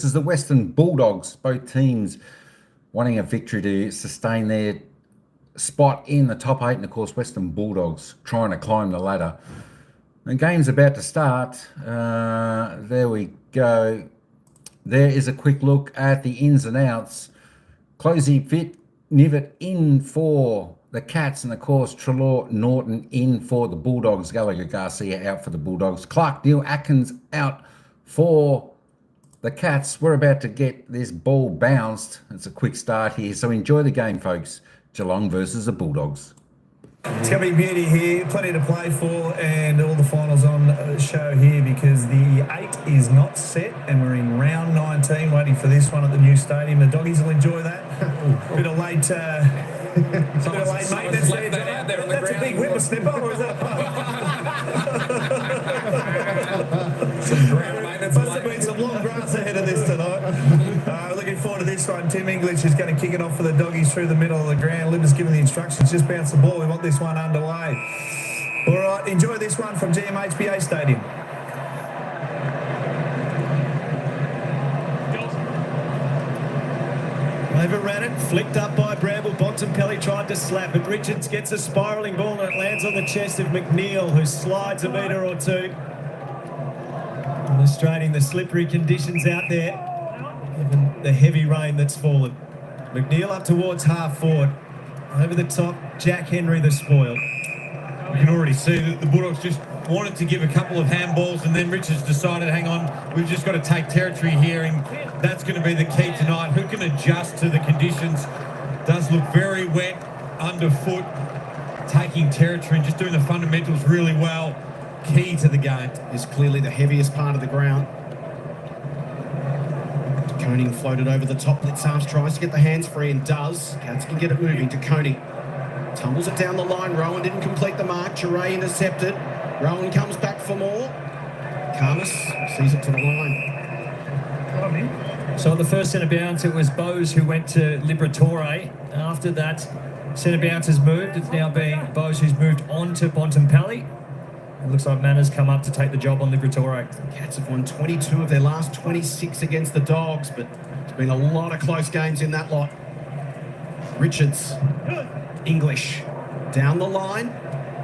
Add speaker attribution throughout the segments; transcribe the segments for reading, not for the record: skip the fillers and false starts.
Speaker 1: This is the Western Bulldogs, both teams wanting a victory to sustain their spot in the top 8, and of course Western Bulldogs trying to climb the ladder. The game's about to start. There we go. There is a quick look at the ins and outs. Closey Fit Nivet in for the Cats, and of course Trelaw Norton in for the Bulldogs. Gallagher Garcia out for the Bulldogs. Clark Neil Atkins out for the Cats. We're about to get this ball bounced. It's a quick start here, so enjoy the game, folks. Geelong versus the Bulldogs.
Speaker 2: It's going to be beauty here, plenty to play for, and all the finals on show here because the 8 is not set, and we're in round 19, waiting for this one at the new stadium. The doggies will enjoy that. Bit of late, maintenance there. That's a big whippersnipper, or is that a pup? Some ground maintenance. Must have been some long grass ahead of this tonight. Looking forward to this one. Tim English is going to kick it off for the doggies through the middle of the ground. Libba's given the instructions, just bounce the ball. We want this one underway. All right, enjoy this one from GMHBA Stadium.
Speaker 3: Overran it, flicked up by Bramble. Bontempelli tried to slap it. Richards gets a spiralling ball and it lands on the chest of McNeil, who slides a metre or two. Illustrating the slippery conditions out there, given the heavy rain that's fallen. McNeil up towards half forward. Over the top, Jack Henry the spoiled.
Speaker 4: You can already see that the Bulldogs just wanted to give a couple of handballs, and then Richards decided, hang on, we've just got to take territory here, and that's going to be the key tonight. Who can adjust to the conditions? Does look very wet, underfoot, taking territory and just doing the fundamentals really well. Key to the game.
Speaker 5: Is clearly the heaviest part of the ground. Koning floated over the top. Blitzarms tries to get the hands free and does. Cats can get it moving to Koning. Tumbles it down the line. Rowan didn't complete the mark. Jure intercepted. Rowan comes back for more. Karmas sees it to the line.
Speaker 3: So at the first centre bounce, it was Bose who went to Liberatore. After that, centre bounce has moved. It's now being Bose who's moved on to Bontempelli. It looks like Manners come up to take the job on Liberatore.
Speaker 5: Cats have won 22 of their last 26 against the Dogs, but there's been a lot of close games in that lot. Richards, English, down the line,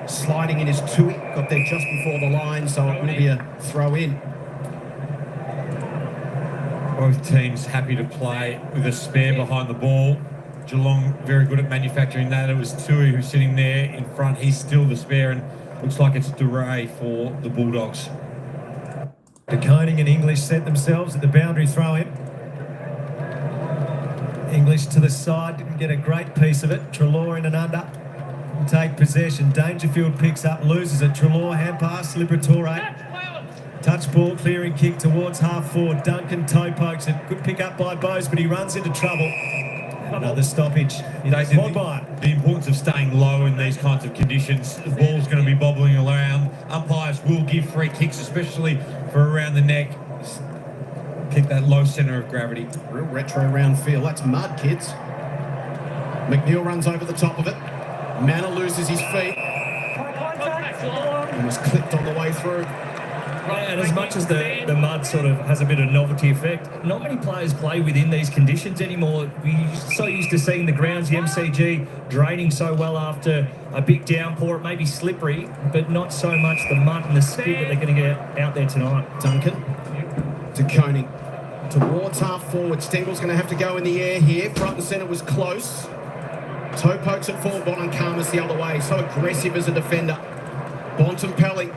Speaker 5: sliding in his Tui, got there just before the line, so it will be a throw in.
Speaker 4: Both teams happy to play with a spare behind the ball. Geelong very good at manufacturing that. It was Tui who's sitting there in front. He's still the spare, and looks like it's DeRay for the Bulldogs.
Speaker 3: De Koning and English set themselves at the boundary throw-in. English to the side, didn't get a great piece of it. Trelaw in and under. Take possession. Dangerfield picks up, loses it. Trelaw hand pass, Liberatore. Touch ball, clearing kick towards half forward. Duncan toe pokes it. Good pick up by Bose, but he runs into trouble. Another stoppage.
Speaker 4: The importance of staying low in these kinds of conditions. The ball's going to be bobbling around. Umpires will give free kicks, especially for around the neck. Pick that low centre of gravity.
Speaker 5: Real retro round feel. That's mud, kids. McNeil runs over the top of it. Manor loses his feet. And was clipped on the way through.
Speaker 3: Yeah, and as much as the mud sort of has a bit of novelty effect, not many players play within these conditions anymore. We're so used to seeing the grounds, the MCG, draining so well after a big downpour. It may be slippery, but not so much the mud and the speed that they're going to get out there tonight.
Speaker 5: Duncan to Koning. Towards half forward. Stengel's going to have to go in the air here. Front and centre was close. Toe pokes at full, Bon and Karmas the other way. So aggressive as a defender. Bontempelli.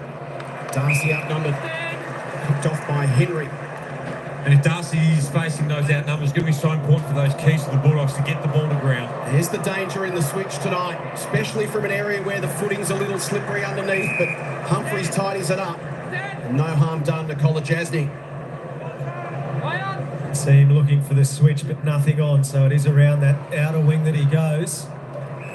Speaker 5: Darcy outnumbered. Picked off by Henry.
Speaker 4: And if Darcy is facing those outnumbers, it's going to be so important for those keys to the Bulldogs to get the ball to ground.
Speaker 5: There's the danger in the switch tonight, especially from an area where the footing's a little slippery underneath, but Humphreys tidies it up. And no harm done to Kolajasny.
Speaker 3: See him looking for the switch, but nothing on, so it is around that outer wing that he goes.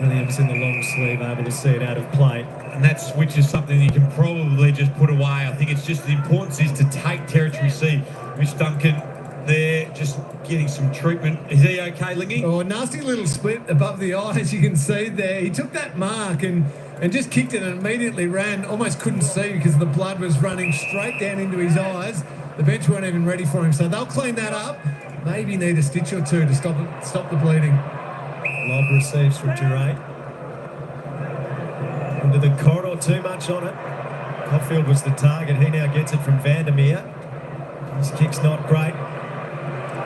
Speaker 3: Williams in the long sleeve, able to see it out of play.
Speaker 4: And that switch is something you can probably just put away. I think it's just the importance is to take territory. See Mitch Duncan there, just getting some treatment. Is he okay, Lingy?
Speaker 6: Oh, a nasty little split above the eyes, you can see there. He took that mark and just kicked it and immediately ran. Almost couldn't see because the blood was running straight down into his eyes. The bench weren't even ready for him, so they'll clean that up. Maybe need a stitch or two to stop the bleeding.
Speaker 3: Lob receives from Duray. Into the corridor, too much on it. Caulfield was the target. He now gets it from Vandermeer. His kick's not great.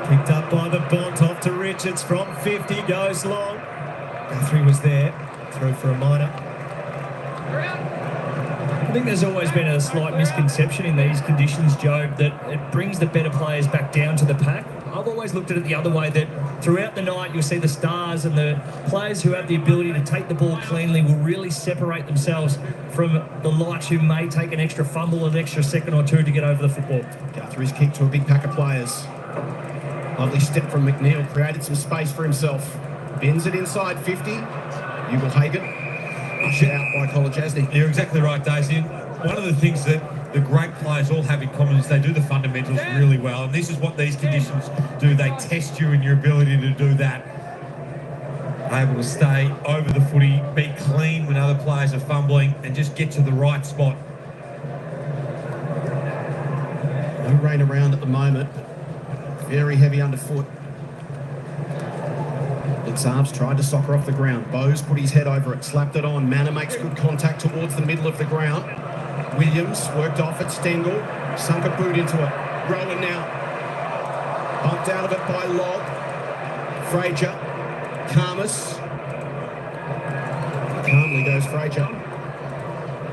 Speaker 3: Picked up by the Bont, off to Richards from 50, goes long. Guthrie was there, through for a minor.
Speaker 7: I think there's always been a slight misconception in these conditions, Joe, that it brings the better players back down to the pack. I've always looked at it the other way, that throughout the night you'll see the stars and the players who have the ability to take the ball cleanly will really separate themselves from the lights who may take an extra fumble, an extra second or two to get over the football.
Speaker 5: Guthrie's kick to a big pack of players. Lovely step from McNeil, created some space for himself. Bends it inside 50. Ugelhagen. Ushered out by Kolajasny.
Speaker 4: You're exactly right, Daisy. One of the things that the great players all have in common is they do the fundamentals really well, and this is what these conditions do. They test you in your ability to do that. Able to stay over the footy, be clean when other players are fumbling, and just get to the right spot.
Speaker 5: No rain around at the moment. Very heavy underfoot. Blitzarves tried to soccer off the ground. Bose put his head over it, slapped it on. Manor makes good contact towards the middle of the ground. Williams worked off at Stengel, sunk a boot into it. Rowan now. Bumped out of it by Lobb. Frazier. Karmas. Calmly goes Frazier.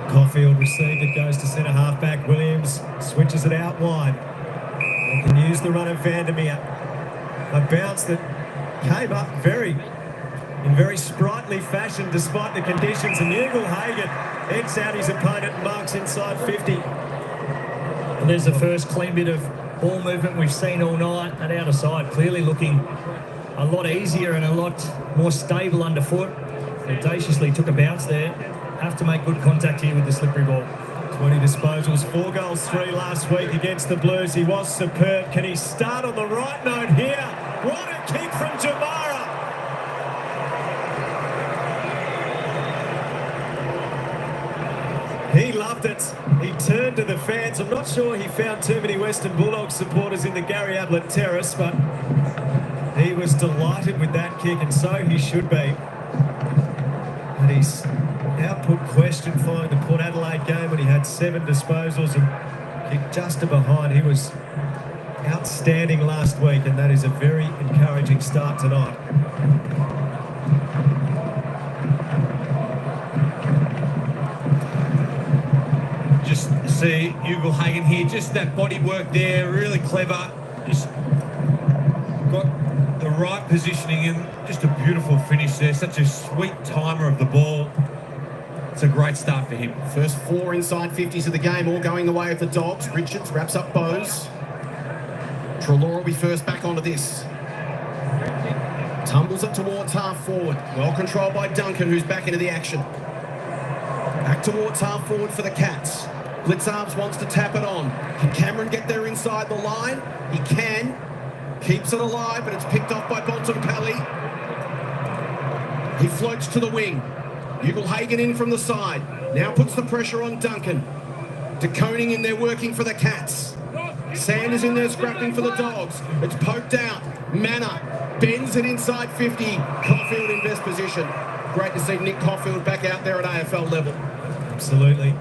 Speaker 3: Caulfield received it, goes to centre half back. Williams switches it out wide. They can use the run of Vandermeer. A bounce that came up in very sprightly fashion despite the conditions, and Ugelhagen ends out his opponent, marks inside 50.
Speaker 7: And there's the first clean bit of ball movement we've seen all night, and out of side, clearly looking a lot easier and a lot more stable underfoot. Audaciously took a bounce there. Have to make good contact here with the slippery ball.
Speaker 3: 20 disposals, 4 goals, 3 last week against the Blues. He was superb. Can he start on the right note here? What a kick from Jamara! He loved it. He turned to the fans. I'm not sure he found too many Western Bulldogs supporters in the Gary Ablett Terrace, but he was delighted with that kick, and so he should be. And he's output question following the Port Adelaide game when he had 7 disposals and kicked just to behind. He was outstanding last week, and that is a very encouraging start tonight.
Speaker 4: Just see Ugelhagen here, just that body work there, really clever. Just got the right positioning and just a beautiful finish there. Such a sweet timer of the ball. It's a great start for him.
Speaker 5: First 4 inside 50s of the game, all going the way of the Dogs. Richards wraps up Bose. Treloar will be first back onto this. Tumbles it towards half forward. Well controlled by Duncan, who's back into the action. Back towards half forward for the Cats. Blitzarves wants to tap it on. Can Cameron get there inside the line? He can. Keeps it alive, but it's picked off by Bontempelli. He floats to the wing. Ugelhagen in from the side. Now puts the pressure on Duncan. De Koning in there working for the Cats. Sanders in there scrapping for the Dogs. It's poked out. Manor bends it inside 50. Caulfield in best position. Great to see Nick Caulfield back out there at AFL level.
Speaker 3: Absolutely.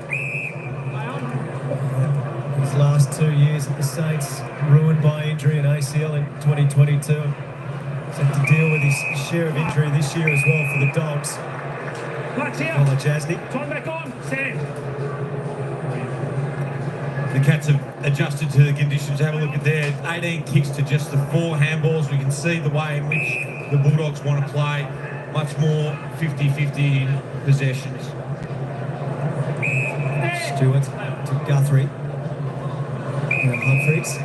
Speaker 3: His last 2 years at the Saints ruined by injury and ACL in 2022. He's had to deal with his share of injury this year as well for the Dogs. Kolajasny.
Speaker 7: Time back on, Sam.
Speaker 4: The Cats have adjusted to the conditions. Have a look at there. 18 kicks to just the 4 handballs. We can see the way in which the Bulldogs want to play. Much more 50-50 possessions.
Speaker 3: Stewart to Guthrie. Now Humphreys.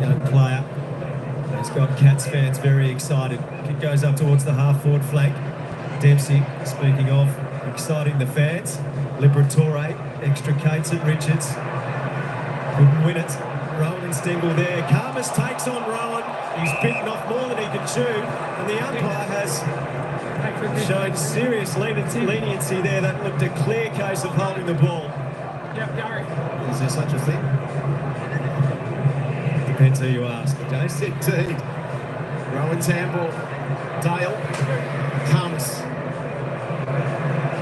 Speaker 3: Young player. He's got Cats fans very excited. Kick goes up towards the half-forward flank. Dempsey, speaking of, exciting the fans. Liberatore extricates it. Richards couldn't win it. Rowan and Stengel there. Karmas takes on Rowan. He's bitten off more than he can chew, and the umpire has Showing serious leniency there. That looked a clear case of holding the ball.
Speaker 5: Is there such a thing?
Speaker 3: Depends who you ask.
Speaker 5: Yes, indeed. Rowan's handball. Dale comes.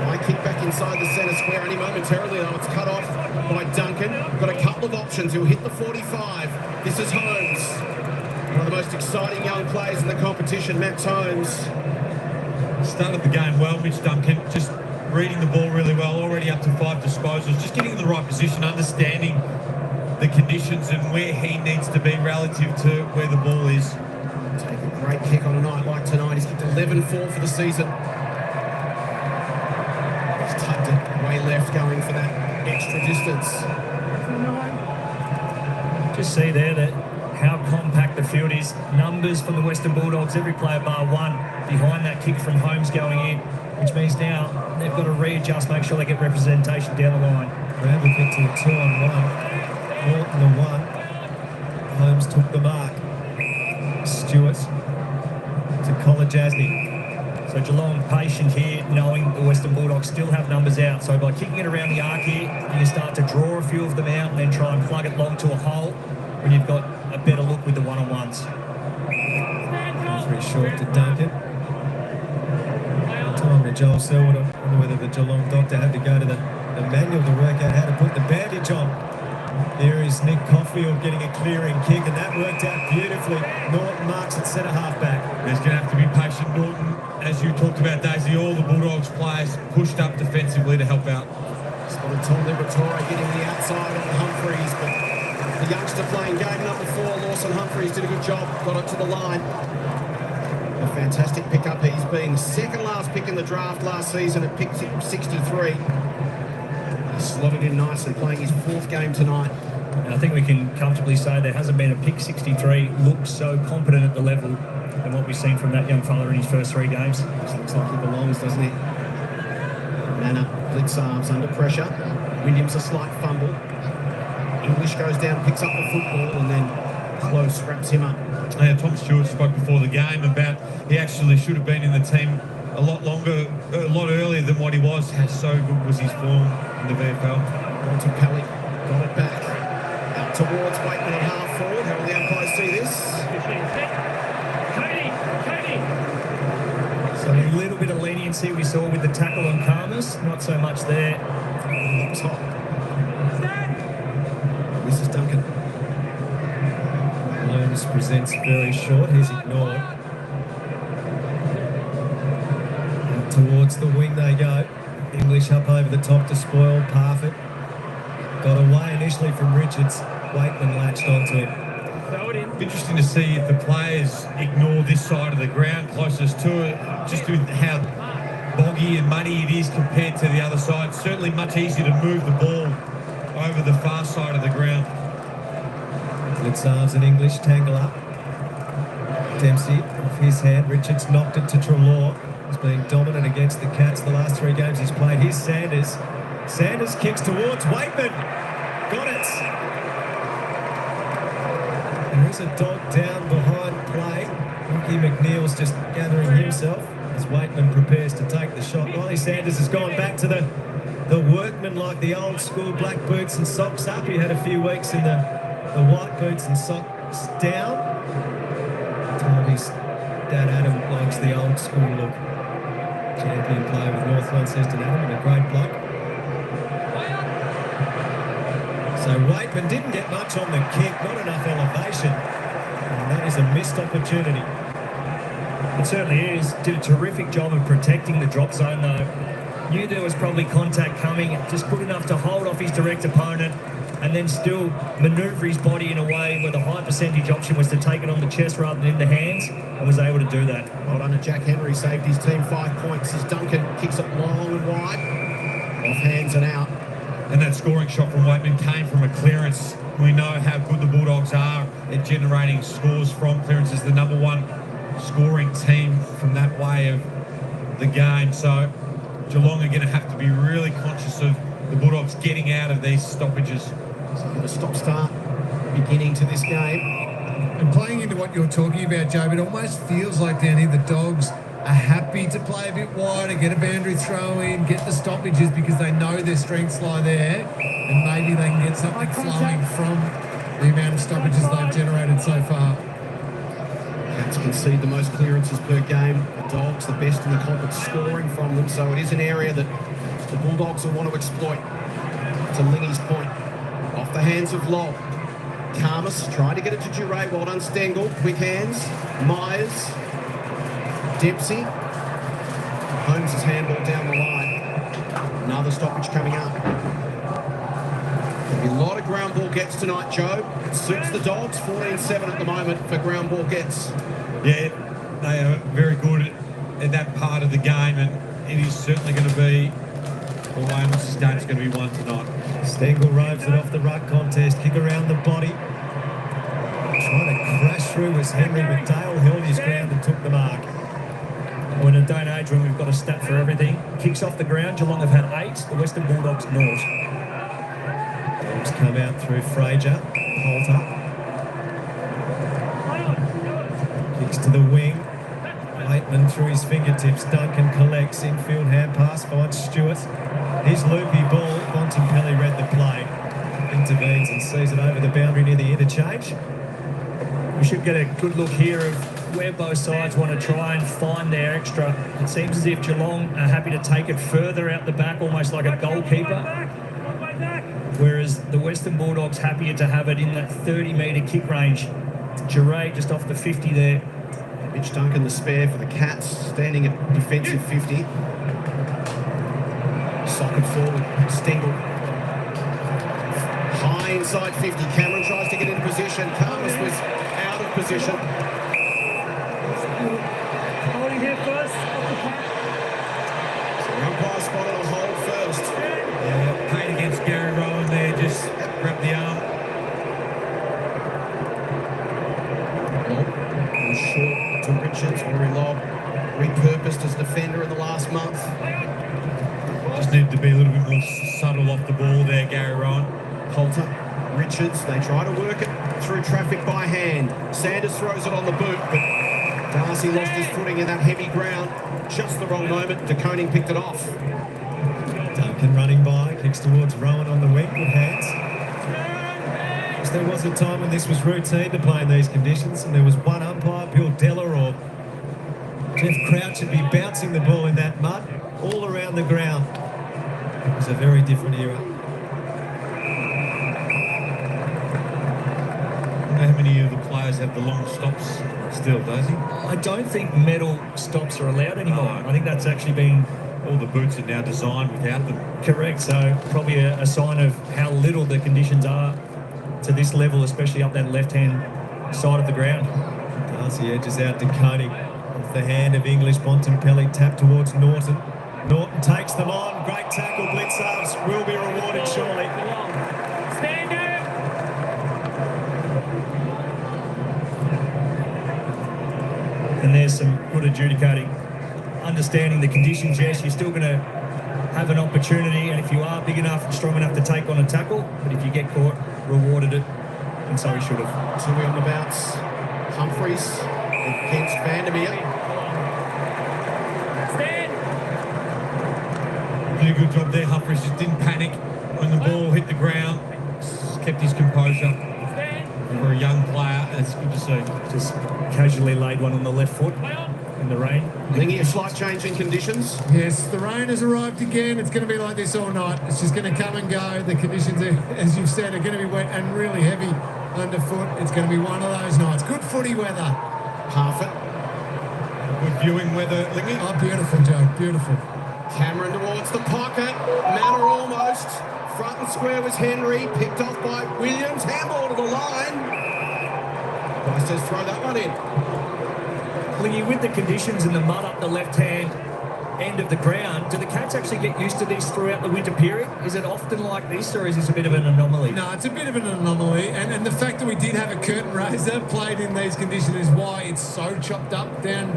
Speaker 5: High kick back inside the centre square only momentarily though. It's cut off by Duncan. Got a couple of options. He'll hit the 45. This is Holmes. One of the most exciting young players in the competition, Max Holmes.
Speaker 4: Started the game well, Mitch Duncan, just reading the ball really well, already up to 5 disposals, just getting in the right position, understanding the conditions and where he needs to be relative to where the ball is.
Speaker 5: Take a great kick on a night like tonight. He's kicked 11-4 for the season. He's tucked it way left, going for that extra distance.
Speaker 7: Just see there that how compact the field is. Numbers from the Western Bulldogs, every player bar one behind that kick from Holmes going in, which means now they've got to readjust, make sure they get representation down the line.
Speaker 3: Bramble kicked to a 2-on-1. Morton the 1. Holmes took the mark. Stewart to Kolajasny.
Speaker 7: So Geelong patient here, knowing the Western Bulldogs still have numbers out. So by kicking it around the arc here, you can start to draw a few of them out and then try and plug it long to a hole when you've got a better look with the one-on-ones.
Speaker 3: Very short to Duncan. Time to Joel Selwood. I wonder whether the Geelong doctor had to go to the manual to work out how to put the bandage on. There is Nick Caulfield getting a clearing kick, and that worked out beautifully. Norton marks at centre half back.
Speaker 4: There's going to have to be patient. Norton, as you talked about, Daisy, all the Bulldogs players pushed up defensively to help out.
Speaker 5: Spotted Tom Liberatore getting the outside on Humphreys, but the youngster playing game number 4, Lawson Humphreys, did a good job, got it to the line. A fantastic pickup. He's been second last pick in the draft last season at pick 63. He's slotted in nicely, playing his 4th game tonight.
Speaker 7: And I think we can comfortably say there hasn't been a pick 63 look so competent at the level than what we've seen from that young fella in his first 3 games.
Speaker 5: Just looks like he belongs, doesn't he? Nana Blitzarves under pressure. Williams a slight fumble. English goes down, picks up the football, and then Close wraps him up.
Speaker 4: Yeah, Tom Stewart spoke before the game about he actually should have been in the team a lot earlier than what he was. How so good was his form in the VFL.
Speaker 5: On to Pelly, got it back. Out towards Waitman at half forward. How will the umpires see this?
Speaker 7: So a little bit of leniency we saw with the tackle on Karmas, not so much there.
Speaker 5: Top. This is Duncan.
Speaker 3: Holmes presents very short. He's ignored. Out towards the wing they go. English up over the top to spoil Parfitt. Got away initially from Richards. Waitman latched onto him.
Speaker 4: Interesting to see if the players ignore this side of the ground closest to it, just with how boggy and muddy it is compared to the other side. Certainly much easier to move the ball over the far side of the ground.
Speaker 3: Blitzarves and English tangle up. Dempsey off his hand. Richards knocked it to Treloar. He's been dominant against the Cats the last 3 games he's played. Here's Sanders. Sanders kicks towards Waitman. Got it. There is a dog down behind play. Ricky McNeil's just gathering himself as Waitman prepares to take the shot. Riley Sanders has gone back to the workman, like the old school black boots and socks up. He had a few weeks in the white boots and socks down. Tommy's dad Adam likes the old school look. Champion player with North Launceston Adam, and a great bloke. So Waitman didn't get much on the kick, not enough elevation. And that is a missed opportunity.
Speaker 7: It certainly is. Did a terrific job of protecting the drop zone though. Knew there was probably contact coming, just good enough to hold off his direct opponent and then still manoeuvre his body in a way where the high percentage option was to take it on the chest rather than in the hands, and was able to do that.
Speaker 5: Well done to Jack Henry, saved his team 5 points as Duncan kicks it long and wide. Off hands and out.
Speaker 4: And that scoring shot from Waitman came from a clearance. We know how good the Bulldogs are at generating scores from clearances. The number 1 scoring team from that way of the game. So Geelong are going to have to be really conscious of the Bulldogs getting out of these stoppages.
Speaker 5: So a stop-start beginning to this game.
Speaker 6: And playing into what you're talking about, Joe, it almost feels like down here the Dogs are happy to play a bit wider, get a boundary throw in, get the stoppages because they know their strengths lie there, and maybe they can get something flowing from the amount of stoppages they've generated so far.
Speaker 5: Cats concede the most clearances per game. The Dogs the best in the comp at scoring from them, so it is an area that the Bulldogs will want to exploit. To Lingy's point, off the hands of Lobb. Karmas trying to get it to Duray. Well done, Stengel. Quick hands. Myers. Dempsey. Holmes' handball down the line. Another stoppage coming up. There'll be a lot of ground ball gets tonight, Joe. It suits the Dogs. 14-7 at the moment for ground ball gets.
Speaker 4: Yeah, they are very good at that part of the game, and it is certainly going to be, the way Mrs. State's going to be one tonight.
Speaker 3: Stengel roves it off the ruck contest, kick around the body. Trying to crash through was Henry, but Dale held his ground and took the mark.
Speaker 7: Well, in a day and age when we've got a stat for everything, kicks off the ground, Geelong have had 8, the Western Bulldogs naught.
Speaker 3: Dogs come out through Fraser, Holter. Kicks to the wing. Bateman through his fingertips. Duncan collects. Infield hand pass. Finds Stewart. His loopy ball. Bontempelli read the play. Intervenes and sees it over the boundary near the interchange.
Speaker 7: We should get a good look here of where both sides want to try and find their extra. It seems as if Geelong are happy to take it further out the back, almost like a goalkeeper. Whereas the Western Bulldogs happier to have it in that 30-metre kick range. Duray just off the 50 there.
Speaker 5: Mitch Duncan the spare for the Cats, standing at defensive 50. Socket forward, Stengel. High inside 50. Cameron tries to get into position. Karmas was out of position.
Speaker 8: Holding here first.
Speaker 5: So the umpire spotted on hold first.
Speaker 4: Yeah, pain against Gary Rowan there, just grabbed the arm.
Speaker 5: And short to Richards, Rory Lobb, repurposed as defender in the last month.
Speaker 4: Just need to be a little bit more subtle off the ball there, Gary Rowan.
Speaker 5: Holter, Richards, they try to work it through traffic by hand. Sanders throws it on the boot, but Darcy lost his footing in that heavy ground. Just the wrong moment. De Koning picked it off.
Speaker 3: Duncan running by, kicks towards Rowan on the wing, good hands. There was a time when this was routine to play in these conditions, and there was one umpire, Bill Della or Jeff Crouch, would be bouncing the ball in that mud all around the ground. It was a very different era.
Speaker 4: I don't know how many of the players have the long stops still, does he?
Speaker 7: I don't think metal stops are allowed anymore. I think that's actually been
Speaker 4: All the boots are now designed without them.
Speaker 7: correct, so probably a sign of how little the conditions are to this level, especially up that left-hand side of the ground.
Speaker 3: Darcy edges out to Koenig. Off the hand of English, Bontempelli tap towards Norton. Norton takes them on. Great tackle. Blitzarves will be rewarded surely.
Speaker 8: Stand up.
Speaker 7: And there's some good adjudicating. Understanding the conditions, yes, you're still going to have an opportunity, and if you are big enough and strong enough to take on a tackle, but if you get caught, rewarded it, and so he should have.
Speaker 5: Tui on the bounce. Humphreys against Vandermeer.
Speaker 8: Stand.
Speaker 4: Did a good job there. Humphreys just didn't panic when the ball hit the ground. Just kept his composure. For a young player, that's good to see.
Speaker 7: Just casually laid one on the left foot in the rain.
Speaker 5: Lingy, a slight change in conditions.
Speaker 6: Yes, the rain has arrived again. It's going to be like this all night. It's just going to come and go. The conditions, are, as you've said, are going to be wet and really heavy underfoot. It's going to be one of those nights. Good footy weather.
Speaker 5: Parfitt.
Speaker 4: Good viewing weather, Lingy.
Speaker 6: Oh, beautiful, Joe. Beautiful.
Speaker 5: Cameron towards the pocket. Manor almost. Front and square was Henry. Picked off by Williams. Handball to the line. Bryce says throw that one in.
Speaker 7: Lingy, with the conditions and the mud up the left-hand end of the ground, do the Cats actually get used to this throughout the winter period? Is it often like this, or is this a bit of an anomaly?
Speaker 6: No, it's a bit of an anomaly, and the fact that we did have a curtain raiser played in these conditions is why it's so chopped up down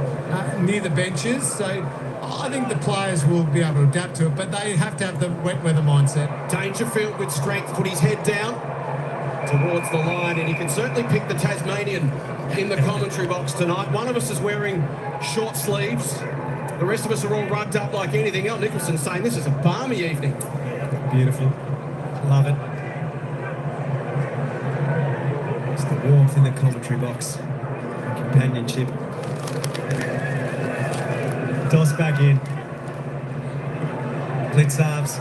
Speaker 6: near the benches. So I think the players will be able to adapt to it, but they have to have the wet weather mindset.
Speaker 5: Dangerfield with strength put his head down. towards the line, and you can certainly pick the Tasmanian in the commentary box tonight. One of us is wearing short sleeves. The rest of us are all rugged up like anything else. Nicholson's saying this is a balmy evening.
Speaker 3: Beautiful. Love it. It's the warmth in the commentary box. Companionship. Doss back in. Blitz halves.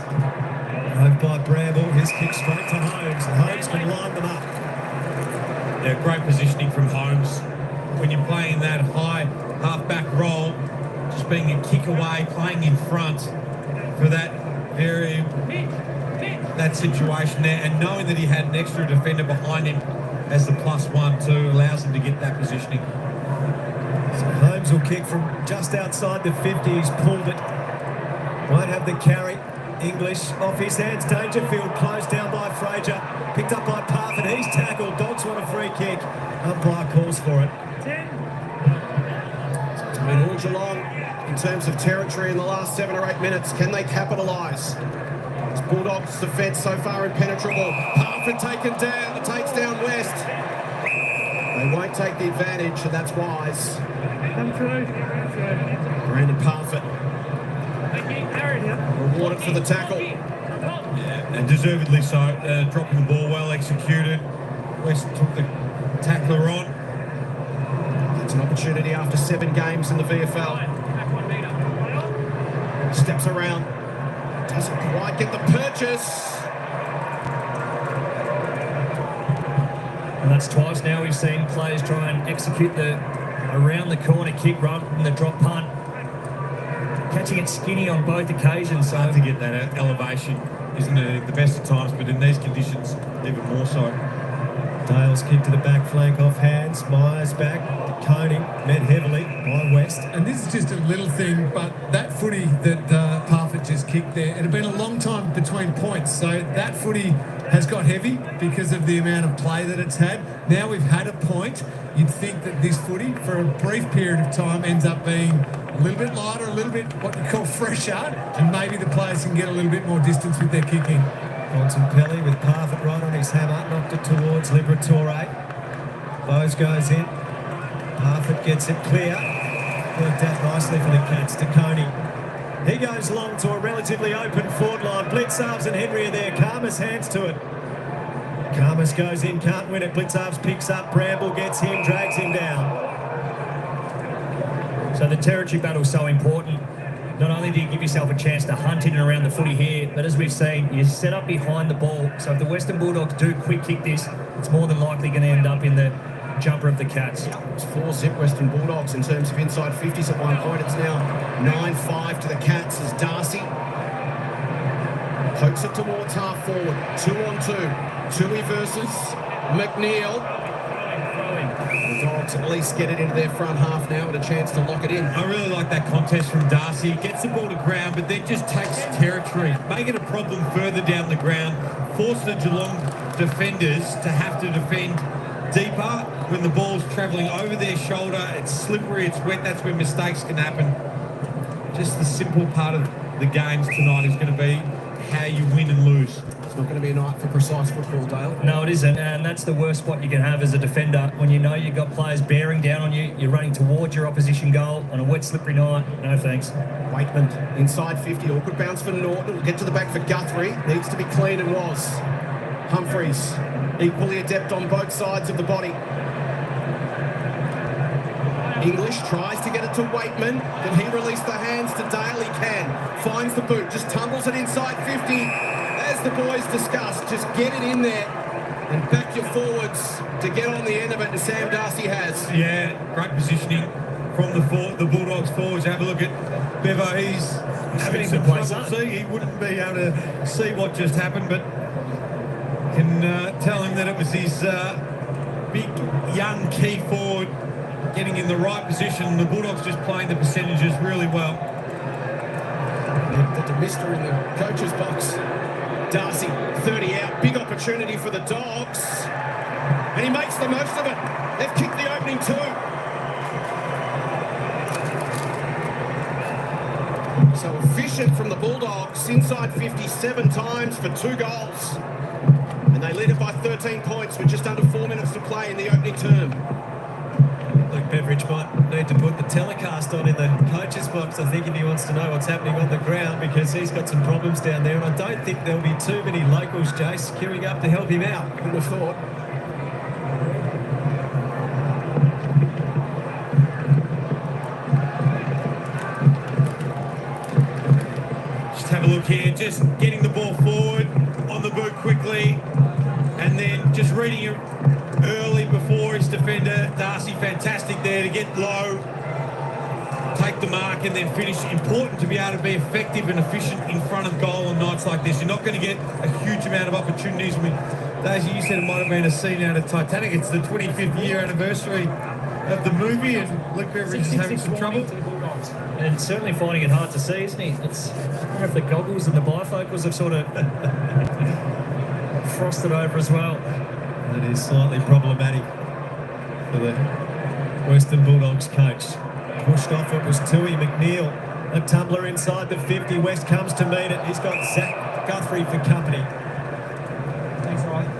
Speaker 3: Over by Bramble. His kick straight to Holmes. And Holmes can line them up.
Speaker 4: Yeah, great positioning from Holmes. When you're playing that high half-back role, just being a kick away, playing in front for that situation there, and knowing that he had an extra defender behind him as the +1-2 allows him to get that positioning.
Speaker 3: So Holmes will kick from just outside the 50. He's pulled it. Won't have the carry. English off his hands. Dangerfield closed down by Fraser. Picked up by Parfit. He's tackled. Dogs want a free kick. Umpire calls for it.
Speaker 5: It's been all Geelong in terms of territory in the last 7 or 8 minutes. Can they capitalise? Bulldogs defence so far impenetrable. Parfit taken down. Takes down West. They won't take the advantage, and that's wise.
Speaker 8: Come through.
Speaker 5: Brandon Parfit rewarded for the tackle.
Speaker 4: Yeah, and deservedly so. Dropping the ball, well executed. West took the tackler on.
Speaker 5: It's an opportunity after 7 games in the VFL. Steps around. Doesn't quite get the purchase.
Speaker 7: And that's twice now we've seen players try and execute the around the corner kick rather than the drop punt. Catching it skinny on both occasions. So
Speaker 4: Hard to get that elevation, isn't it, at the best of times, but in these conditions, even more so.
Speaker 3: Dale's kick to the back flank off hands. Myers back. Coney met heavily by West.
Speaker 6: And this is just a little thing, but that footy that Parfit just kicked there, it had been a long time between points, so that footy has got heavy because of the amount of play that it's had. Now we've had a point. You'd think that this footy, for a brief period of time, ends up being a little bit lighter, a little bit what you call fresher, and maybe the players can get a little bit more distance with their kicking.
Speaker 3: Bontempelli with Parfit right on his hammer, knocked it towards Liberatore. Bose goes in. Parfit gets it clear. Worked out nicely for the Cats to Coney. He goes long to a relatively open forward line. Blitzarves and Henry are there. Karmas hands to it. Karmas goes in, can't win it. Blitzarves picks up. Bramble gets him, drags him down.
Speaker 7: So the territory battle is so important. Not only do you give yourself a chance to hunt in and around the footy here, but as we've seen, you set up behind the ball. So if the Western Bulldogs do quick kick this, it's more than likely going to end up in the jumper of the Cats.
Speaker 5: It's 4-zip Western Bulldogs in terms of inside 50s at one point. It's now 9-5 to the Cats as Darcy pokes it towards half forward. 2-on-2. Tui versus McNeil. The Dogs at least get it into their front half now with a chance to lock it in.
Speaker 4: I really like that contest from Darcy. Gets the ball to ground, but then just takes territory. Make it a problem further down the ground. Force the Geelong defenders to have to defend deeper when the ball's travelling over their shoulder. It's slippery, it's wet, that's where mistakes can happen. Just the simple part of the games tonight is going to be how you win and lose.
Speaker 5: It's not going to be a night for precise football, Dale.
Speaker 7: No, it isn't, and that's the worst spot you can have as a defender when you know you've got players bearing down on you, you're running towards your opposition goal on a wet, slippery night. No thanks.
Speaker 5: Waitman inside 50, awkward bounce for Norton. Will get to the back for Guthrie. Needs to be clean and was. Humphreys, equally adept on both sides of the body. English tries to get it to Waitman. Can he release the hands to Dale? He can. Finds the boot, just tumbles it inside 50. As the boys discussed, just get it in there and back your forwards to get on the end of it, and Sam Darcy has.
Speaker 4: Yeah, great positioning from the Bulldogs forwards. Have a look at Bevo. He's having some trouble. He wouldn't be able to see what just happened, but can tell him that it was his big, young key forward getting in the right position. The Bulldogs just playing the percentages really well.
Speaker 5: The mister in the coach's box. Darcy, 30 out. Big opportunity for the Dogs. And he makes the most of it. They've kicked the opening 2. So efficient from the Bulldogs. Inside 57 times for 2 goals. And And they lead it by 13 points with just under 4 minutes to play in the opening term.
Speaker 3: Luke Beveridge might need to put the telecast on in the coach's box, I think, if he wants to know what's happening on the ground, because he's got some problems down there, and I don't think there'll be too many locals, Jace, queuing up to help him out.
Speaker 5: Who'd have thought?
Speaker 4: Just have a look here, just getting the ball forward on the boot quickly, and then just reading it early before his defender. Darcy, fantastic there to get low, take the mark, and then finish. Important to be able to be effective and efficient in front of goal on nights like this. You're not going to get a huge amount of opportunities. Daisy, you said it might have been a scene out of Titanic. It's the 25th year anniversary of the movie, and Luke Beveridge is having some trouble.
Speaker 7: And certainly finding it hard to see, isn't he? It's, I don't know if the goggles and the bifocals have sort of frosted over as well.
Speaker 3: That is slightly problematic for the Western Bulldogs coach. Pushed off, it was Tui McNeil. A tumbler inside the 50. West comes to meet it. He's got Zach Guthrie for company.
Speaker 8: Thanks, Ryan.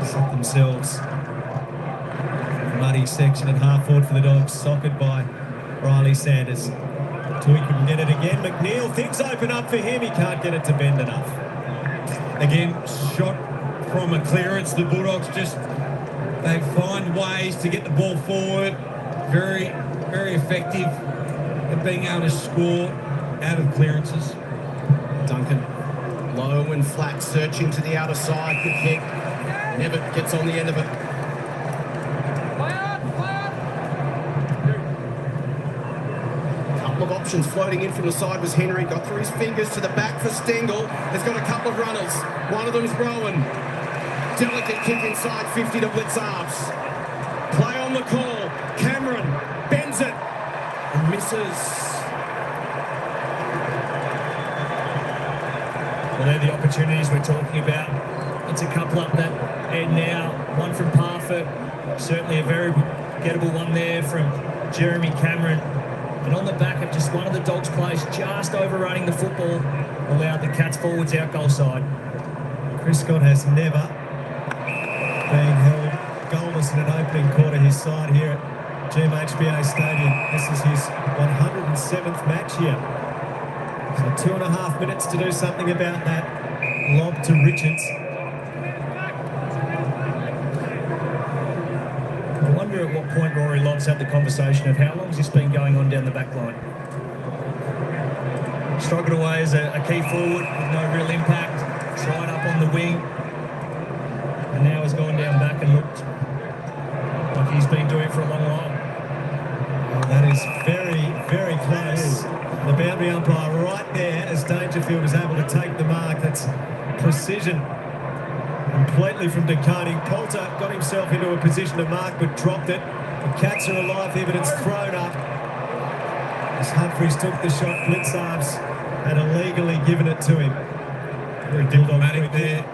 Speaker 3: Set themselves. Muddy section at half forward for the Dogs, socketed by Riley Sanders. Tui couldn't get it again. McNeil, things open up for him. He can't get it to bend enough.
Speaker 4: Again, shot from a clearance. The Bulldogs just, they find ways to get the ball forward. Very, very effective at being able to score out of clearances.
Speaker 5: Duncan, low and flat, searching to the outer side. Good kick. Never gets on the end of it. Couple of options floating in from the side was Henry. Got through his fingers to the back for Stengel. Has got a couple of runners. One of them's Rowan. Delicate kick inside 50 to Blitzarves. Play on the call. Cameron bends it and misses.
Speaker 7: Well, they're the opportunities we're talking about. It's a couple up that end now. One from Parfitt. Certainly a very gettable one there from Jeremy Cameron. And on the back of just one of the Dogs' plays, just overrunning the football, allowed the Cats forwards out goal side.
Speaker 3: Chris Scott has never been held goalless in an opening quarter his side here at GMHBA Stadium. This is his 107th match here. So 2.5 minutes to do something about that. Lob to Richards.
Speaker 7: I wonder at what point Rory Lobb's had the conversation of how long has this been going on down the back line. Struggled away as a key forward with no real impact. Tried up on the wing. And now has gone down back and looked like he's been doing it for a long while.
Speaker 3: Well, that is very, very close. The boundary umpire right there as Dangerfield is able to take the mark. That's precision completely from DeConing. Poulter got himself into a position to mark but dropped it. The Cats are alive here, but it's thrown up. As Humphries took the shot, Blitzarves had illegally given it to him.
Speaker 4: Very diplomatic there.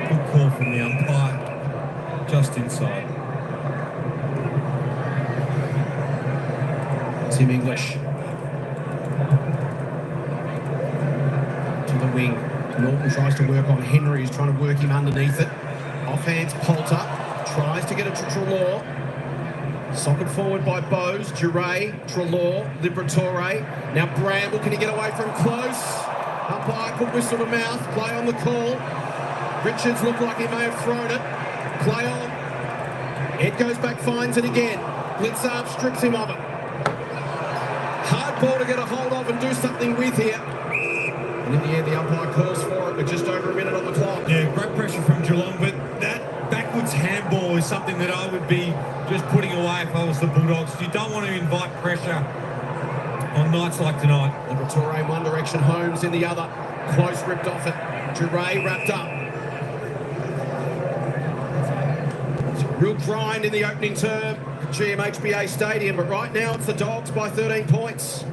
Speaker 4: Good call from the umpire. Just inside.
Speaker 5: Tim English. To the wing. Norton tries to work on Henry. He's trying to work him underneath it. Offhands Poulter. Tries to get it to Treloar. Socket forward by Bose. Duray, Treloar, Liberatore. Now Bramble, can he get away from close? Umpire put whistle to mouth. Play on the call. Richards looked like he may have thrown it. Play on. Ed goes back, finds it again. Blitzarve strips him of it. Hard ball to get a hold of and do something with here. And in the end, the umpire calls for it with just over a minute on the clock.
Speaker 4: Yeah, great pressure from Geelong, but that backwards handball is something that I would be just putting away if I was the Bulldogs. You don't want to invite pressure on nights like tonight.
Speaker 5: Liberatore in one direction, Holmes in the other. Close ripped off it. Duray wrapped up. It's a real grind in the opening term at GMHBA Stadium, but right now it's the Dogs by 13 points.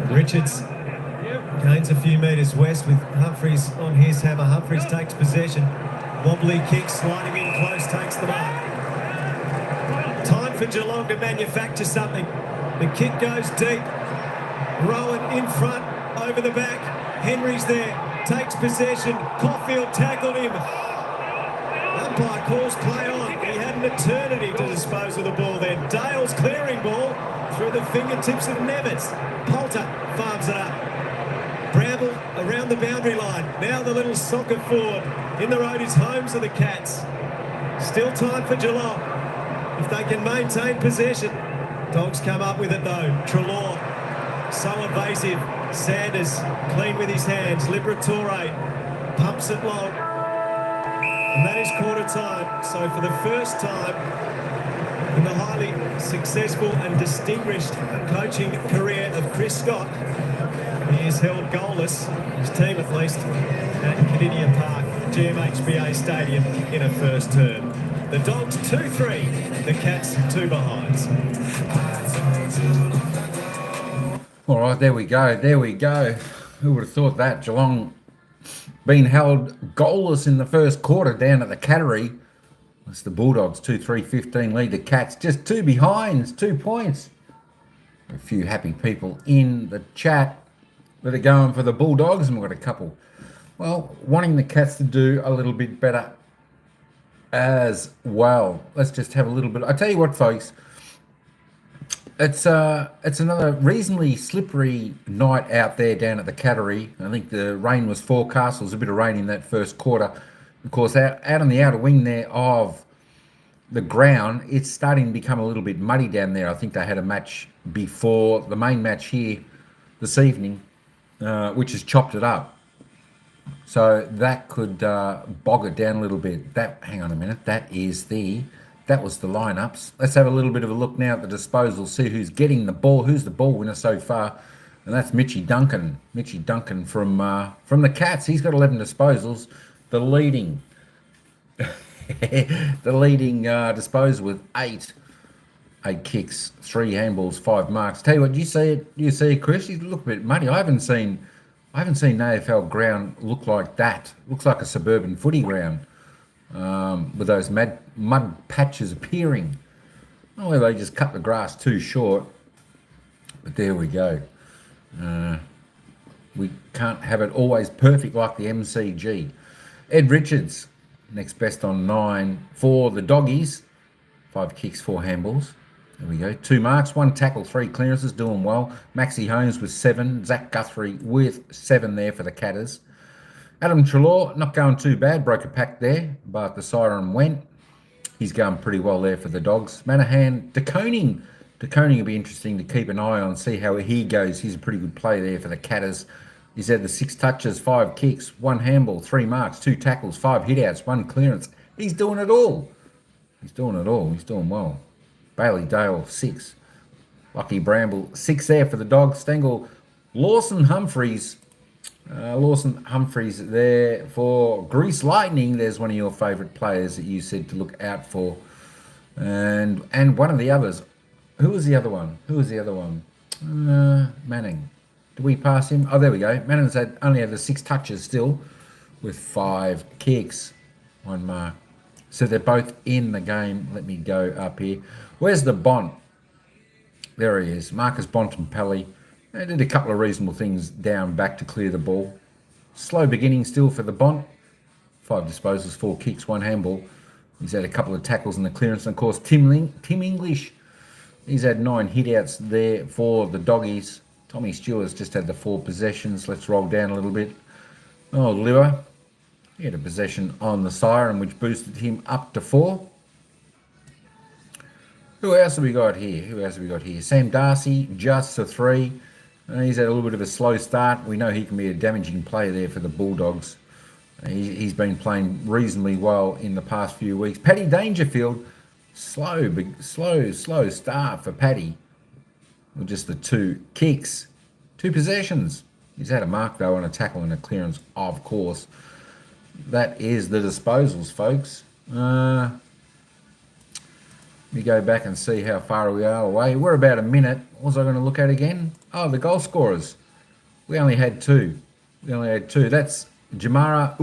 Speaker 3: Richards gains a few metres west with Humphries on his hammer. Humphries takes possession. Wobbly kick, sliding in close, takes the mark. Time for Geelong to manufacture something. The kick goes deep. Rowan in front, over the back. Henry's there, takes possession. Caulfield tackled him. Umpire calls play on. He had an eternity to dispose of the ball then. Dale's clearing ball through the fingertips of Nevitz. Poulter farms it up. Bramble around the boundary line. Now the little soccer forward in the roadies' homes of the Cats. Still time for Geelong if they can maintain possession. Dogs come up with it though. Treloar, so evasive. Sanders clean with his hands. Liberatore pumps it long. And that is quarter time. So for the first time in the highly successful and distinguished coaching career of Chris Scott, he has held goalless, his team at least, at Canidia Park, GMHBA Stadium in a first term. The Dogs 2-3, the Cats 2 behinds.
Speaker 1: All right, there we go. Who would have thought that? Geelong being held goalless in the first quarter down at the Cattery. It's the Bulldogs 2-3-15 lead the Cats. Just 2 behinds, 2 points. A few happy people in the chat that are going for the Bulldogs, and we've got a couple, well, wanting the Cats to do a little bit better as well. Let's just have a little bit. I tell you what, folks, it's another reasonably slippery night out there down at the Cattery. I think the rain was forecast. There was a bit of rain in that first quarter. Of course, out on the outer wing there of the ground, it's starting to become a little bit muddy down there. I think they had a match before the main match here this evening, which has chopped it up. So that could bog it down a little bit. Hang on a minute. That was the lineups. Let's have a little bit of a look now at the disposal, see who's getting the ball, who's the ball winner so far. And that's Mitchy Duncan. Mitchy Duncan from the Cats. He's got 11 disposals. The leading disposal with 8 kicks, 3 handballs, 5 marks. Tell you what, you see it, Chris? You look a bit muddy. I haven't seen AFL ground look like that. Looks like a suburban footy ground with those mud patches appearing. Oh, they just cut the grass too short. But there we go. We can't have it always perfect like the MCG. Ed Richards, next best on 9 for the Doggies. 5 kicks, 4 handballs. There we go. 2 marks, 1 tackle, 3 clearances, doing well. Maxie Holmes with 7. Zach Guthrie with 7 there for the Catters. Adam Treloar, not going too bad. Broke a pack there, but the siren went. He's going pretty well there for the Dogs. Manahan, De Koning will be interesting to keep an eye on, see how he goes. He's a pretty good play there for the Catters. He's had the 6 touches, 5 kicks, 1 handball, 3 marks, 2 tackles, 5 hitouts, 1 clearance. He's doing it all. He's doing well. Bailey Dale, 6. Lucky Bramble, 6 there for the Dogs. Stengel, Lawson Humphreys there for Grease Lightning. There's one of your favourite players that you said to look out for. And one of the others. Who was the other one? Manning. Did we pass him? Oh, there we go. Manning's only had the 6 touches still with 5 kicks, 1 mark. So they're both in the game. Let me go up here. Where's the Bont? There he is. Marcus Bontempelli. They did a couple of reasonable things down back to clear the ball. Slow beginning still for the Bont. 5 disposals, 4 kicks, 1 handball. He's had a couple of tackles in the clearance. And of course, Tim English. He's had 9 hitouts there for the Doggies. Tommy Stewart's just had the 4 possessions. Let's roll down a little bit. Oh, Lua. He had a possession on the siren, which boosted him up to 4. Who else have we got here? Sam Darcy, just a 3. He's had a little bit of a slow start. We know he can be a damaging player there for the Bulldogs. He's been playing reasonably well in the past few weeks. Paddy Dangerfield, slow start for Paddy. With just the 2 kicks, 2 possessions. He's had a mark though on a tackle and a clearance, of course. That is the disposals, folks. Let me go back and see how far we are away. We're about a minute. What was I going to look at again? Oh, the goal scorers. We only had 2. That's Jamara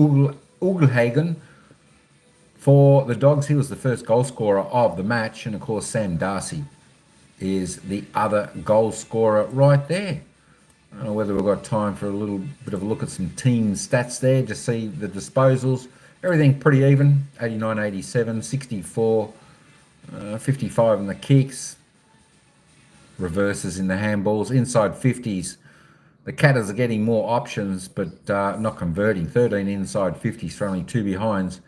Speaker 1: Ugelhagen for the Dogs. He was the first goal scorer of the match. And, of course, Sam Darcy is the other goal scorer right there. I don't know whether we've got time for a little bit of a look at some team stats there. Just see the disposals. Everything pretty even. 89, 87, 64, 55 in the kicks. Reverses in the handballs. Inside 50s. The Catters are getting more options, but not converting. 13 inside 50s for only 2 behinds.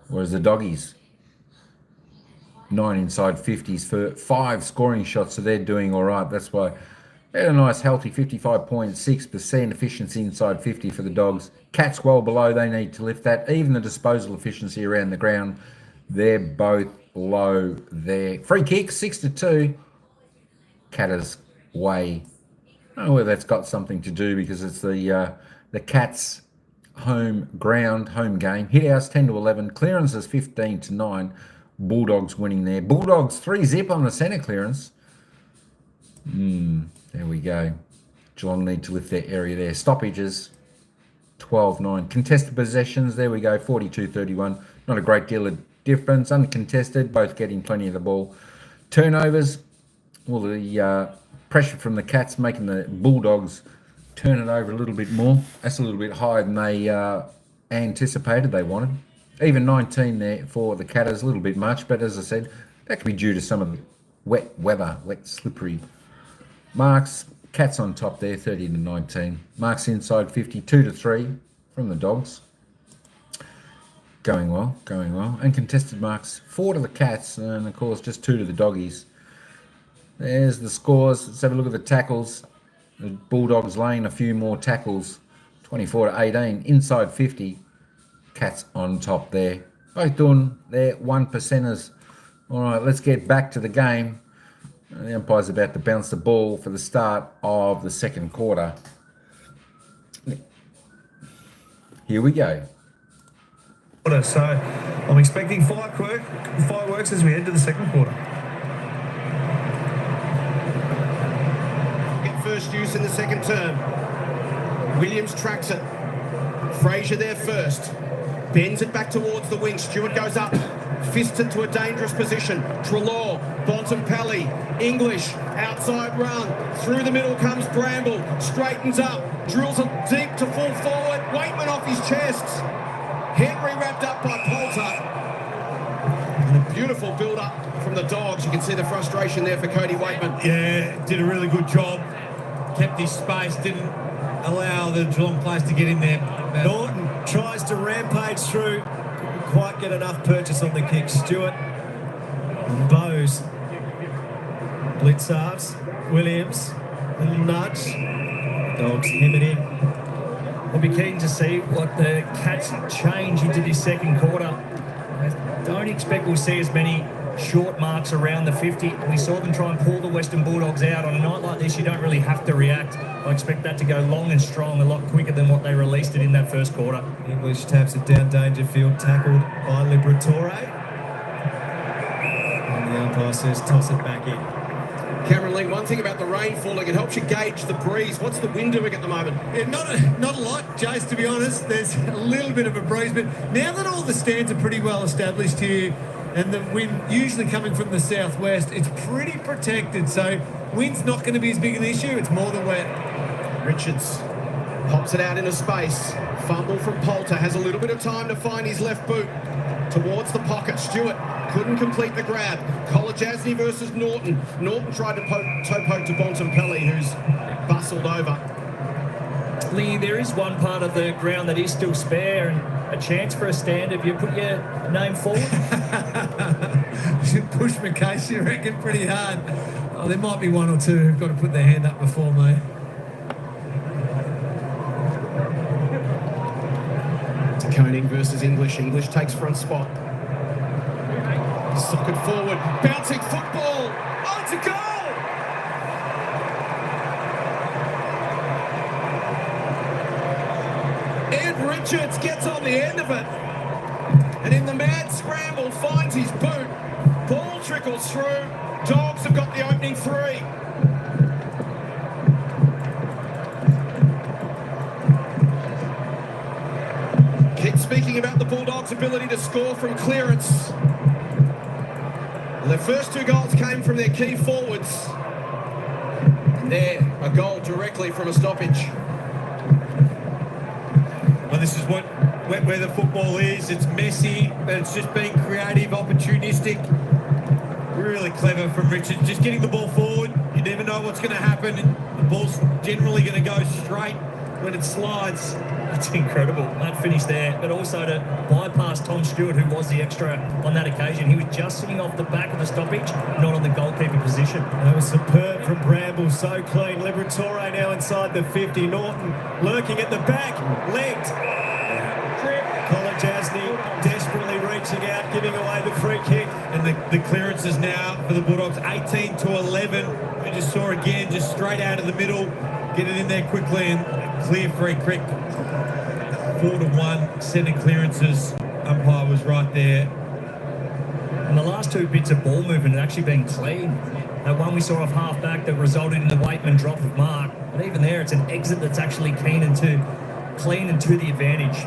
Speaker 1: Whereas the Doggies, 9 inside 50s for 5 scoring shots, so they're doing all right. That's why they had a nice healthy 55.6% efficiency inside 50 for the Dogs. Cats well below, they need to lift that. Even the disposal efficiency around the ground, they're both low there. Free kicks, 6-2. Catters way. I don't know whether that's got something to do because it's the Cats home ground, home game. Hit outs 10-11. Clearances 15-9. Bulldogs winning there. Bulldogs 3-zip on the centre clearance. There we go. Geelong need to lift their area there. Stoppages 12-9. Contested possessions, there we go, 42-31. Not a great deal of difference. Uncontested, both getting plenty of the ball. Turnovers, well, the pressure from the Cats making the Bulldogs turn it over a little bit more. That's a little bit higher than they anticipated they wanted. Even 19 there for the Catters, a little bit much, but as I said, that could be due to some of the wet weather, wet, slippery marks. Cats on top there, 30-19. Marks inside 52-3 from the Dogs. Going well, going well. And contested marks, 4 to the Cats, and of course just 2 to the Doggies. There's the scores. Let's have a look at the tackles. The Bulldogs laying a few more tackles, 24-18. Inside 50, Cats on top there. Both doing their 1%ers. All right, let's get back to the game. The umpire's about to bounce the ball for the start of the second quarter. Here we go.
Speaker 2: So I'm expecting fireworks as we head to the second quarter.
Speaker 5: Get first use in the second term. Williams tracks it. Fraser there first. Bends it back towards the wing. Stewart goes up. Fisted to a dangerous position. Treloar, Bontempelli, English, outside run. Through the middle comes Bramble. Straightens up. Drills it deep to full forward. Waitman off his chest. Henry wrapped up by Poulter. And a beautiful build-up from the Dogs. You can see the frustration there for Cody Waitman.
Speaker 4: Yeah, did a really good job. Kept his space, didn't allow the Geelong players to get in there.
Speaker 3: Norton tries to rampage through. Couldn't quite get enough purchase on the kick. Stewart and Bowes. Blitzarves. Williams. Little nudge. Dogs hem it in.
Speaker 7: I'll be keen to see what the Cats change into this second quarter. I don't expect we'll see as many short marks around the 50. We saw them try and pull the Western Bulldogs out. On a night like this, you don't really have to react. I expect that to go long and strong a lot quicker than what they released it in that first quarter.
Speaker 3: English taps it down Dangerfield, tackled by Liberatore. And the umpire says toss it back in.
Speaker 5: Cameron Lee, one thing about the rain falling, it helps you gauge the breeze. What's the wind doing at the moment?
Speaker 6: Yeah, not a lot, Jace, to be honest. There's a little bit of a breeze, but now that all the stands are pretty well established here and the wind usually coming from the southwest, it's pretty protected, so wind's not going to be as big an issue. It's more the wet.
Speaker 5: Richards pops it out into space. Fumble from Poulter, has a little bit of time to find his left boot. Towards the pocket, Stewart couldn't complete the grab. Kolajasny versus Norton. Norton tried to toe poke to Bontempelli, who's bustled over.
Speaker 7: Lee, there is one part of the ground that is still spare and a chance for a stand if you put your name forward.
Speaker 6: Should push McCase, you reckon, pretty hard. Oh, there might be one or two who've got to put their hand up before me.
Speaker 5: Koenig versus English. English takes front spot. Socket forward. Bouncing football. Oh, it's a goal! Ed Richards gets on the end of it. And in the mad scramble, finds his boot. Ball trickles through. Dogs have got the opening 3. Speaking about the Bulldogs' ability to score from clearance. Well, their first 2 goals came from their key forwards. And their A goal directly from a stoppage.
Speaker 4: Well, this is where the football is. It's messy, but it's just being creative, opportunistic. Really clever from Richard. Just getting the ball forward. You never know what's going to happen. The ball's generally going to go straight when it slides.
Speaker 7: That's incredible, that finish there. But also to bypass Tom Stewart, who was the extra on that occasion. He was just sitting off the back of the stoppage, not on the goalkeeper position.
Speaker 3: That was superb from Bramble, so clean. Liberatore now inside the 50. Norton lurking at the back, legged. Colin Jasny desperately reaching out, giving away the free kick.
Speaker 4: And the clearances now for the Bulldogs, 18 to 11. We just saw again, just straight out of the middle. Get it in there quickly and clear free kick. 4-1 centre clearances. Umpire was right there.
Speaker 7: And the last two bits of ball movement had actually been clean. That one we saw off half-back that resulted in the Waitman drop of mark. But even there, it's an exit that's actually clean and to the advantage.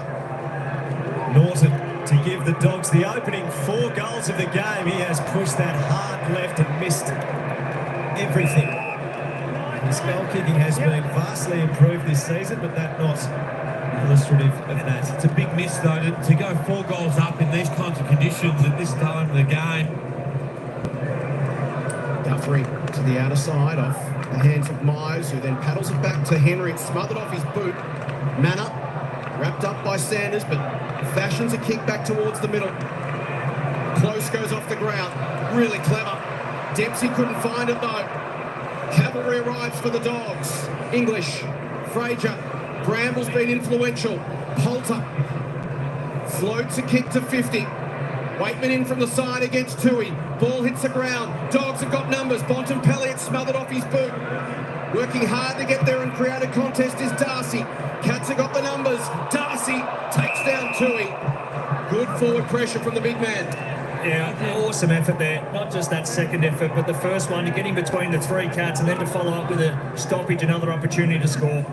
Speaker 3: Norton to give the Dogs the opening 4 goals of the game. He has pushed that hard left and missed everything. His goal kicking has been vastly improved this season, but that not illustrative of that.
Speaker 4: It's a big miss, though, to go 4 goals up in these kinds of conditions at this time of the game.
Speaker 5: Guthrie to the outer side off the hands of Myers, who then paddles it back to Henry. It's smothered off his boot. Manor wrapped up by Sanders, but fashions a kick back towards the middle. Close goes off the ground. Really clever. Dempsey couldn't find it, though. Cavalry arrives for the Dogs. English, Fraser, Bramble's been influential. Poulter floats a kick to 50. Waitman in from the side against Tui. Ball hits the ground. Dogs have got numbers. Bontempelli, it's smothered off his boot. Working hard to get there and create a contest is Darcy. Cats have got the numbers. Darcy takes down Tui. Good forward pressure from the big man.
Speaker 7: Yeah, awesome effort there. Not just that second effort, but the first one, to get in between the 3 Cats and then to follow up with a stoppage, another opportunity to score.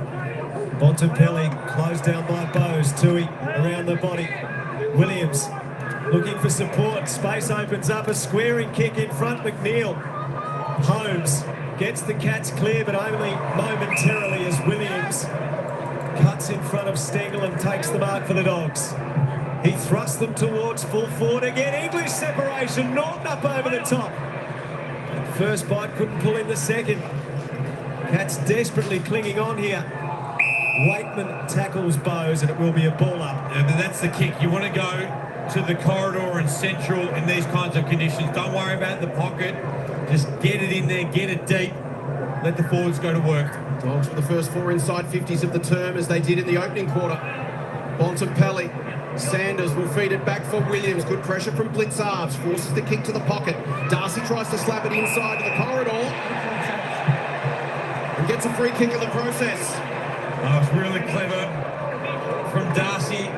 Speaker 3: Bontempelli closed down by Bowes. Tui around the body. Williams looking for support. Space opens up. A squaring kick in front. McNeil. Holmes gets the Cats clear, but only momentarily as Williams cuts in front of Stengel and takes the mark for the Dogs. He thrusts them towards full forward again. English separation. Norton up over the top. First bite, couldn't pull in the second. Cats desperately clinging on here. Waitman tackles Bowes and it will be a ball up.
Speaker 4: Yeah, but that's the kick. You want to go to the corridor and central in these kinds of conditions. Don't worry about the pocket. Just get it in there, get it deep. Let the forwards go to work.
Speaker 5: Dogs for the first 4 inside 50s of the term, as they did in the opening quarter. Bontempelli. Sanders will feed it back for Williams. Good pressure from Blitzarves. Forces the kick to the pocket. Darcy tries to slap it inside to the corridor. And gets a free kick in the process.
Speaker 4: Oh, it's really clever from Darcy.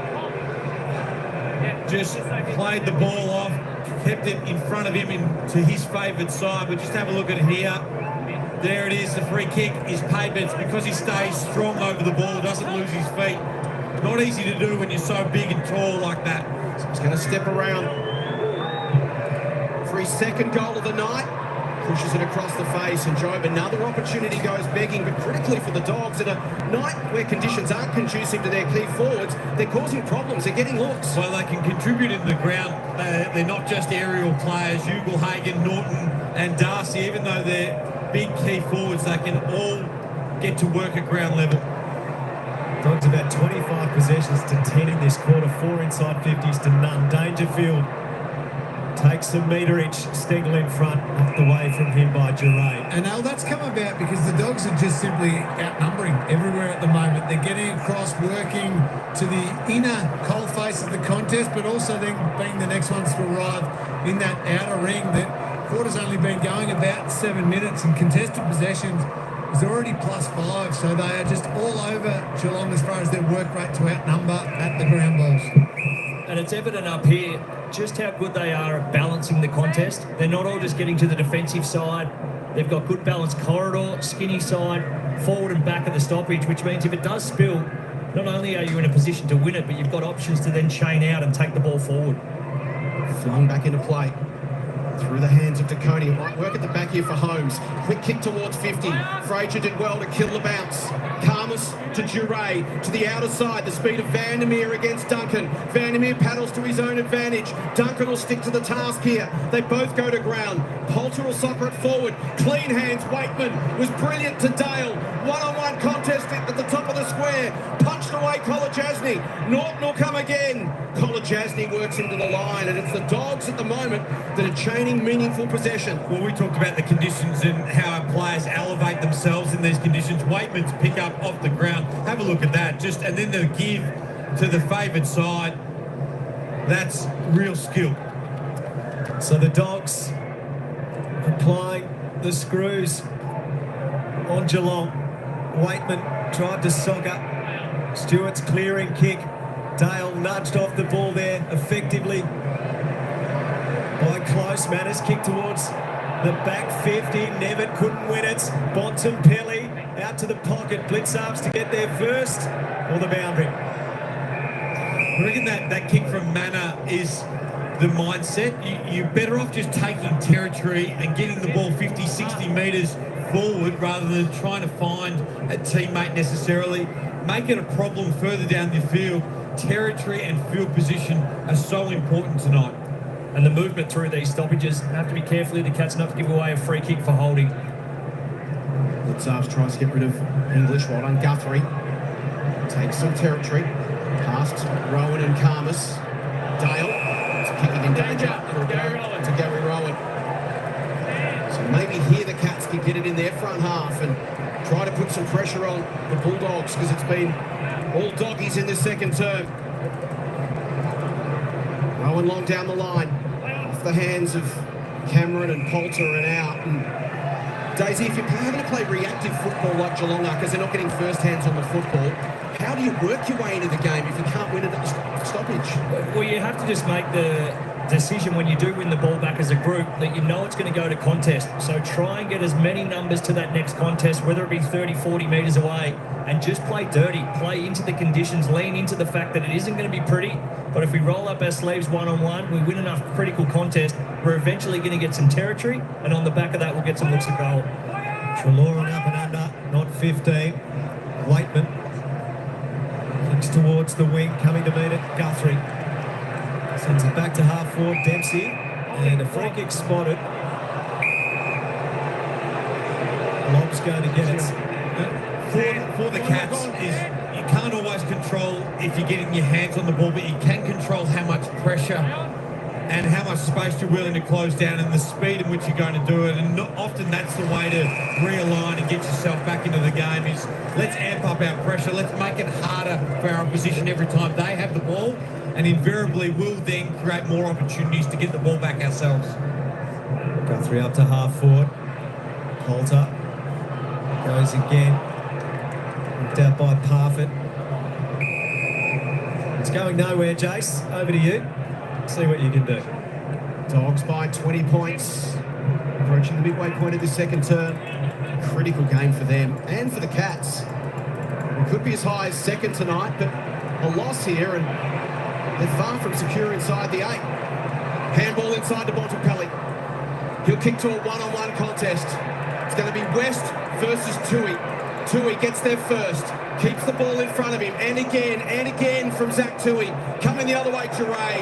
Speaker 4: Just played the ball off, kept it in front of him to his favoured side. But just have a look at it here. There it is, the free kick is paid, but it's because he stays strong over the ball, doesn't lose his feet. Not easy to do when you're so big and tall like that.
Speaker 5: So he's going to step around for his second goal of the night. Pushes it across the face, and Job, another opportunity goes begging, but critically for the Dogs, at a night where conditions aren't conducive to their key forwards, they're causing problems, they're getting looks.
Speaker 4: Well, they can contribute in the ground. They're not just aerial players. Ugelhagen, Norton and Darcy, even though they're big key forwards, they can all get to work at ground level.
Speaker 3: Dogs about 25 possessions to 10 in this quarter, 4 inside 50s to none. Dangerfield takes a metre each. Stengel in front, knocked away from him by Gerard.
Speaker 6: And Al, that's come about because the Dogs are just simply outnumbering everywhere at the moment. They're getting across, working to the inner coalface of the contest, but also then being the next ones to arrive in that outer ring. The quarter's only been going about 7 minutes, and contested possessions is already +5, so they are just all over Geelong as far as their work rate to outnumber at the ground balls.
Speaker 7: And it's evident up here just how good they are at balancing the contest. They're not all just getting to the defensive side. They've got good balanced corridor, skinny side, forward and back of the stoppage, which means if it does spill, not only are you in a position to win it, but you've got options to then chain out and take the ball forward.
Speaker 5: Flung back into play. Through the hands of DeConey. It might work at the back here for Holmes. Quick kick towards 50. Frazier did well to kill the bounce. Karmas to Duray. To the outer side. The speed of Vandermeer against Duncan. Vandermeer paddles to his own advantage. Duncan will stick to the task here. They both go to ground. Poulter will soccer it forward. Clean hands. Waitman was brilliant to Dale. One-on-one contest at the top of the square. Punched away Kolajasny. Norton will come again. Kolajasny works into the line, and it's the Dogs at the moment that are chaining meaningful possession.
Speaker 4: Well, we talked about the conditions and how our players elevate themselves in these conditions. Waitman's pick up off the ground. Have a look at that. And then the give to the favoured side. That's real skill.
Speaker 3: So the Dogs applying the screws on Geelong. Waitman tried to soccer. Stewart's clearing kick. Dale nudged off the ball there effectively by close. Manners kick towards the back 50. Nevitt couldn't win it. Bontempelli out to the pocket. Blitzarves to get there first, or the boundary.
Speaker 4: I reckon that kick from Manor is the mindset. You're better off just taking territory and getting the ball 50, 60 metres forward rather than trying to find a teammate necessarily. Make it a problem further down the field. Territory and field position are so important tonight.
Speaker 7: And the movement through these stoppages, have to be careful the Cats not to give away a free kick for holding.
Speaker 5: Blitzarves tries to get rid of English. Well done, Guthrie. Takes some territory. Past Rowan and Karmas. Dale. It's kicking in danger. To Gary Rowan. So maybe here the Cats can get it in their front half and try to put some pressure on the Bulldogs, because it's been all doggies in the second term. Rowan long down the line. Off the hands of Cameron and Poulter and out. And Daisy, if you're going to play reactive football like Geelong are, because they're not getting first hands on the football, how do you work your way into the game if you can't win it at the stoppage?
Speaker 7: Well, you have to just make the decision when you do win the ball back as a group that you know it's going to go to contest. So try and get as many numbers to that next contest, whether it be 30, 40 metres away, and just play dirty, play into the conditions, lean into the fact that it isn't going to be pretty. But if we roll up our sleeves one-on-one, we win enough critical contest, we're eventually going to get some territory, and on the back of that, we'll get some looks at goal.
Speaker 3: Treloar up and under, not 15. Waitman kicks towards the wing, coming to meet it. Guthrie sends it back to half forward. Dempsey, and a free kick spotted. Lob's going to get it.
Speaker 4: For the Cats, is you can't always control if you're getting your hands on the ball, but you can control how much pressure and how much space you're willing to close down and the speed in which you're going to do it. And often that's the way to realign and get yourself back into the game is let's amp up our pressure. Let's make it harder for our opposition every time they have the ball. And invariably we'll then create more opportunities to get the ball back ourselves.
Speaker 3: Guthrie up to half forward. Poulter goes again. Looked out by Parfitt. It's going nowhere, Jace. Over to you. See what you can do.
Speaker 5: Dogs by 20 points. Approaching the midway point of the second term. Critical game for them and for the Cats. It could be as high as second tonight, but a loss here, and they're far from secure inside the 8. Handball inside to Bontempelli. He'll kick to a one-on-one contest. It's going to be West versus Tui. Tui gets there first. Keeps the ball in front of him. And again from Zach Tui. Coming the other way, Duray.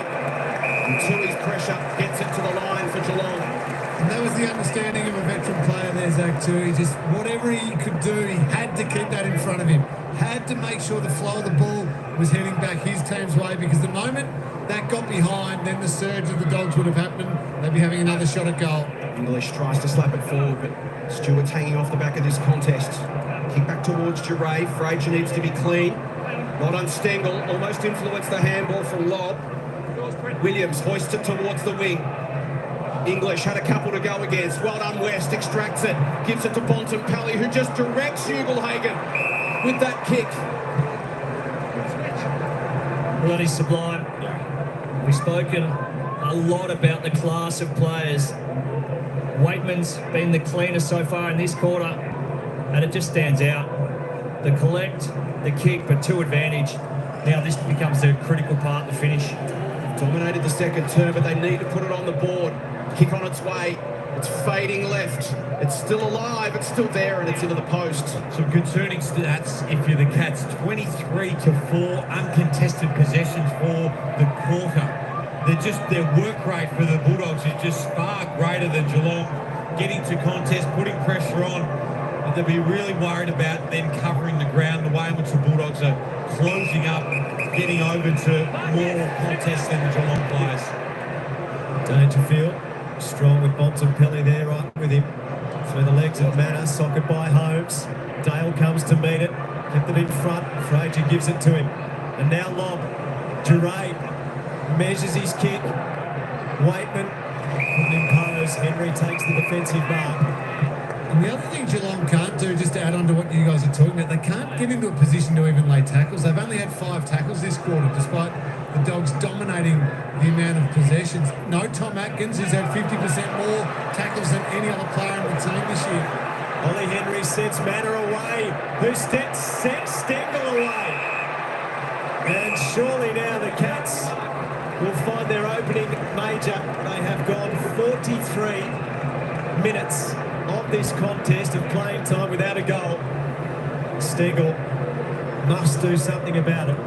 Speaker 5: And Tui's pressure gets it to the line for Geelong.
Speaker 6: And that was the understanding of a veteran player there, Zach, too. Just whatever he could do, he had to keep that in front of him. Had to make sure the flow of the ball was heading back his team's way, because the moment that got behind, then the surge of the Dogs would have happened. They'd be having another shot at goal.
Speaker 5: English tries to slap it forward, but Stewart's hanging off the back of this contest. Kick back towards Duray. Frazier needs to be clean. Well done, Stengel. Almost influenced the handball from Lobb. Williams hoists it towards the wing. English had a couple to go against. Well done, West. Extracts it. Gives it to Bontempelli, who just directs Ugelhagen with that kick.
Speaker 7: Bloody sublime. We've spoken a lot about the class of players. Waitman's been the cleanest so far in this quarter, and it just stands out. The collect, the kick, but to advantage. Now this becomes the critical part, the finish.
Speaker 5: Dominated the second term, but they need to put it on the board. Kick on its way. It's fading left. It's still alive. It's still there, and it's into the post.
Speaker 4: Some concerning stats if you're the Cats. 23-4 uncontested possessions for the quarter. Their work rate for the Bulldogs is just far greater than Geelong. Getting to contest, putting pressure on. But they'll be really worried about them covering the ground, the way in which the Bulldogs are closing up, getting over to more contests than the Geelong players.
Speaker 3: Dangerfield, strong with Bontempelli there, right with him. Through the legs of Manor, socket by Holmes. Dale comes to meet it, kept it in front. Frazier gives it to him. And now lob. Duray measures his kick. Waitman couldn't impose. Henry takes the defensive mark.
Speaker 6: And the other thing Geelong can't do, just to add on to what you guys are talking about, they can't get into a position to even lay tackles. They've only had 5 tackles this quarter, despite the Dogs dominating the amount of possessions. No Tom Atkins, who's had 50% more tackles than any other player in the team this year.
Speaker 3: Ollie Henry sends Manor away, who sets Stengel away. And surely now the Cats will find their opening major. They have gone 43 minutes of this contest of playing time without a goal. Stengel must do something about it.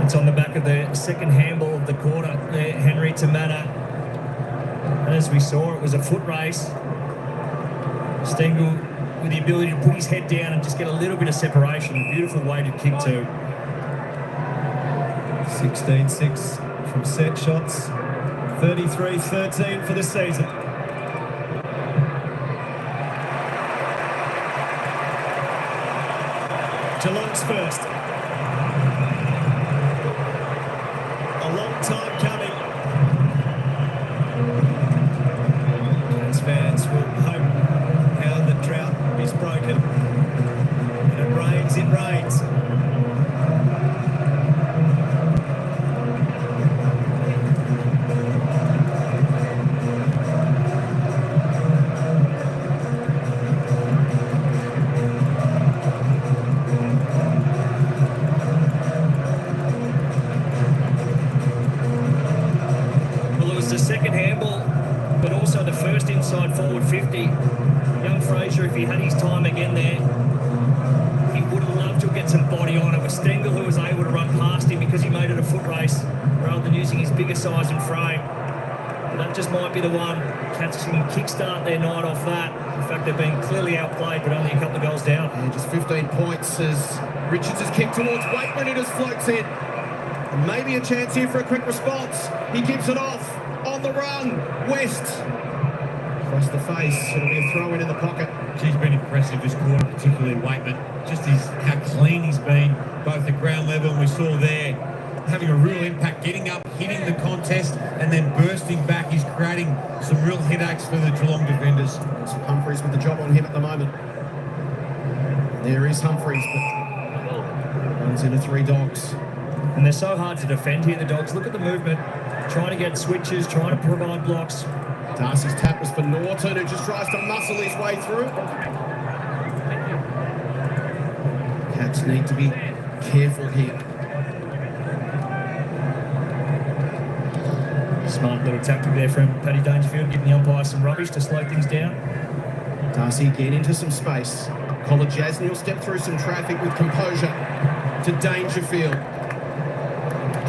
Speaker 3: It's on the back of the second handball of the quarter there, Henry to Manor. As we saw, it was a foot race. Stengel with the ability to put his head down and just get a little bit of separation. Beautiful weighted kick too. 16-6 from set shots. 33-13 for the season. Geelong's first. A long time coming. As fans will hope how the drought is broken. When it rains, it rains. Inside forward 50. Young Frazier, if he had his time again there, he would have loved to get some body on it. With Stengel, who was able to run past him because he made it a foot race rather than using his bigger size and frame. But that just might be the one. Cats can kickstart their night off that. In fact, they've been clearly outplayed, but only a couple of goals down.
Speaker 5: And just 15 points as Richards has kicked towards Waitman. It just floats in. And maybe a chance here for a quick response. He gives it off. On the run. West. Across the face, it'll be a throw in the pocket.
Speaker 4: She's been impressive this quarter, particularly Waitman. Just how clean he's been, both at ground level, and we saw there having a real impact, getting up, hitting the contest, and then bursting back. He's creating some real headaches for the Geelong defenders.
Speaker 5: So Humphreys with the job on him at the moment. There is Humphreys, but runs into 3 Dogs.
Speaker 7: And they're so hard to defend here, the Dogs. Look at the movement, trying to get switches, trying to provide blocks.
Speaker 5: Darcy's tap was for Norton, who just tries to muscle his way through. Cats need to be careful here.
Speaker 7: Smart little tactic there from Paddy Dangerfield, giving the umpire some rubbish to slow things down.
Speaker 5: Darcy again into some space. Collar Jasny will step through some traffic with composure to Dangerfield.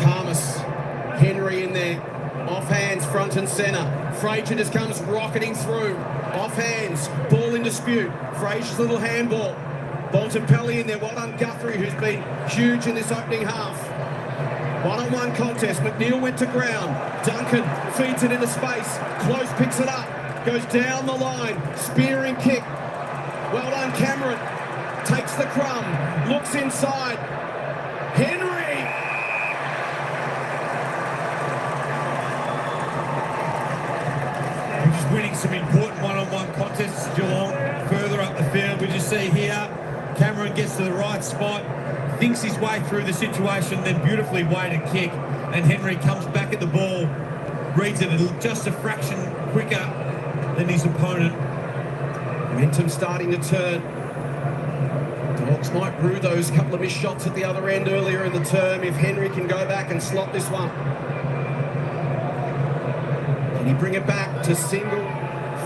Speaker 5: Karmas, Henry in there. Off hands, front and centre. Frazier just comes rocketing through. Off hands, ball in dispute. Frazier's little handball. Bontempelli in there. Well done, Guthrie, who's been huge in this opening half. One-on-one contest. McNeil went to ground. Duncan feeds it into space. Close picks it up. Goes down the line. Spearing kick. Well done, Cameron. Takes the crumb. Looks inside. Henry.
Speaker 4: Winning some important one-on-one contests. Geelong further up the field. We just see here Cameron gets to the right spot, thinks his way through the situation, then beautifully weighted kick, and Henry comes back at the ball, reads it just a fraction quicker than his opponent.
Speaker 5: Momentum starting to turn. Dogs might brew those couple of missed shots at the other end earlier in the term if Henry can go back and slot this one. Can he bring it back to single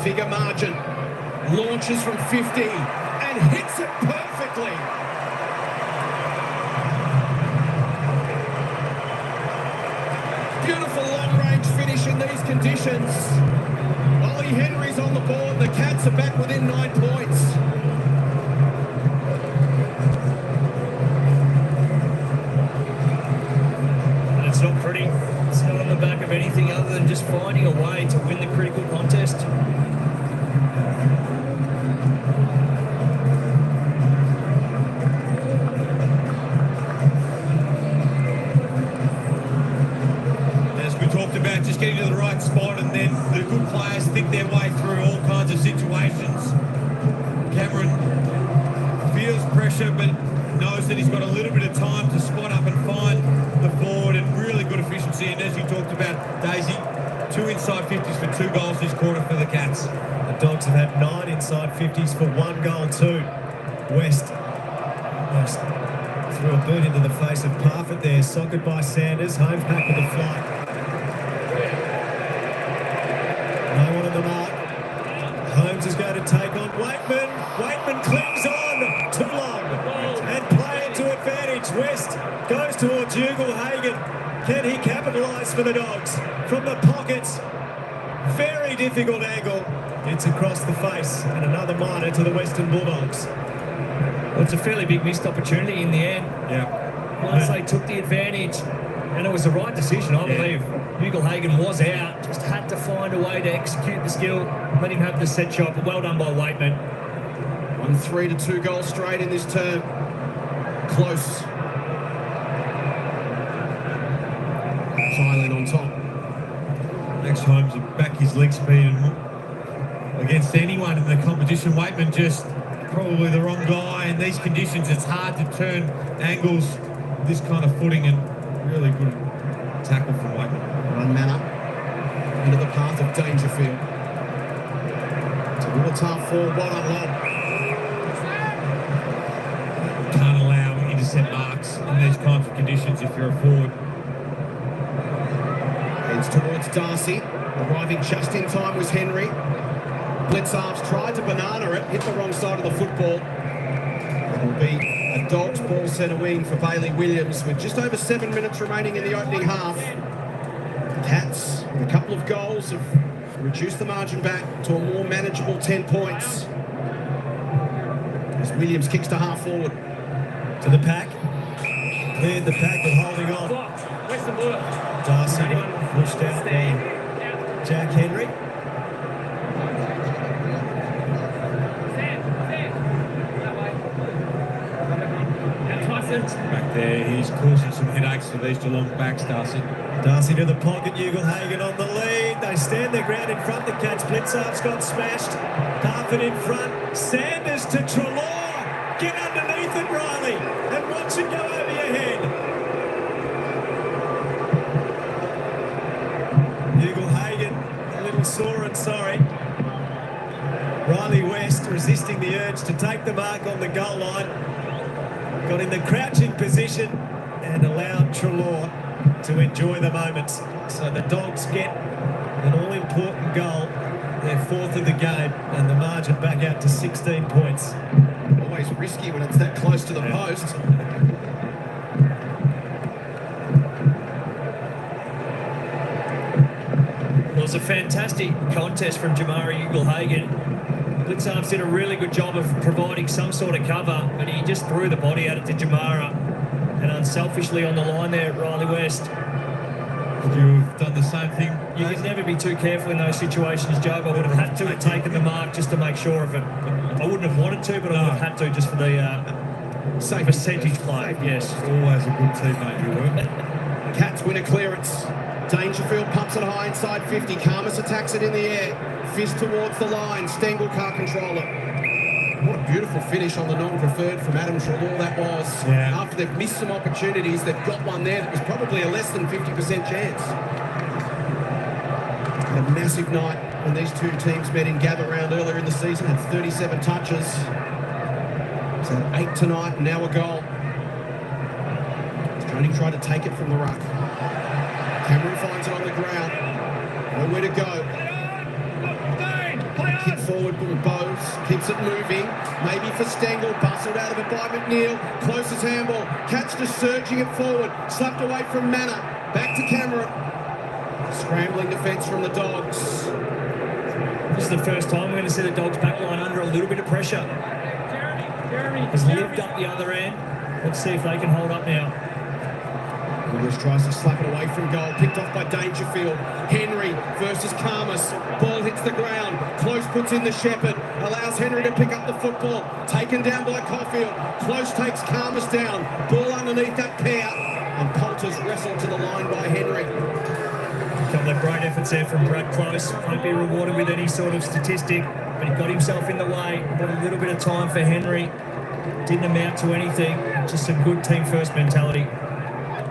Speaker 5: figure margin? Launches from 50 and hits it perfectly. Beautiful long-range finish in these conditions. Ollie Henry's on the board. The Cats are back within 9 points.
Speaker 7: And it's not pretty. It's not on the back of anything other than just finding a way to win the critical contest.
Speaker 4: About just getting to the right spot, and then the good players think their way through all kinds of situations. Cameron feels pressure but knows that he's got a little bit of time to spot up and find the forward, and really good efficiency. And as you talked about, Daisy, 2 inside 50s for 2 goals this quarter for the Cats.
Speaker 3: The Dogs have had 9 inside 50s for 1 goal too. West almost threw a boot into the face of Parfitt there, socketed by Sanders. Holmes back with the flight. No one on the mark. Holmes is going to take on Waitman. Waitman clings on. Too long. And play into advantage. West goes towards Ugle-Hagan. Can he capitalise for the Dogs? From the pockets. Very difficult angle. It's across the face. And another minor to the Western Bulldogs.
Speaker 7: Well, it's a fairly big missed opportunity in the end.
Speaker 4: Yeah.
Speaker 7: Once they took the advantage, and it was the right decision, I believe. Ugle-Hagan was out, just had to find a way to execute the skill, let him have the set shot, but well done by Waitman.
Speaker 5: 1-3 to 2 goals straight in this term. Close. Thailand on top.
Speaker 4: Next Holmes will back his leg speed and against anyone in the competition. Waitman just probably the wrong guy in these conditions. It's hard to turn angles, this kind of footing, and really good tackle from Waitman.
Speaker 5: One man up into the path of Dangerfield. Towards half forward, well on lob.
Speaker 4: Can't allow intercept marks in these kinds of conditions if you're a forward.
Speaker 5: Heads towards Darcy. Arriving just in time was Henry. Blitzarves tried to banana it, hit the wrong side of the football. It will be a Dogs ball centre wing for Bailey Williams with just over 7 minutes remaining in the opening half. Cats, with a couple of goals, have reduced the margin back to a more manageable 10 points. As Williams kicks to half forward.
Speaker 3: To the pack. Cleared the pack but holding on. Darcy pushed out by Jack Henry.
Speaker 4: Back there, he's causing some headaches for these Geelong backs, Darcy.
Speaker 3: Darcy to the pocket, Ugle-Hagan on the lead. They stand their ground in front. The Cats. Blitzarves got smashed. Parfitt in front. Sanders to Treloar. Get underneath it, Riley, and watch it go over your head. Ugle-Hagan a little sore and sorry. Riley West resisting the urge to take the mark on the goal line. Got in the crouching position and allowed Treloar to enjoy the moments. So the Dogs get an all-important goal, their 4th of the game, and the margin back out to 16 points.
Speaker 5: Always risky when it's that close to the post.
Speaker 7: Well, it was a fantastic contest from Jamari Ugle-Hagan. Blitzarves did a really good job of providing some sort of cover, but he just threw the body at it to Jamara. And unselfishly on the line there, Riley West.
Speaker 4: Would you have done the same thing?
Speaker 7: You can never be too careful in those situations, Joe. I would have had to have taken the mark just to make sure of it. I wouldn't have wanted to, but I would have had to just for the percentage play. Yes.
Speaker 4: Always a good teammate you were.
Speaker 5: Cats win a clearance. Dangerfield pumps it high inside 50. Karmas attacks it in the air. Fist towards the line. Stengel can't control it. What a beautiful finish on the non-preferred from Adam Treloar that was.
Speaker 4: Yeah.
Speaker 5: After they've missed some opportunities, they've got one there that was probably a less than 50% chance. A massive night when these two teams met in Gather Round earlier in the season. Had 37 touches. So 8 tonight and now a goal. Joning tried to take it from the ruck. Cameron finds it on the ground. Nowhere to go. Kick forward, Bowes keeps it moving. Maybe for Stengel, bustled out of it by McNeil. Closest handball. Cats just surging it forward. Slapped away from Manor. Back to Cameron. Scrambling defence from the Dogs.
Speaker 7: This is the first time we're going to see the Dogs back line under a little bit of pressure. Has lived up the other end. Let's see if they can hold up now.
Speaker 5: English tries to slap it away from goal. Picked off by Dangerfield. Henry versus Karmas. Ball hits the ground. Close puts in the Shepherd. Allows Henry to pick up the football. Taken down by Caulfield. Close takes Karmas down. Ball underneath that pair. And Poulter's wrestled to the line by Henry.
Speaker 7: A couple of great efforts there from Brad Close. Won't be rewarded with any sort of statistic, but he got himself in the way. Got a little bit of time for Henry. Didn't amount to anything. Just a good team first mentality.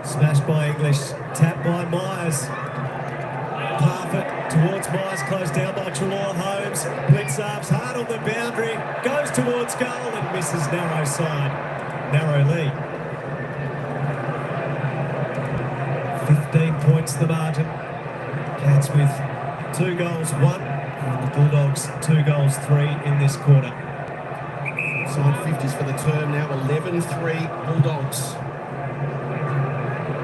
Speaker 3: Smashed by English, tapped by Myers. Parfitt towards Myers, closed down by Trelaw. Holmes, Blitzarves hard on the boundary, goes towards goal and misses narrow side. Narrow lead. 15 points the margin. Cats with 2 goals, 1, and the Bulldogs 2 goals, 3 in this quarter.
Speaker 5: Side 50s for the term now, 11-3 Bulldogs.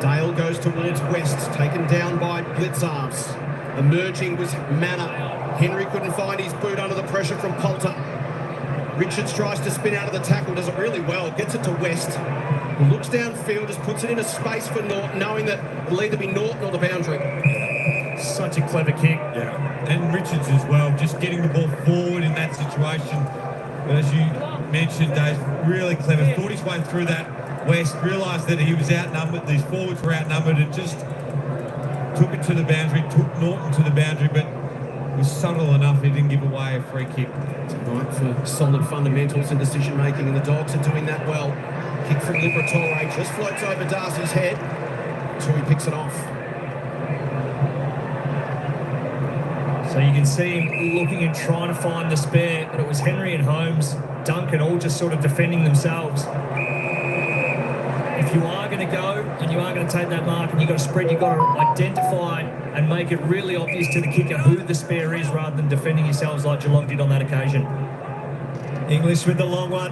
Speaker 5: Dale goes towards West, taken down by Blitzarves. Emerging was Manor. Henry couldn't find his boot under the pressure from Poulter. Richards tries to spin out of the tackle, does it really well, gets it to West. Looks downfield, just puts it in a space for Norton, knowing that it'll either be Norton or the boundary.
Speaker 7: Such a clever kick.
Speaker 4: Yeah, and Richards as well, just getting the ball forward in that situation. But as you mentioned, Dave, really clever. Thought his way through that. West realised that he was outnumbered, these forwards were outnumbered, and just took it to the boundary, took Norton to the boundary, but was subtle enough he didn't give away a free kick.
Speaker 5: Tonight for solid fundamentals and decision making, and the Dogs are doing that well. Kick from Liberatore just floats over Darcy's head until he picks it off.
Speaker 7: So you can see him looking and trying to find the spare, but it was Henry and Holmes, Duncan all just sort of defending themselves. If you are going to go and you are going to take that mark and you've got to spread, you've got to identify and make it really obvious to the kicker who the spare is rather than defending yourselves like Geelong did on that occasion.
Speaker 3: English with the long one.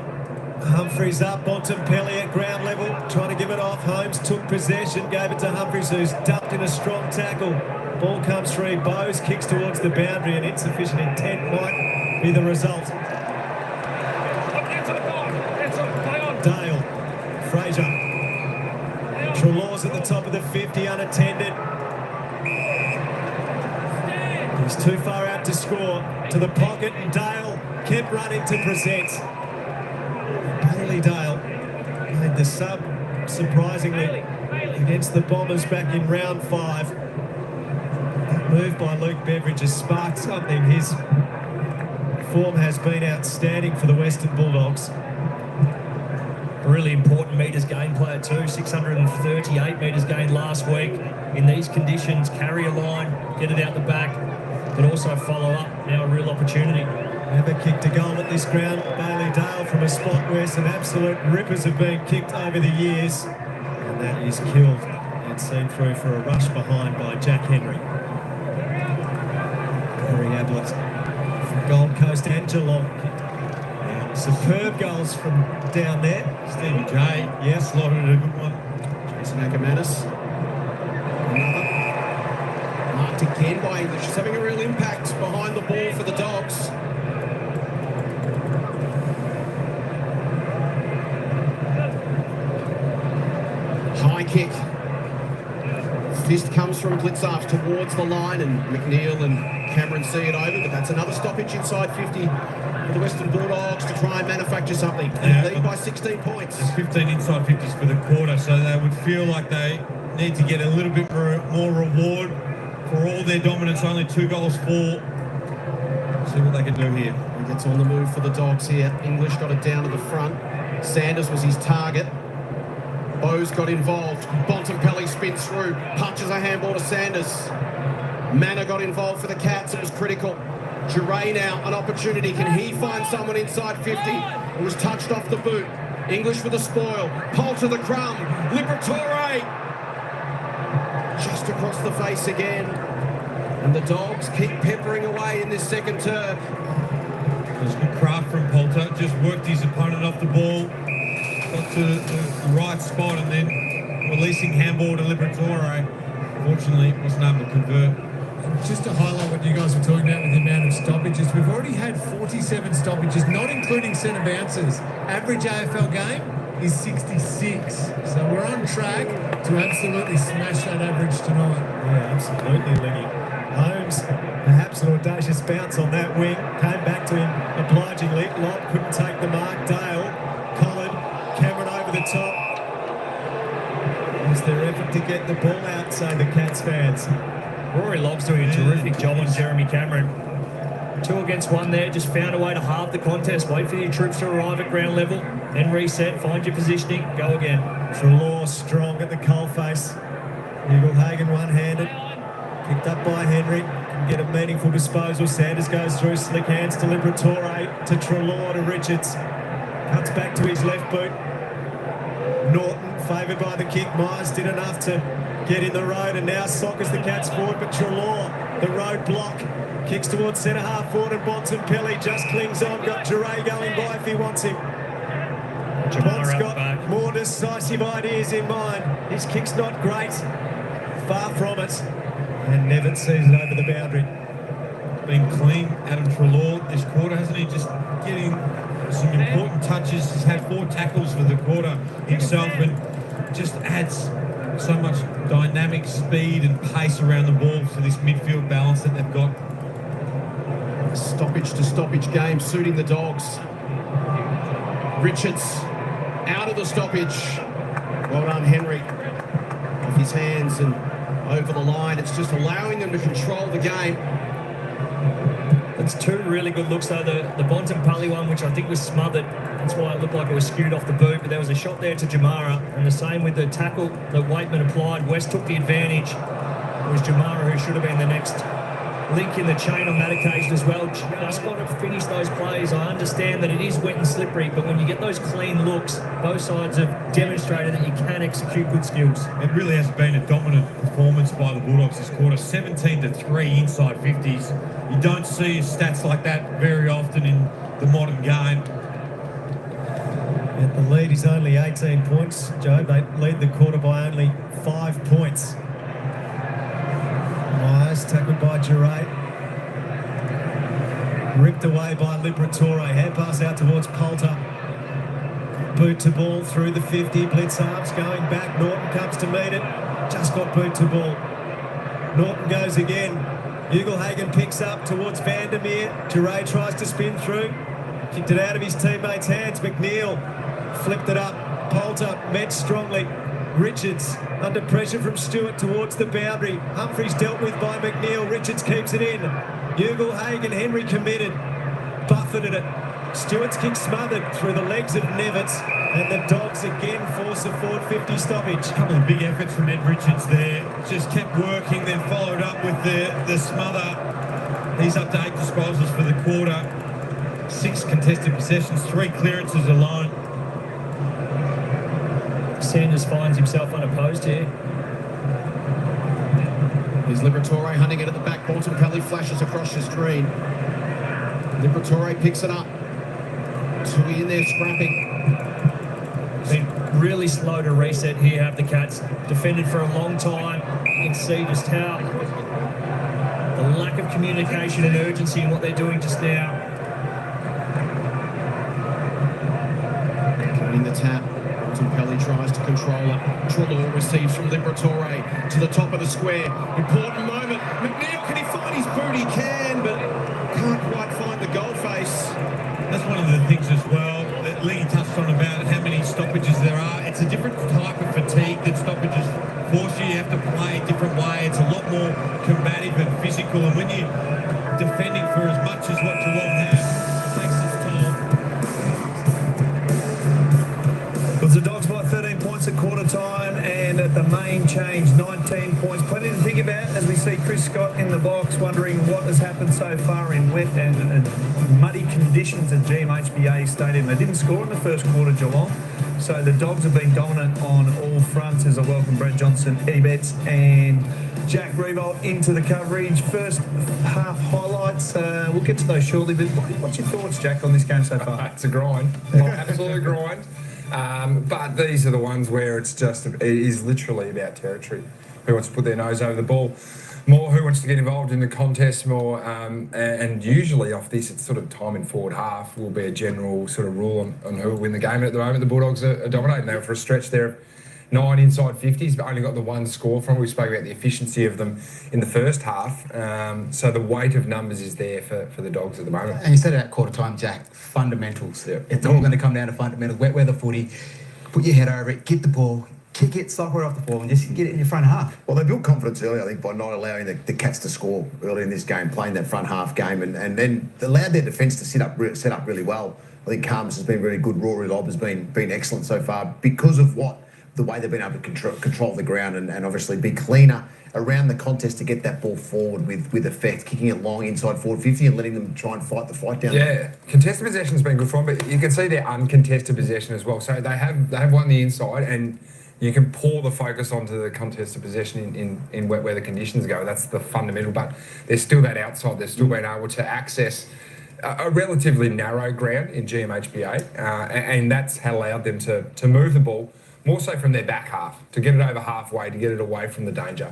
Speaker 3: Humphreys up, Bontempelli at ground level, trying to give it off. Holmes took possession, gave it to Humphreys, who's dumped in a strong tackle. Ball comes free, Bowes kicks towards the boundary, and insufficient intent might be the result. Dale, Fraser. Trelaw's at the top of the 50, unattended. He's too far out to score. To the pocket, and Dale kept running to present. Bailey Dale made the sub, surprisingly, against the Bombers back in round 5. That move by Luke Beveridge has sparked something. His form has been outstanding for the Western Bulldogs.
Speaker 7: A really important metres gain player too, 638 metres gained last week. In these conditions, carry a line, get it out the back, but also follow up. Now a real opportunity.
Speaker 3: Never kicked a goal at this ground. Bailey Dale from a spot where some absolute rippers have been kicked over the years. And that is killed and seen through for a rush behind by Jack Henry. Harry Ablett from Gold Coast and Geelong. Superb goals from down there.
Speaker 4: Stevie J, yeah, slotted a good one.
Speaker 5: Jason Ackermanis. Another. Marked again by English. He's having a real impact behind the ball for the Dogs. High kick. Fist comes from Blitzarves towards the line, and McNeil and Cameron see it over, but that's another stoppage inside 50 for the Western Bulldogs to try and manufacture something. They lead by 16 points.
Speaker 4: There's 15 inside 50s for the quarter, so they would feel like they need to get a little bit more reward for all their dominance. Only 2 goals for. See what they can do here.
Speaker 5: He gets on the move for the Dogs here. English got it down to the front. Sanders was his target. Bowes got involved. Bontempelli spins through, punches a handball to Sanders. Manor got involved for the Cats. It was critical. Duray now, an opportunity. Can he find someone inside 50? It was touched off the boot. English for the spoil. Poulter the crumb. Liberatore. Just across the face again. And the Dogs keep peppering away in this second term.
Speaker 4: There's good craft from Poulter. Just worked his opponent off the ball. Got to the right spot and then releasing handball to Liberatore. Fortunately, wasn't able to convert.
Speaker 6: Just to highlight what you guys were talking about with the amount of stoppages, we've already had 47 stoppages, not including centre bounces. Average AFL game is 66. So we're on track to absolutely smash that average tonight.
Speaker 3: Yeah, absolutely, Lenny. Holmes, perhaps an audacious bounce on that wing. Came back to him obligingly. Lobb couldn't take the mark. Dale, Collin, Cameron over the top. It's their effort to get the ball out, say the Cats fans.
Speaker 7: Rory Lobb's doing a terrific job on Jeremy Cameron. 2 against 1 there, just found a way to halve the contest. Wait for your troops to arrive at ground level, then reset, find your positioning, go again.
Speaker 3: Trelaw strong at the coalface. Eagle-Hagan one-handed. Picked up by Henry. Can get a meaningful disposal. Sanders goes through, slick hands to Liberatore, to Trelaw, to Richards. Cuts back to his left boot. Norton favoured by the kick. Myers did enough to get in the road, and now sockers the Cats forward, but Trelaw, the road block, kicks towards centre half forward, and Bontempelli just clings on. Got Jure going by if he wants him. Bont's got more decisive ideas in mind. His kick's not great, far from it, and Nevitt sees it over the boundary.
Speaker 4: Been clean, Adam Trelaw this quarter, hasn't he? Just getting some important touches. He's had 4 tackles for the quarter himself, and just adds so much dynamic speed and pace around the ball for this midfield balance that they've got.
Speaker 5: Stoppage to stoppage game suiting the Dogs. Richards out of the stoppage. Well done, Henry. Off his hands and over the line. It's just allowing them to control the game.
Speaker 7: It's 2 really good looks though. The Bontempelli one, which I think was smothered. That's why it looked like it was skewed off the boot. But there was a shot there to Jamara. And the same with the tackle that Waitman applied. West took the advantage. It was Jamara who should have been the next link in the chain on that occasion as well. Just got to finish those plays. I understand that it is wet and slippery, but when you get those clean looks, both sides have demonstrated that you can execute good skills.
Speaker 4: It really has been a dominant performance by the Bulldogs this quarter. 17-3 inside 50s. You don't see stats like that very often in the modern game.
Speaker 3: And the lead is only 18 points, Joe. They lead the quarter by only 5 points. Myers tackled by Jure. Ripped away by Liberatore. Hand pass out towards Poulter. Boot to ball through the 50. Blitz arms going back. Norton comes to meet it. Just got boot to ball. Norton goes again. Eagle-Hagan picks up towards Vandermeer. Jure tries to spin through. Kicked it out of his teammate's hands. McNeil flipped it up. Poulter met strongly. Richards under pressure from Stewart towards the boundary. Humphries dealt with by McNeil. Richards keeps it in. Eagle-Hagan, Henry committed. Buffeted it. Stewart's kick smothered through the legs of Nevitz. And the Dogs again force a forward 50 stoppage.
Speaker 4: A couple of big efforts from Ed Richards there. Just kept working, then followed up with the smother. He's up to 8 disposals for the quarter. 6 contested possessions, 3 clearances alone.
Speaker 7: Sanders finds himself unopposed here.
Speaker 5: Here's Liberatore hunting it at the back. Bontempelli flashes across the screen. Liberatore picks it up. 2 in there scrapping.
Speaker 7: Been really slow to reset here, have the Cats. Defended for a long time. You can see just how the lack of communication and urgency in what they're doing just now.
Speaker 5: Cutting the tap. Bontempelli tries to control it. Trelaw receives from Liberatore to the top of the square. Important moment. McNeil, can he find his boot? He can, but can't quite find the goal face.
Speaker 4: That's one of the things as well that Lee touched on about how many stoppages there are. It's a different type of fatigue that stoppages force you. You have to play a different way. It's a lot more combative and physical. And when you're defending for as much as what Geelong has, it takes its toll.
Speaker 2: It was the Dogs by 13 points at quarter time, and at the main change, 19 points. Plenty to think about as we see Chris Scott in the box wondering what has happened so far in wet and muddy conditions at GMHBA Stadium. They didn't score in the first quarter, Geelong, so the Dogs have been dominant on all fronts. As I welcome Brett Johnson, Eddie Betts and Jack Revolt into the coverage. First half highlights. We'll get to those shortly, but what's your thoughts, Jack, on this game so far?
Speaker 9: It's a grind, absolute grind. But these are the ones where it is literally about territory. Who wants to put their nose over the ball more? Who wants to get involved in the contest more? And usually off this, it's sort of time in forward half will be a general sort of rule on who will win the game. And at the moment, the Bulldogs are dominating. They were for a stretch there. 9 inside 50s, but only got the one score from. We spoke about the efficiency of them in the first half. So the weight of numbers is there for the Dogs at the moment.
Speaker 10: And you said it at quarter time, Jack, fundamentals.
Speaker 9: Yeah.
Speaker 10: It's all going to come down to fundamentals. Wet weather footy, put your head over it, get the ball, kick it, software off the ball, and just get it in your front half.
Speaker 11: Well, they built confidence early, I think, by not allowing the Cats to score early in this game, playing that front half game, and then allowed their defence to set up really well. I think Carmus has been really good. Rory Lobb has been excellent so far because of the way they've been able to control the ground and obviously be cleaner around the contest to get that ball forward with effect, kicking it long inside forward 50 and letting them try and fight the fight down there.
Speaker 9: Yeah, contested possession's been good for them, but you can see their uncontested possession as well. So they have won the inside, and you can pour the focus onto the contested possession in wet weather conditions go. That's the fundamental, but there's still that outside. They've still been able to access a relatively narrow ground in GMHBA, and that's allowed them to move the ball more so from their back half, to get it over halfway, to get it away from the danger.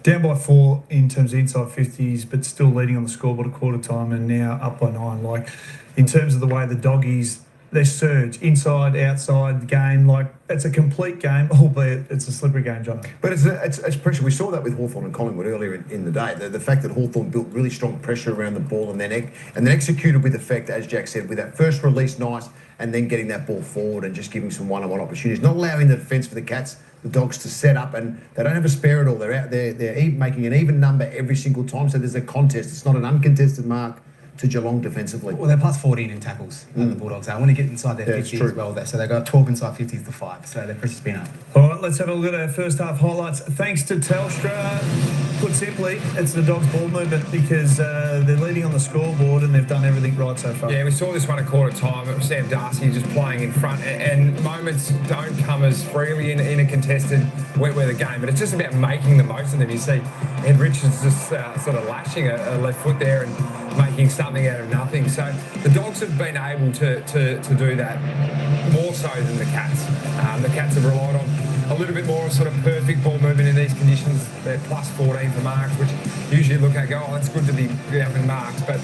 Speaker 2: Down by 4 in terms of inside 50s, but still leading on the scoreboard at quarter time and now up by 9. Like, in terms of the way the Doggies, they surge inside, outside the game. Like, it's a complete game, albeit it's a slippery game, John.
Speaker 11: But it's pressure. We saw that with Hawthorn and Collingwood earlier in the day. The fact that Hawthorn built really strong pressure around the ball and then executed with effect, as Jack said, with that first release nice, and then getting that ball forward and just giving some one-on-one opportunities. Not allowing the defence for the Cats, the Dogs, to set up, and they don't have a spare at all. They're out there, they're making an even number every single time, so there's a contest. It's not an uncontested mark to Geelong defensively.
Speaker 10: Well, they're plus 14 in tackles, the Bulldogs are. I want to get inside their 50s as well. So they've got 12 inside 50s to 5, so they're pretty spin up.
Speaker 2: All right, let's have a look at our first half highlights. Thanks to Telstra. Put simply, it's the Dogs' ball movement because they're leading on the scoreboard and they've done everything right so far.
Speaker 9: Yeah, we saw this one at quarter time. It was Sam Darcy just playing in front, and moments don't come as freely in a contested wet weather game, but it's just about making the most of them. You see Ed Richards just sort of lashing a left foot there and making something out of nothing. So the Dogs have been able to do that more so than the Cats. The Cats have relied on a little bit more sort of perfect ball movement in these conditions. They're plus 14 for marks, which usually look at go, oh, it's good to be up in marks, but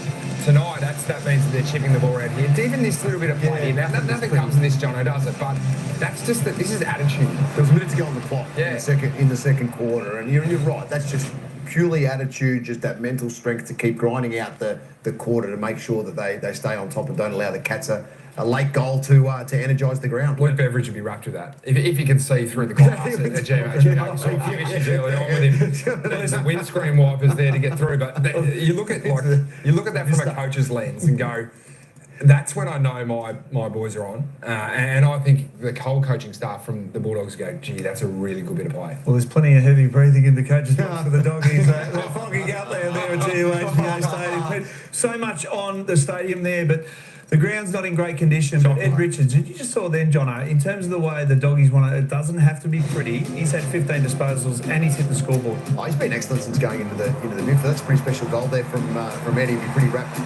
Speaker 9: tonight that means that they're chipping the ball around here. It's even this little bit of play here. Now, nothing comes in this, Jono, does it? But that's just that this is attitude.
Speaker 11: There was a minute to go on the clock in the second quarter, and you're right. That's just purely attitude, just that mental strength to keep grinding out the quarter to make sure that they stay on top and don't allow the Cats a late goal to energise the ground.
Speaker 9: Luke Beveridge would be wrapped with that. If you can see through the glass at GMHBA, we saw a few issues early on with him. There's the windscreen wipers there to get through, but you look at that from a coach's lens and go, that's when I know my boys are on. And I think the whole coaching staff from the Bulldogs go, gee, that's a really good bit of play.
Speaker 2: Well, there's plenty of heavy breathing in the coaches box for the Doggies. They're fogging up there at GMHBA Stadium. So much on the stadium there, but the ground's not in great condition. But Ed Richards, you just saw then, Jono, in terms of the way the Doggies want it doesn't have to be pretty. He's had 15 disposals and he's hit the scoreboard.
Speaker 11: Oh, he's been excellent since going into the midfield. That's a pretty special goal there from Eddie. He'll be pretty wrapped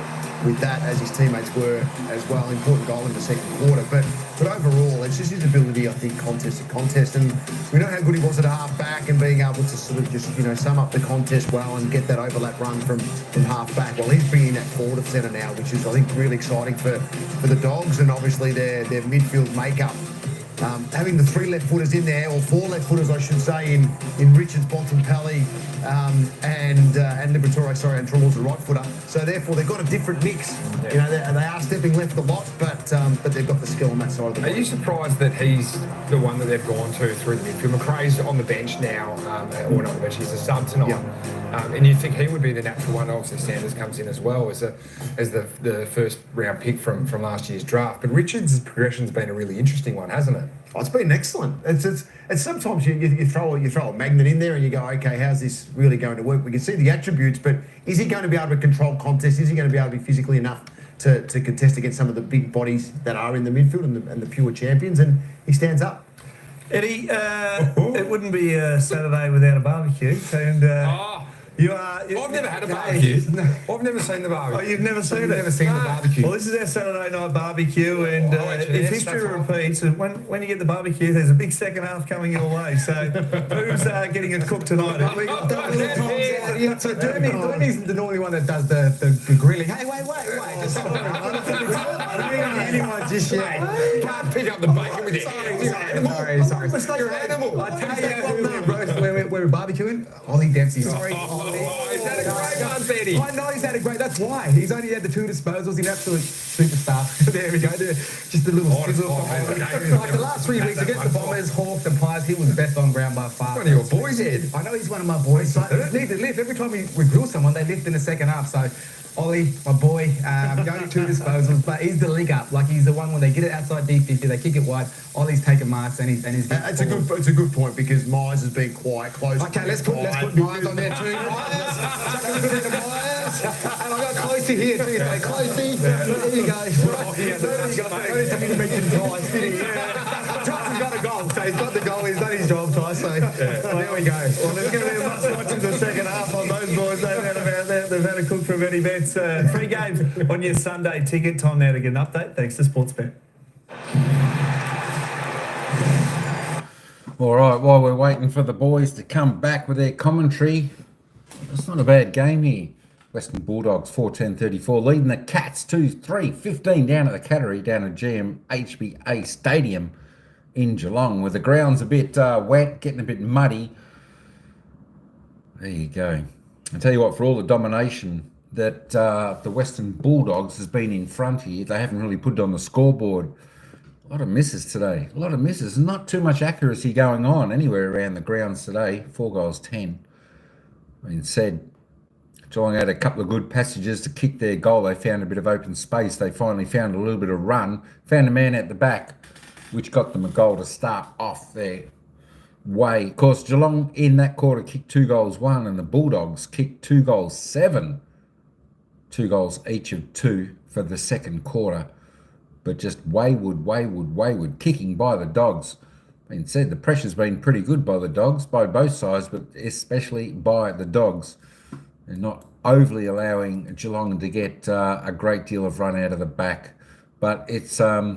Speaker 11: with that, as his teammates were as well. Important goal in the second quarter. But overall, it's just his ability, I think, contest to contest. And we know how good he was at half back and being able to sort of just, sum up the contest well and get that overlap run from half back. Well, he's bringing that forward of centre now, which is, I think, really exciting for the Dogs and obviously their midfield makeup. Having the 3 left footers in there, or 4 left footers, I should say, in Richards, Bontempelli, and Liberatore, and Trelaw's a right footer. So therefore, they've got a different mix.
Speaker 9: Yeah.
Speaker 11: They are stepping left a lot, but they've got the skill on that side of the ball.
Speaker 9: Are you surprised that he's the one that they've gone to through the midfield? McRae's on the bench now, or not on the bench, he's a sub tonight. Yeah. And you think he would be the natural one. Obviously, Sanders comes in as well as the first round pick from last year's draft. But Richards' progression's been a really interesting one, hasn't it?
Speaker 11: Oh, it's been excellent. It's sometimes you throw a magnet in there and you go, okay, how's this really going to work? We can see the attributes, but is he going to be able to control contests? Is he going to be able to be physically enough to contest against some of the big bodies that are in the midfield and the pure champions? And he stands up.
Speaker 2: Eddie, it wouldn't be a Saturday without a barbecue, and you are.
Speaker 9: I've never had a barbecue. I've never seen the barbecue.
Speaker 2: Oh, you've never seen it?
Speaker 9: Never seen the barbecue.
Speaker 2: Well, this is our Saturday night barbecue, and if history repeats, when you get the barbecue, there's a big second half coming your way. So, who's getting it cooked tonight?
Speaker 10: So Dooney's the only one that does the grilling. Hey, wait. Just anyone just yet.
Speaker 9: Can't pick up the bacon with your hands.
Speaker 10: Sorry. You're an animal. I tell you who we're barbecuing. Ollie Dempsey. Sorry.
Speaker 9: He's had a great one, Betty.
Speaker 10: I know he's had a great. That's why he's only had the 2 disposals. He's an absolute superstar. There we go. Just a little sizzle. Like the last 3 weeks against the Bombers, Hawks, and Pies, he was best on ground by far.
Speaker 9: One of your boys, Ed.
Speaker 10: I know he's one of my boys. But they lift every time we grill someone. They lift in the second half. So. Ollie, my boy, only 2 disposals, but he's the link up. Like he's the one when they get it outside D50, they kick it wide. Ollie's taking marks and he's.
Speaker 11: It's a good point because Myers has been quite close.
Speaker 10: Okay, let's put Myers on there too. Myers, and I got Closey here too. So Closey, there you go. Tyson's got a goal, so he's got the goal. He's done his job, Tyson. So there we go.
Speaker 2: Well, there's going to be a must watch in the second half on those boys. They've had a cook from any bets. Free games on your Sunday ticket. Time now to get an update. Thanks to Sportsbet.
Speaker 1: All right, while we're waiting for the boys to come back with their commentary, it's not a bad game here. Western Bulldogs 4-10-34, leading the Cats 2-3-15 down at the Cattery, down at GMHBA Stadium in Geelong, where the ground's a bit wet, getting a bit muddy. There you go. I tell you what, for all the domination that the Western Bulldogs has been in front here, they haven't really put it on the scoreboard. A lot of misses today. A lot of misses. Not too much accuracy going on anywhere around the grounds today. 4 goals, 10. I mean, said Geelong had a couple of good passages to kick their goal. They found a bit of open space. They finally found a little bit of run. Found a man at the back, which got them a goal to start off their way. Of course, Geelong in that quarter kicked 2 goals, 1, and the Bulldogs kicked 2 goals, 7. 2 goals each of 2 for the second quarter. But just wayward kicking by the Dogs. Being said, the pressure's been pretty good by the Dogs, by both sides, but especially by the Dogs. They're not overly allowing Geelong to get a great deal of run out of the back. But it's, I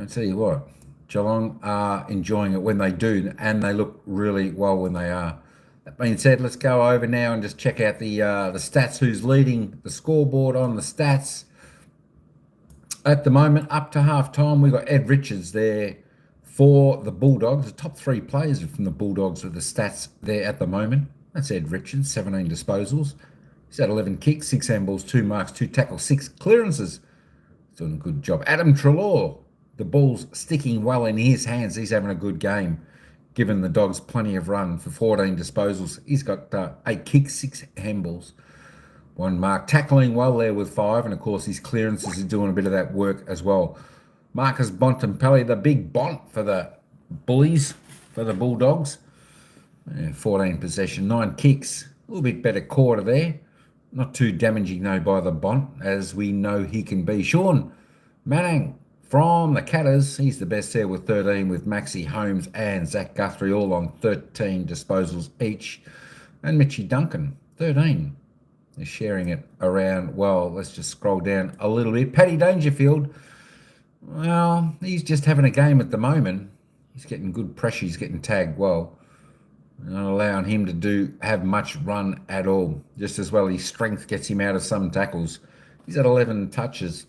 Speaker 1: tell you what, Geelong are enjoying it when they do, and they look really well when they are. That being said, let's go over now and just check out the stats, who's leading the scoreboard on the stats. At the moment, up to half-time, we've got Ed Richards there for the Bulldogs. The top 3 players from the Bulldogs with the stats there at the moment. That's Ed Richards, 17 disposals. He's had 11 kicks, 6 handballs, 2 marks, 2 tackles, 6 clearances. He's doing a good job. Adam Treloar, the ball's sticking well in his hands. He's having a good game, giving the Dogs plenty of run for 14 disposals. He's got 8 kicks, 6 handballs, 1 mark. Tackling well there with 5, and of course his clearances are doing a bit of that work as well. Marcus Bontempelli, the big Bont for the Bullies, for the Bulldogs. 14 possession, 9 kicks. A little bit better quarter there. Not too damaging though by the Bont, as we know he can be. Sean Manning from the Catters, he's the best there with 13, with Maxie Holmes and Zach Guthrie all on 13 disposals each. And Mitchie Duncan, 13. They're sharing it around. Well, let's just scroll down a little bit. Paddy Dangerfield, well, he's just having a game at the moment. He's getting good pressure. He's getting tagged well. Not allowing him to have much run at all. Just as well, his strength gets him out of some tackles. He's had 11 touches.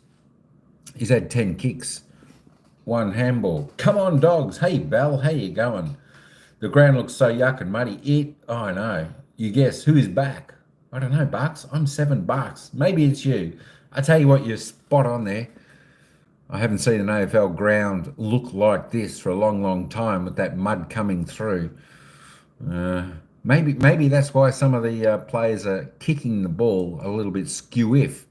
Speaker 1: He's had 10 kicks. 1 handball. Come on, Dogs. Hey, Bell, how you going? The ground looks so yuck and muddy. I know. You guess who is back? I don't know, Bucks. I'm $7. Maybe it's you. I tell you what, you're spot on there. I haven't seen an AFL ground look like this for a long, long time with that mud coming through. Maybe that's why some of the players are kicking the ball a little bit skew-if,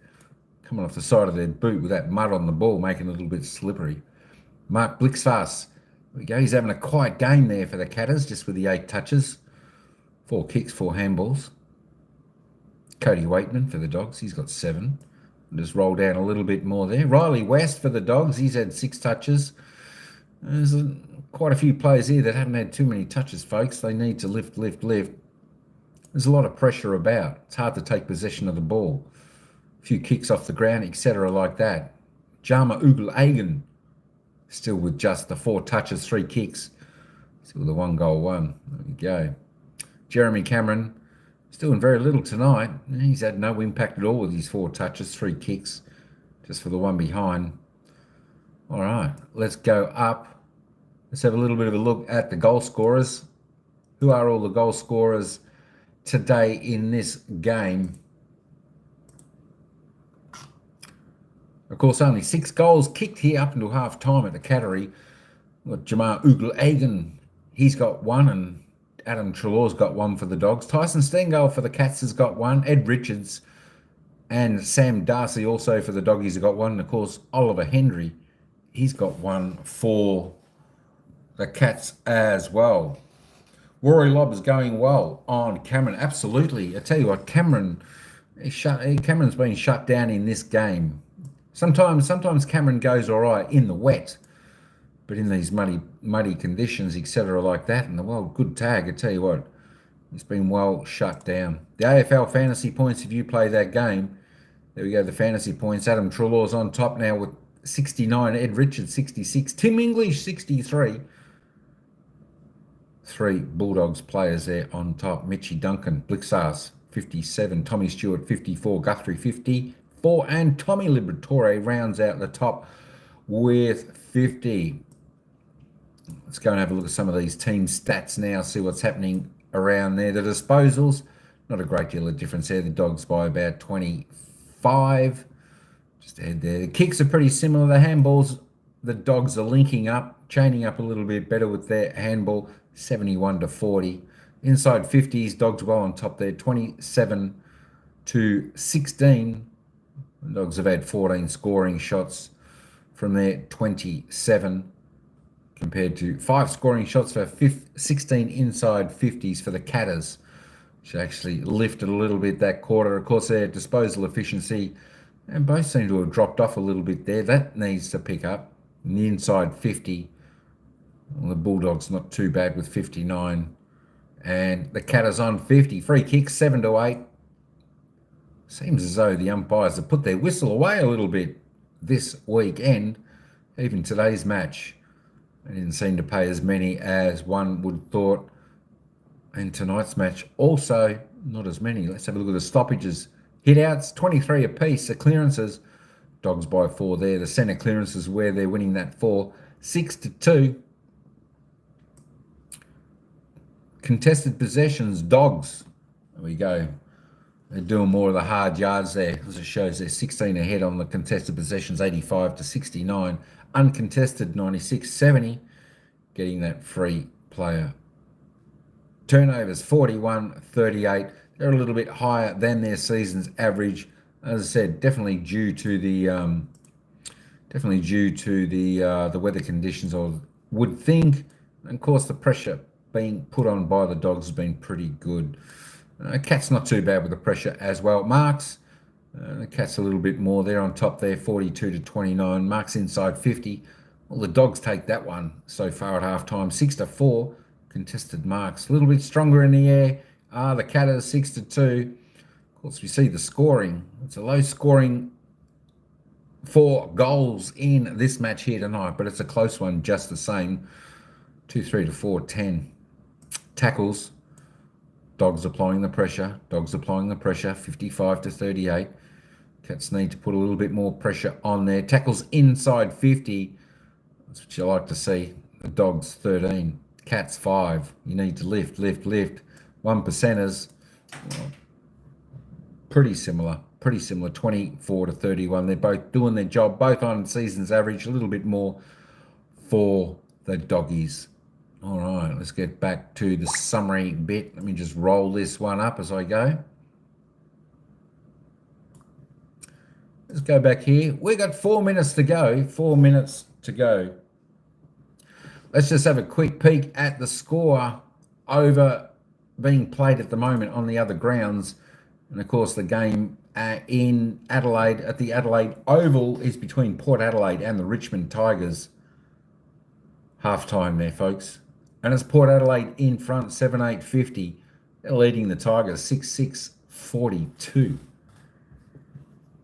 Speaker 1: coming off the side of their boot with that mud on the ball, making it a little bit slippery. Mark Blixfast, there we go. He's having a quiet game there for the Catters, just with the 8 touches, 4 kicks, 4 handballs. Cody Waitman for the Dogs, he's got 7. Just roll down a little bit more there. Riley West for the Dogs, he's had 6 touches. There's quite a few players here that haven't had too many touches, folks. They need to lift. There's a lot of pressure about. It's hard to take possession of the ball. A few kicks off the ground, etc. like that. Jama Ugel-Agen still with just the 4 touches, 3 kicks. Still the 1 goal, 1. There we go. Jeremy Cameron still doing very little tonight. He's had no impact at all with his 4 touches, 3 kicks, just for the 1 behind. All right, let's go up. Let's have a little bit of a look at the goal scorers. Who are all the goal scorers today in this game? Of course, only 6 goals kicked here up until half time at the Cattery. We've got Jamar Ugel-Agen, he's got 1, and Adam Trelaw's got 1 for the Dogs. Tyson Stengel for the Cats has got 1. Ed Richards and Sam Darcy also for the Doggies have got 1. And of course, Oliver Hendry, he's got 1 for the Cats as well. Rory Lobb is going well on Cameron. Absolutely. I tell you what, Cameron's been shut down in this game. Sometimes Cameron goes all right in the wet, but in these muddy conditions, etc. like that, and the well, good tag. I tell you what, it's been well shut down. The AFL fantasy points, if you play that game, there we go, the fantasy points. Adam Trelaw's on top now with 69, Ed Richards 66, Tim English 63. 3 Bulldogs players there on top. Mitchie Duncan, Blixars 57, Tommy Stewart 54, Guthrie 54, and Tommy Liberatore rounds out the top with 50. Let's go and have a look at some of these team stats now, see what's happening around there. The disposals, not a great deal of difference there. The Dogs by about 25. Just ahead there. The kicks are pretty similar. The handballs, the Dogs are linking up, chaining up a little bit better with their handball, 71 to 40. Inside 50s, Dogs well on top there, 27 to 16. The Dogs have had 14 scoring shots from their 27, compared to 5 scoring shots for 16 inside 50s for the Catters, which actually lifted a little bit that quarter. Of course, their disposal efficiency, and both seem to have dropped off a little bit there. That needs to pick up. In the inside 50, well, the Bulldogs not too bad with 59, and the Catters on 50. Free kicks 7 to 8. Seems as though the umpires have put their whistle away a little bit this weekend. Even today's match, they didn't seem to pay as many as one would thought. And tonight's match also not as many. Let's have a look at the stoppages. Hit-outs, 23 apiece. The clearances, Dogs by 4 there. The centre clearances where they're winning that 4, 6 to 2. Contested possessions, Dogs. There we go. They're doing more of the hard yards there, as it shows they're 16 ahead on the contested possessions, 85 to 69. Uncontested, 96-70, getting that free player. Turnovers, 41-38. They're a little bit higher than their season's average. As I said, definitely due to the weather conditions, I would think. And of course, the pressure being put on by the Dogs has been pretty good. Cats not too bad with the pressure as well. Marks, the Cats a little bit more. They're on top there, 42 to 29. Marks inside 50. Well, the Dogs take that one so far at half-time, 6 to 4. Contested marks, a little bit stronger in the air. The Catters 6 to 2. Of course, we see the scoring. It's a low scoring 4 goals in this match here tonight, but it's a close one just the same. 2-3 to 4-10. Tackles, Dogs applying the pressure. 55 to 38. Cats need to put a little bit more pressure on there. Tackles inside 50. That's what you like to see. The Dogs 13. Cats 5. You need to lift. 1 percenters. Well, pretty similar. 24 to 31. They're both doing their job, both on season's average, a little bit more for the Doggies. All right, let's get back to the summary bit. Let me just roll this one up as I go. Let's go back here. We've got 4 minutes to go. 4 minutes to go. Let's just have a quick peek at the score over being played at the moment on the other grounds. And, of course, the game in Adelaide at the Adelaide Oval is between Port Adelaide and the Richmond Tigers. half-time there, folks. And it's Port Adelaide in front, 7-8-50. They're leading the Tigers, 6-6-42.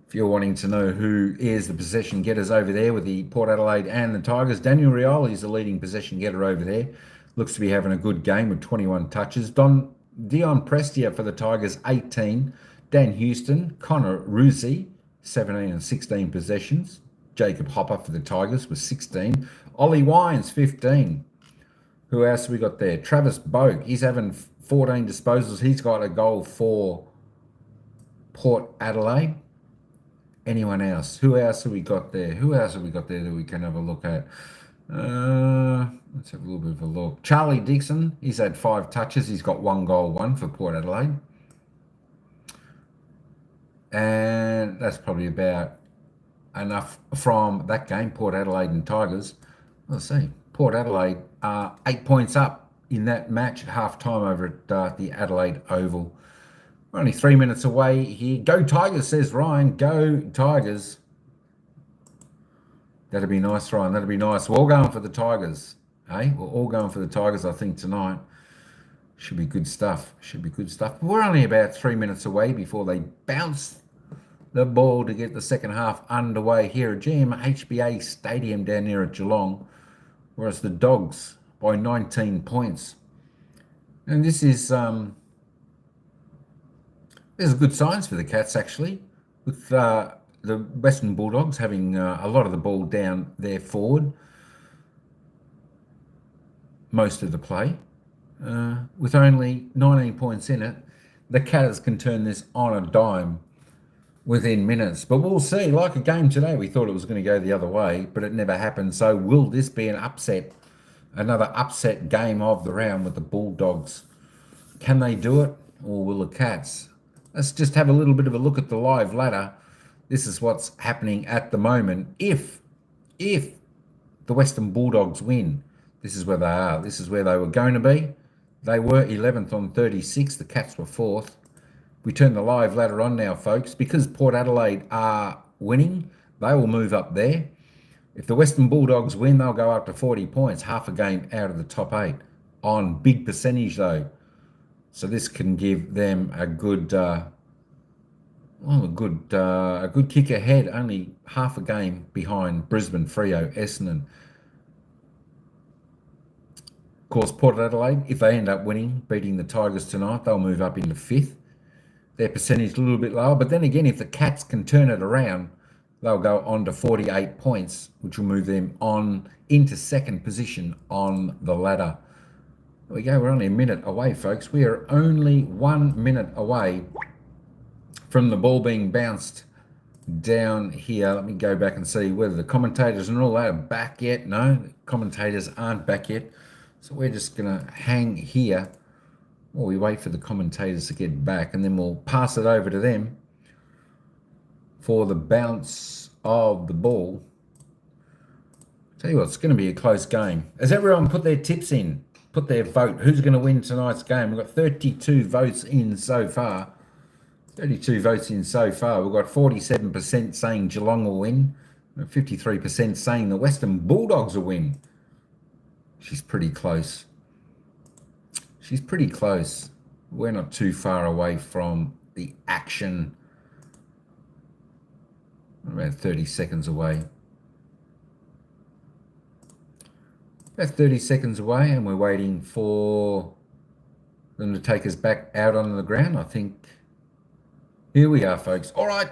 Speaker 1: If you're wanting to know who is the possession getters over there with the Port Adelaide and the Tigers, Daniel Rioli is the leading possession getter over there. Looks to be having a good game with 21 touches. Dion Prestia for the Tigers, 18. Dan Houston, Connor Ruzzi, 17 and 16 possessions. Jacob Hopper for the Tigers with 16. Ollie Wines, 15. Who else have we got there? Travis Boak, he's having 14 disposals. He's got a goal for Port Adelaide. Anyone else? Who else have we got there? Who else have we got there that we can have a look at? Let's have a little bit of a look. Charlie Dixon, he's had 5 touches. He's got 1 goal, 1 for Port Adelaide. And that's probably about enough from that game, Port Adelaide and Tigers. Let's see. Port Adelaide are 8 points up in that match at half-time over at the Adelaide Oval. We're only 3 minutes away here. Go Tigers, says Ryan. Go Tigers. That'd be nice, Ryan. That'd be nice. We're all going for the Tigers. Hey, we're all going for the Tigers, I think, tonight. Should be good stuff. Should be good stuff. We're only about 3 minutes away before they bounce the ball to get the second half underway here at GMHBA Stadium down there at Geelong. Whereas the Dogs by 19 points. And this is there's good signs for the Cats, actually, with the Western Bulldogs having a lot of the ball down there forward. Most of the play. With only 19 points in it, the Cats can turn this on a dime within minutes. But we'll see. Like a game today, we thought it was going to go the other way, but it never happened. So will this be an upset? Another upset game of the round with the Bulldogs. Can they do it? Or will the Cats? Let's just have a little bit of a look at the live ladder. This is what's happening at the moment. If the Western Bulldogs win, this is where they are. This is where they were going to be. They were 11th on 36. The Cats were 4th. We turn the live ladder on now, folks. Because Port Adelaide are winning, they will move up there. If the Western Bulldogs win, they'll go up to 40 points, half a game out of the top 8 on big percentage, though. So this can give them a good, a good kick ahead. Only half a game behind Brisbane, Freo, Essendon. Of course, Port Adelaide, if they end up winning, beating the Tigers tonight, they'll move up into 5th. Their percentage a little bit lower. But then again, if the Cats can turn it around, they'll go on to 48 points, which will move them on into 2nd position on the ladder. There we go. We're only a minute away, folks. We are only 1 minute away from the ball being bounced down here. Let me go back and see whether the commentators and all that are back yet. No, the commentators aren't back yet. So we're just going to hang here while we wait for the commentators to get back, and then we'll pass it over to them for the bounce of the ball. Tell you what, it's going to be a close game. Has everyone put their tips in? Put their vote. Who's going to win tonight's game? We've got 32 votes in so far. 32 votes in so far. We've got 47% saying Geelong will win. 53% saying the Western Bulldogs will win. She's pretty close. She's pretty close. We're not too far away from the action. About 30 seconds away. About 30 seconds away, and we're waiting for them to take us back out on the ground. I think here we are, folks. All right,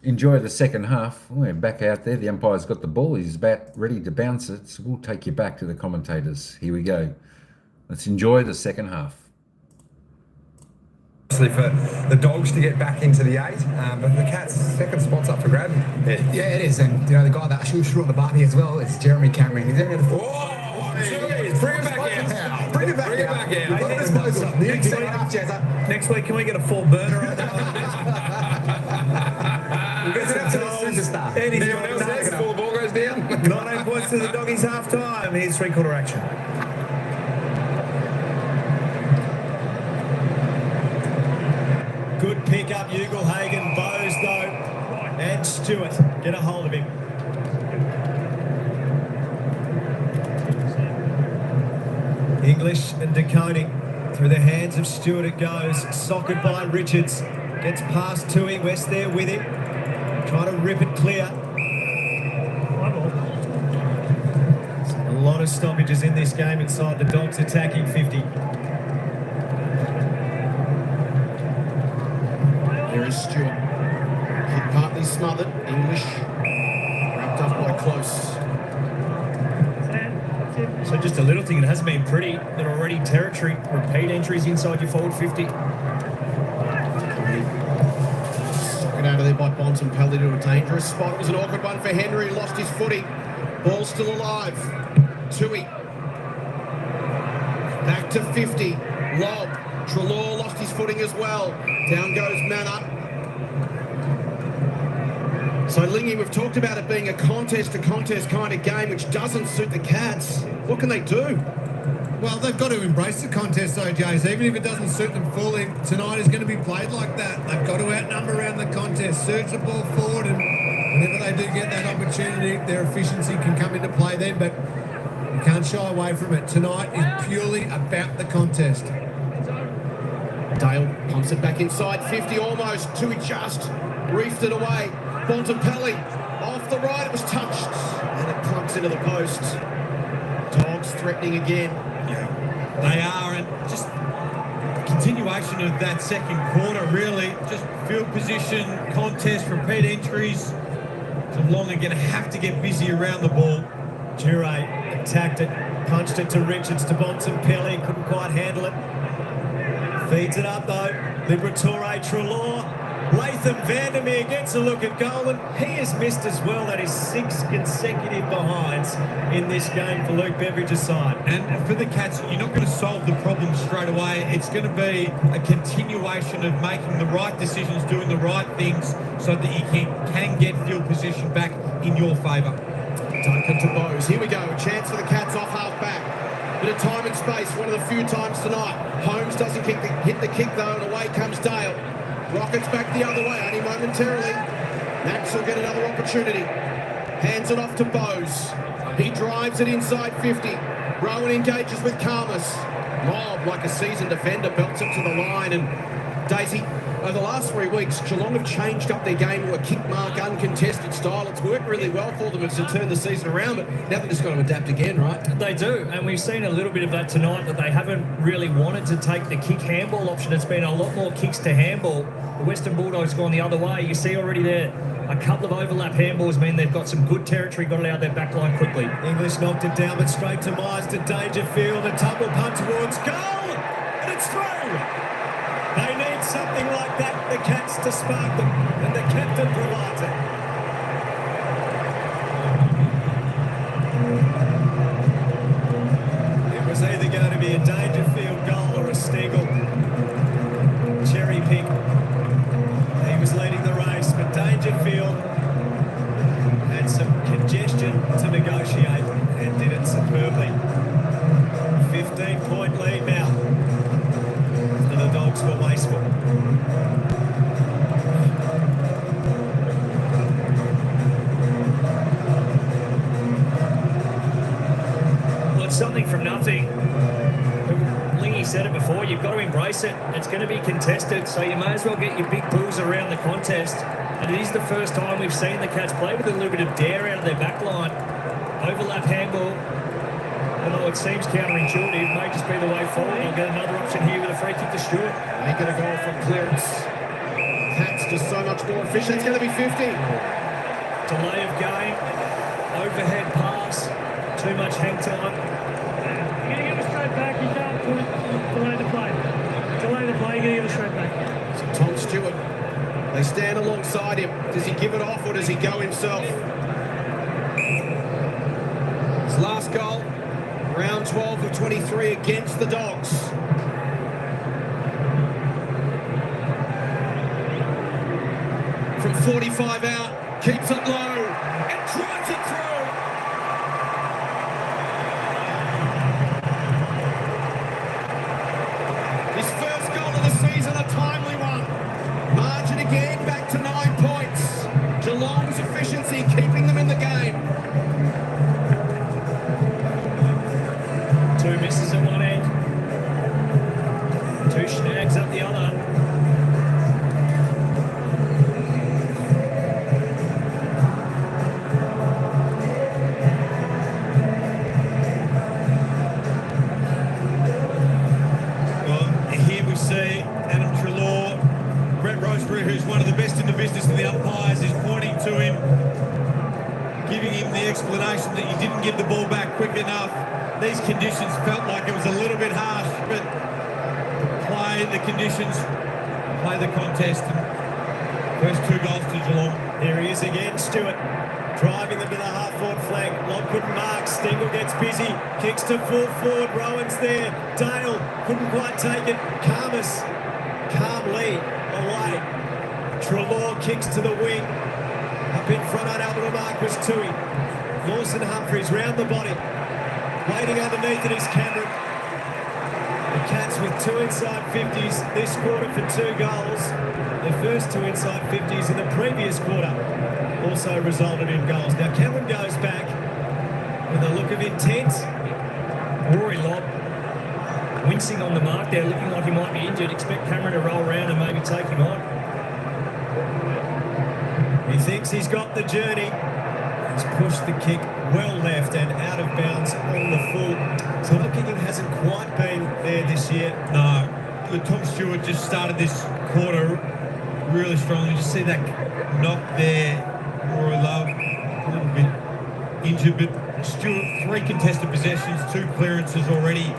Speaker 1: enjoy the second half. We're back out there. The umpire's got the ball. He's about ready to bounce it. So we'll take you back to the commentators. Here we go. Let's enjoy the second half.
Speaker 9: For the Dogs to get back into the 8, but the Cats' second spot's up for grab.
Speaker 10: Yeah, it is. And, you know, the guy that shoots on the barbie as well, it's Jeremy Cameron. He's only
Speaker 9: Bring it back out. Bring it back out.
Speaker 2: Next week, can we get a full burner on that?
Speaker 9: Anyone else there before the ball goes down?
Speaker 2: 19 points to the Doggies half time. Here's 3/4 action.
Speaker 3: Good pick up, Ugelhagen, Bowes though, and Stewart. Get a hold of him. English and De Koning. Through the hands of Stewart it goes. Socked by Richards. Gets past Tui. West there with him. Trying to rip it clear. A lot of stoppages in this game inside the Dogs attacking 50.
Speaker 5: There is Stewart. Kick partly smothered. English wrapped up by Close.
Speaker 7: So just a little thing, it hasn't been pretty. They're already territory. Repeat entries inside your forward 50.
Speaker 5: Socket out of there by Bontempelli to a dangerous spot. It was an awkward one for Henry. Lost his footy. Ball still alive. Tui. Back to 50. Lob. Treloar lost his footing as well. Down goes Manna. So Lingy, we've talked about it being a contest-to-contest kind of game, which doesn't suit the Cats. What can they do?
Speaker 6: Well, they've got to embrace the contest, though, Jays. Even if it doesn't suit them fully, tonight is going to be played like that. They've got to outnumber around the contest, surge the ball forward, and whenever they do get that opportunity, their efficiency can come into play then, but you can't shy away from it. Tonight is purely about the contest.
Speaker 5: Dale pumps it back inside 50 almost. Tui just reefed it away. Bontempelli off the right, it was touched, and it clunks into the post. Dogs threatening again.
Speaker 4: Yeah, they are, and just continuation of that second quarter, really. Just field position, contest, repeat entries. Geelong are going to have to get busy around the ball.
Speaker 3: Jure attacked it, punched it to Richards, to Bontempelli, couldn't quite handle it. Feeds it up though. Liberatore, Treloar. Latham Vandermeer gets a look at goal, and he has missed as well. That is 6 consecutive behinds in this game for Luke Beveridge's side.
Speaker 4: And for the Cats, you're not going to solve the problem straight away. It's going to be a continuation of making the right decisions, doing the right things, so that you can get field position back in your favour.
Speaker 5: Duncan to Bowes. Here we go. A chance for the Cats off half back. Bit of time and space. One of the few times tonight. Holmes doesn't hit the kick though, and away comes Dale. Rockets back the other way, only momentarily. Max will get another opportunity. Hands it off to Bowes. He drives it inside 50. Rowan engages with Karmas. Mob, like a seasoned defender, belts it to the line. And Daisy, over the last 3 weeks, Geelong have changed up their game to a kick mark, uncontested style. It's worked really well for them. It's to turn the season around, but now they've just got to adapt again, right?
Speaker 7: They do, and we've seen a little bit of that tonight, that they haven't really wanted to take the kick handball option. It's been a lot more kicks to handball. The Western Bulldogs gone the other way. You see already there, a couple of overlap handballs mean they've got some good territory, got it out their back line quickly.
Speaker 3: English knocked it down, but straight to Myers, to Dangerfield. A tumble punt towards goal, and it's through. They need something like that, the Cats, to spark them, and the captain provides it. It was either going to be a Dangerfield goal or a Stegel cherry pick. He was leading the race, but Dangerfield had some congestion to negotiate and did it superbly. 15-point lead now. The Dogs were wasteful.
Speaker 7: Well, it's something from nothing. Lingy said it before, you've got to embrace it. It's going to be contested, so you may as well get your big bulls around the contest. And it is the first time we've seen the Cats play with a little bit of dare out of their back line. Overlap handball. Although it seems counterintuitive, it may just be the way forward. I'll get another option here with a free kick to Stewart.
Speaker 5: Make it a goal from clearance. Cats just so much more efficient. It's going to be 50.
Speaker 7: Delay of game. Overhead pass. Too much hang time.
Speaker 8: You're going to give it straight back. You can't delay the play. Delay the play, you're going to give it straight back.
Speaker 5: So Tom Stewart, they stand alongside him. Does he give it off or does he go himself? His last goal, round 12 of 23 against the Dogs. From 45 out, keeps it low, and drives it through. His first goal of the season, a timely one. Margin again, back to 9 points. Geelong's efficiency keeping them in the game.
Speaker 7: 2 misses at one end.
Speaker 4: one of the best in the business, and the umpires is pointing to him, giving him the explanation that you didn't give the ball back quick enough. These conditions felt like it was a little bit harsh, but play the conditions, play the contest, and first 2 goals to Geelong.
Speaker 3: Here he is again, Stewart. Driving them to the half-forward flank. Lobb couldn't mark. Stengel gets busy. Kicks to full forward. Rowan's there. Dale couldn't quite take it. Calmly away. Treloar kicks to the wing. Up in front, unable to mark was Tui. Lawson Humphries round the body. Waiting underneath it is Cameron. The Cats with 2 inside 50s this quarter for 2 goals. The first 2 inside 50s in the previous quarter also resulted in goals. Now Cameron goes back with a look of intent.
Speaker 7: Rory Lobb wincing on the mark there, looking like he might be injured. Expect Cameron to roll around and maybe take him on.
Speaker 3: He thinks he's got the journey. He's pushed the kick well left and out of bounds on the full. So the kicking hasn't quite been there this year.
Speaker 4: No, but Tom Stewart just started this quarter really strongly. Just see that knock there. Rory Lobb a little bit injured, but Stewart 3 contested possessions, 2 clearances already,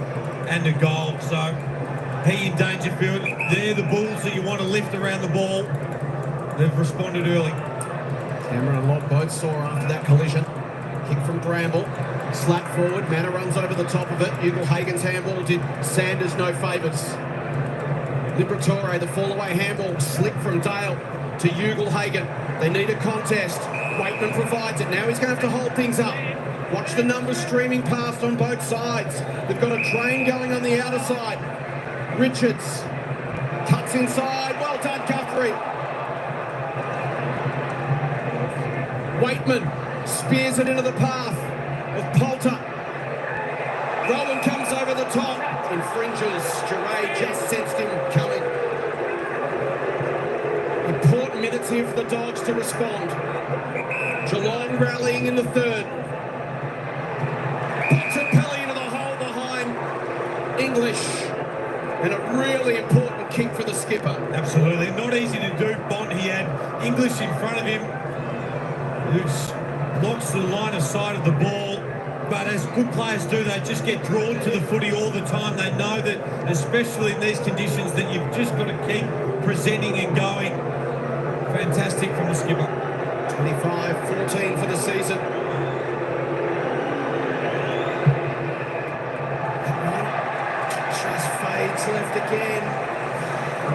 Speaker 4: and a goal. So he in Dangerfield, they're the Bulls that you want to lift around the ball. They've responded early.
Speaker 5: Cameron and Lobb both saw after that collision. Kick from Bramble. Slap forward. Manor runs over the top of it. Ugle Hagen's handball did Sanders no favours. Liberatore, the fall-away handball, slick from Dale to Ugle Hagen. They need a contest. Waitman provides it. Now he's going to have to hold things up. Watch the numbers streaming past on both sides. They've got a train going on the outer side. Richards cuts inside. Well done, Guthrie. Waitman spears it into the path of Poulter. Rowan comes over the top. Infringes. Giray just sensed him coming. Important minutes here for the Dogs to respond. Geelong rallying in the third. Bontempelli into the hole behind English. And a really important kick for the skipper.
Speaker 4: Absolutely. Not easy to do, Bont. He had English in front of him, who blocks the line of sight of the ball. But as good players do, they just get drawn to the footy all the time. They know that, especially in these conditions, that you've just got to keep presenting and going. Fantastic from the skipper.
Speaker 5: 25-14 for the season. Just fades left again.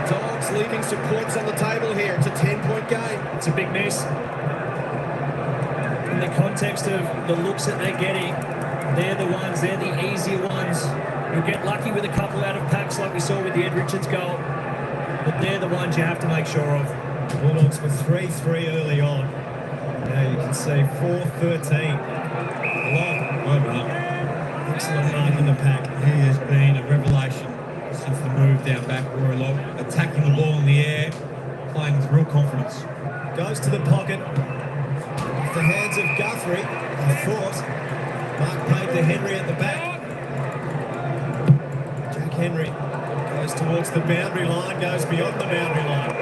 Speaker 5: Dogs leaving some points on the table here. It's a 10-point game.
Speaker 7: It's a big miss. In the context of the looks that they're getting, they're the easier ones. You'll get lucky with a couple out of packs like we saw with the Ed Richards goal, but they're the ones you have to make sure of.
Speaker 3: Bulldogs were 3-3 early on. Now you can see 4-13.
Speaker 4: Well done.
Speaker 3: Excellent mark in the pack.
Speaker 4: He has been a revelation since the move down back. Rory Lobb attacking the ball in the air, playing with real confidence.
Speaker 3: Goes to the pocket. Off the hands of Guthrie, I thought. Mark paid to Henry at the back. Jack Henry goes towards the boundary line, goes beyond the boundary line.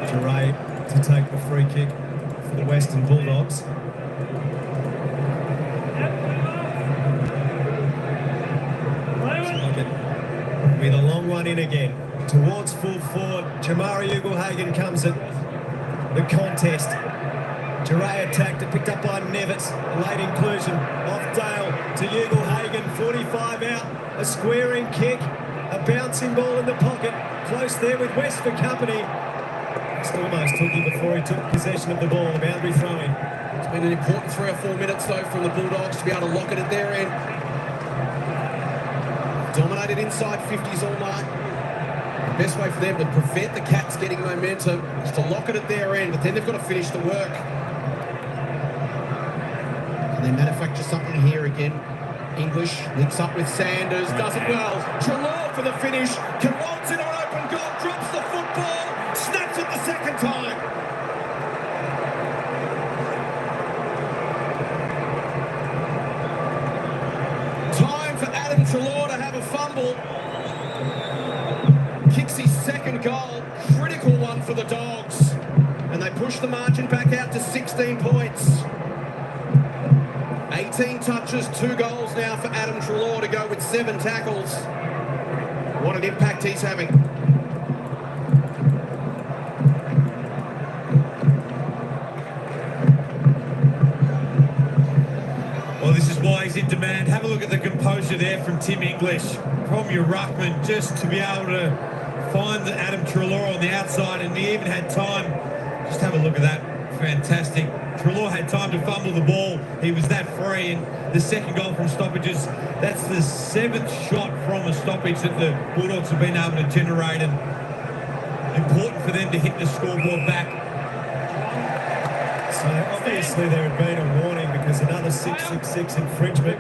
Speaker 3: Giray to take the free kick for the Western Bulldogs. With a long one in again. Towards full forward, Jamari Ugle-Hagen comes at the contest. Giray attacked it, picked up by Nevitz. Late inclusion off Dale to Ugle-Hagen, 45 out. A squaring kick, a bouncing ball in the pocket. Close there with West for company. Just almost took him before he took possession of the ball. Boundary throw-in.
Speaker 5: It's been an important 3 or 4 minutes, though, from the Bulldogs to be able to lock it at their end. Dominated inside 50s all night. The best way for them to prevent the Cats getting momentum is to lock it at their end, but then they've got to finish the work. And they manufacture something here again. English links up with Sanders, does it well. Treloar for the finish, can waltz in an open goal, drops the football, snaps it the second time. Time for Adam Treloar to have a fumble. Kicks his goal, critical one for the Dogs. And they push the margin back out to 16 points. 18 touches, 2 goals now for Adam Treloar to go with 7 tackles. What an impact he's having.
Speaker 4: Well, this is why he's in demand. Have a look at the composure there from Tim English, from your ruckman, just to be able to find Adam Treloar on the outside, and he even had time. Just have a look at that. Fantastic. Treloar had time to fumble the ball. He was that free, and the second goal from stoppages, that's the 7th shot from a stoppage that the Bulldogs have been able to generate, and important for them to hit the scoreboard back.
Speaker 3: So obviously there had been a warning because another 666 infringement.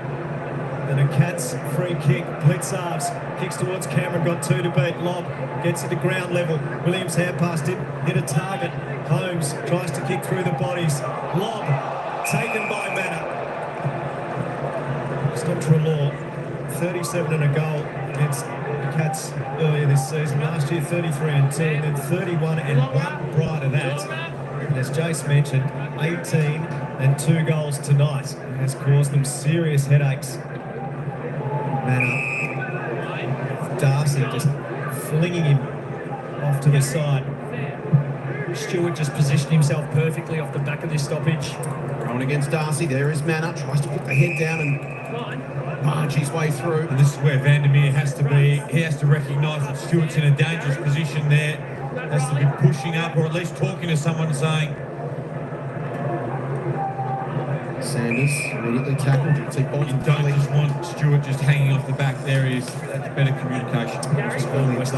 Speaker 3: And a Cats free kick. Blitz halves. Kicks towards Cameron. Got 2 to beat. Lob gets it to ground level. Williams hand passed it. Hit a target. Holmes tries to kick through the bodies. Lob taken by Manor. Stop Treloar. 37 and a goal against the Cats earlier this season. Last year 33 and 2, and then 31 and 1 prior to that. And as Jace mentioned, 18 and 2 goals tonight. It has caused them serious headaches. Manor. Darcy just flinging him off to the side.
Speaker 7: Stewart just positioned himself perfectly off the back of this stoppage.
Speaker 5: Going against Darcy, there is Manor. Tries to put the head down and barge his way through.
Speaker 4: And this is where Vandermeer has to be. He has to recognise that Stewart's in a dangerous position there. Has to be pushing up, or at least talking to someone, saying,
Speaker 5: Sanders immediately tackled. You see
Speaker 4: you don't just want Stewart just hanging off the back there. That's better communication.
Speaker 5: Just falling off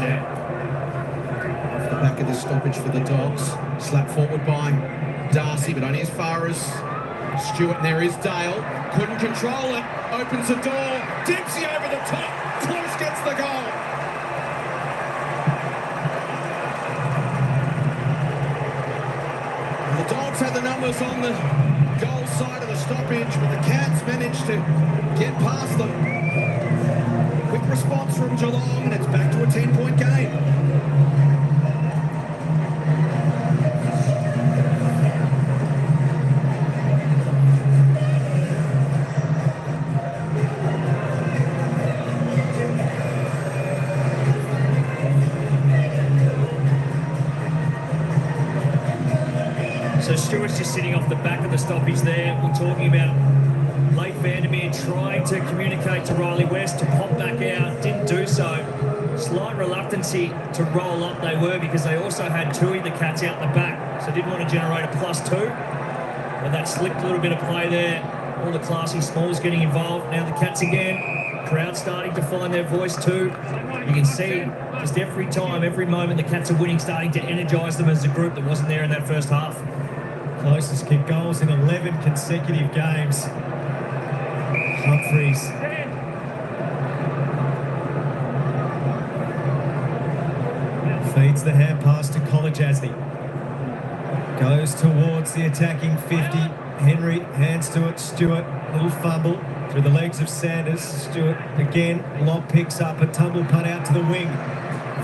Speaker 5: the back of the stoppage for the Dogs. Slapped forward by Darcy, but only as far as Stewart. And there is Dale. Couldn't control it. Opens the door. Dempsey over the top. Close gets the goal. And the Dogs had the numbers on the goal side of the stoppage, but the Cats managed to get past them. Quick response from Geelong, and it's back to a 10-point game.
Speaker 7: So Stewart's just sitting off the back of the stoppage there. We're talking about Leif Vandermeer trying to communicate to Riley West to pop back out. Didn't do so. Slight reluctancy to roll up they were, because they also had Tui, the Cats, out the back. So didn't want to generate a +2. But that slipped a little bit of play there. All the classy smalls getting involved. Now the Cats again. Crowd starting to find their voice too. You can see just every time, every moment the Cats are winning, starting to energise them as a group that wasn't there in that first half.
Speaker 3: Closest kick goals in 11 consecutive games. Humphreys. Feeds the hand pass to Colajazzi. Goes towards the attacking 50. Henry hands to it. Stewart, little fumble through the legs of Sanders. Stewart again. Lob picks up a tumble punt out to the wing.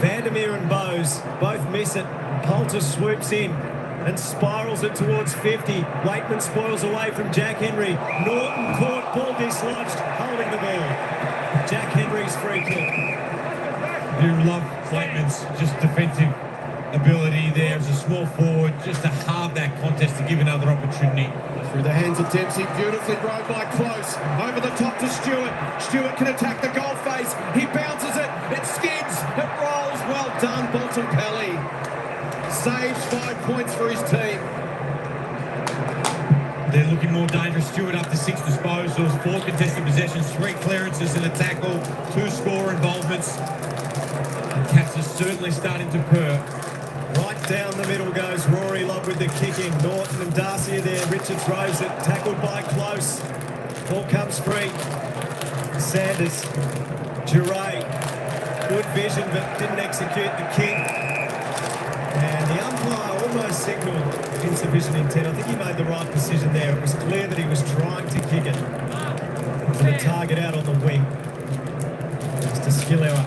Speaker 3: Vandermeer and Bowes both miss it. Poulter swoops in and spirals it towards 50. Waitman spoils away from Jack Henry. Norton caught, ball dislodged, holding the ball. Jack Henry's free kick.
Speaker 4: You love Waitman's just defensive ability there as a small forward, just to halve that contest to give another opportunity.
Speaker 5: Through the hands of Dempsey, beautifully rode by Close. Over the top to Stewart. Stewart can attack the goal face. He bounces it. It skids. It rolls. Well done, Bolton Pelly. Saves 5 points for his team.
Speaker 4: They're looking more dangerous. Stewart up to 6 disposals, 4 contested possessions, 3 clearances and a tackle, 2 score involvements. The Cats are certainly starting to purr.
Speaker 3: Right down the middle goes Rory Love with the kick in. Norton and Darcy are there. Richard throws it. Tackled by Close. Ball comes free. Sanders. Duray. Good vision, but didn't execute the kick. And the umpire almost signalled insufficient intent. I think he made the right decision there. It was clear that he was trying to kick it to the target out on the wing. Just a skill error.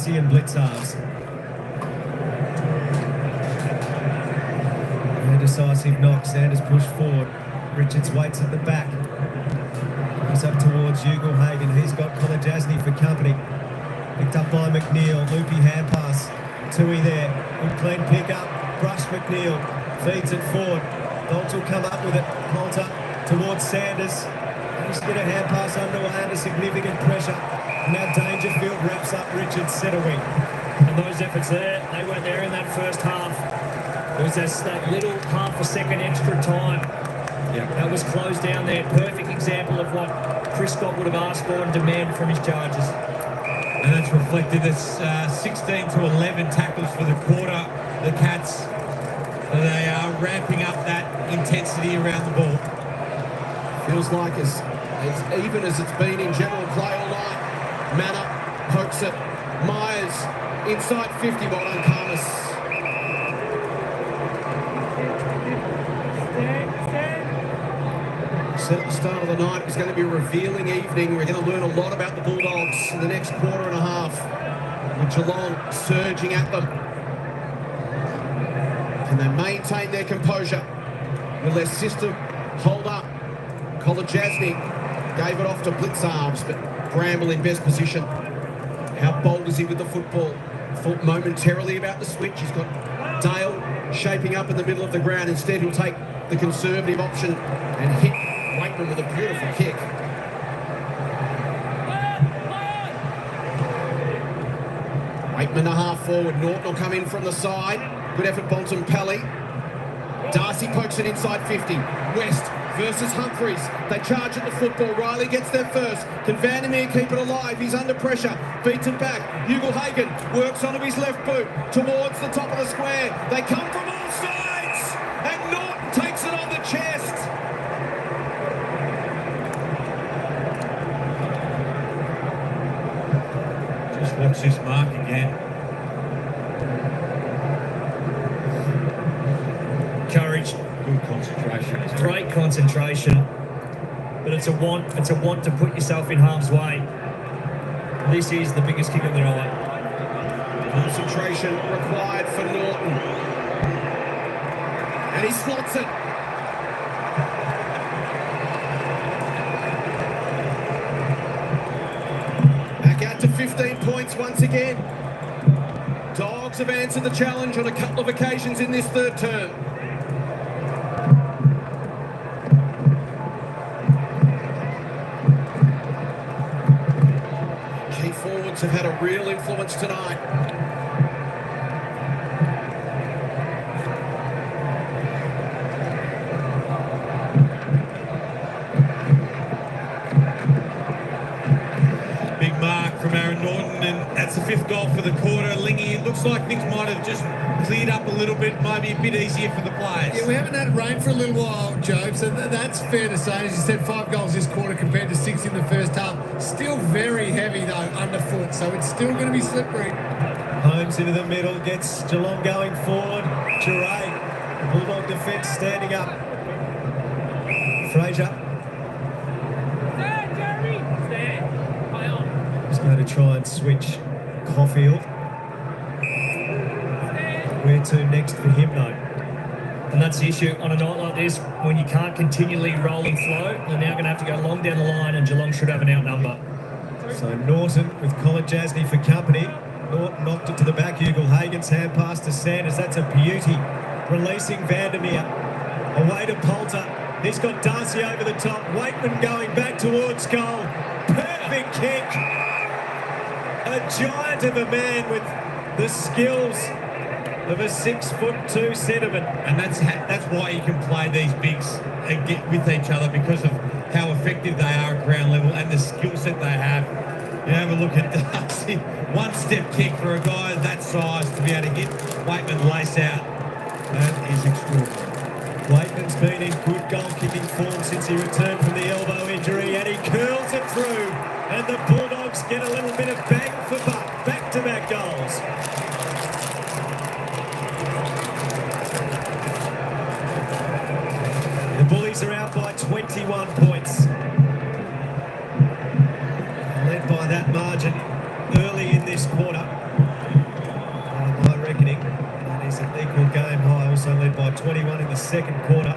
Speaker 3: Darcy and Blitzarves. A decisive knock. Sanders pushed forward. Richards waits at the back. He's up towards Ugle-Hagan. He's got Colin Jasny for company. Picked up by McNeil. Loopy hand pass. Tui there. Good clean pick up. Brush McNeil. Feeds it forward. Bolts will come up with it. Poulter towards Sanders. Just a bit of hand pass underway under significant pressure. Now Dangerfield wraps up Richards' centre wing.
Speaker 7: And those efforts there, they weren't there in that first half. There was that little half a second extra time.
Speaker 3: Yep.
Speaker 7: That was closed down there. Perfect example of what Chris Scott would have asked for and demanded from his charges.
Speaker 4: And that's reflected as 16 to 11 tackles for the quarter. The Cats, they are ramping up that intensity around the ball.
Speaker 5: Feels like as even as it's been in general play all night. Manor pokes it. Myers inside 50, well done, Carmus. Said at the start of the night it was going to be a revealing evening. We're going to learn a lot about the Bulldogs in the next quarter and a half. With Geelong surging at them. Can they maintain their composure? Will their system hold up? Colin Jasny gave it off to Blitzarves, but Bramble in best position. How bold is he with the football? Thought momentarily about the switch. He's got Dale shaping up in the middle of the ground. Instead, he'll take the conservative option and hit Waitman with a beautiful kick. Waitman a half forward. Norton will come in from the side. Good effort, Bolton Pelly. Darcy pokes it inside 50. West versus Humphreys. They charge at the football. Riley gets there first. Can Vandermeer keep it alive? He's under pressure. Beats it back. Ugle-Hagan works onto his left boot towards the top of the square. They come from all sides. And Norton takes it on the chest.
Speaker 4: Just watch this mark again.
Speaker 7: Courage.
Speaker 4: Good concentration.
Speaker 7: Great concentration. But it's a want to put yourself in harm's way. This is the biggest kick of the night.
Speaker 5: Concentration required for Norton. And he slots it. Back out to 15 points once again. Dogs have answered the challenge on a couple of occasions in this third term. Key forwards have had a real influence tonight.
Speaker 4: Big mark from Aaron Norton, and that's the fifth goal for the quarter. Lingy, it looks like things might have just cleared up a little bit, might be a bit easier for the players.
Speaker 6: Yeah, we haven't had rain for a little while, Joe, so that's fair to say. As you said, 5 goals this quarter compared to 6 in the first half. Still very heavy, though, underfoot, so it's still going to be slippery.
Speaker 3: Holmes into the middle, gets Geelong going forward. Giray, Bulldog defence standing up. Fraser. He's going to try and switch Caulfield. Where to next for him, though?
Speaker 7: And that's the issue on a night like this, when you can't continually roll and flow. They're now going to have to go long down the line, and Geelong should have an outnumber.
Speaker 3: So Norton with Colin Jasny for company. Norton knocked it to the back. Ugle-Hagan's hand pass to Sanders. That's a beauty. Releasing Vandermeer. Away to Poulter. He's got Darcy over the top. Waitman going back towards goal. Perfect kick. A giant of a man with the skills of a 6'2" centreman.
Speaker 4: And that's why you can play these bigs and get with each other, because of how effective they are at ground level and the skill set they have. You have a look at Darcy. One-step kick for a guy that size to be able to get Waitman lace out. That is extraordinary.
Speaker 3: Waitman's been in good goal-kicking form since he returned from the elbow injury, and he curls it through. And the Bulldogs get a little bit of bang for buck. Back-to-back goals. The Bullies are out by 21 points. Led by that margin, early in this quarter. By my reckoning, that is an equal game high, also led by 21 in the second quarter.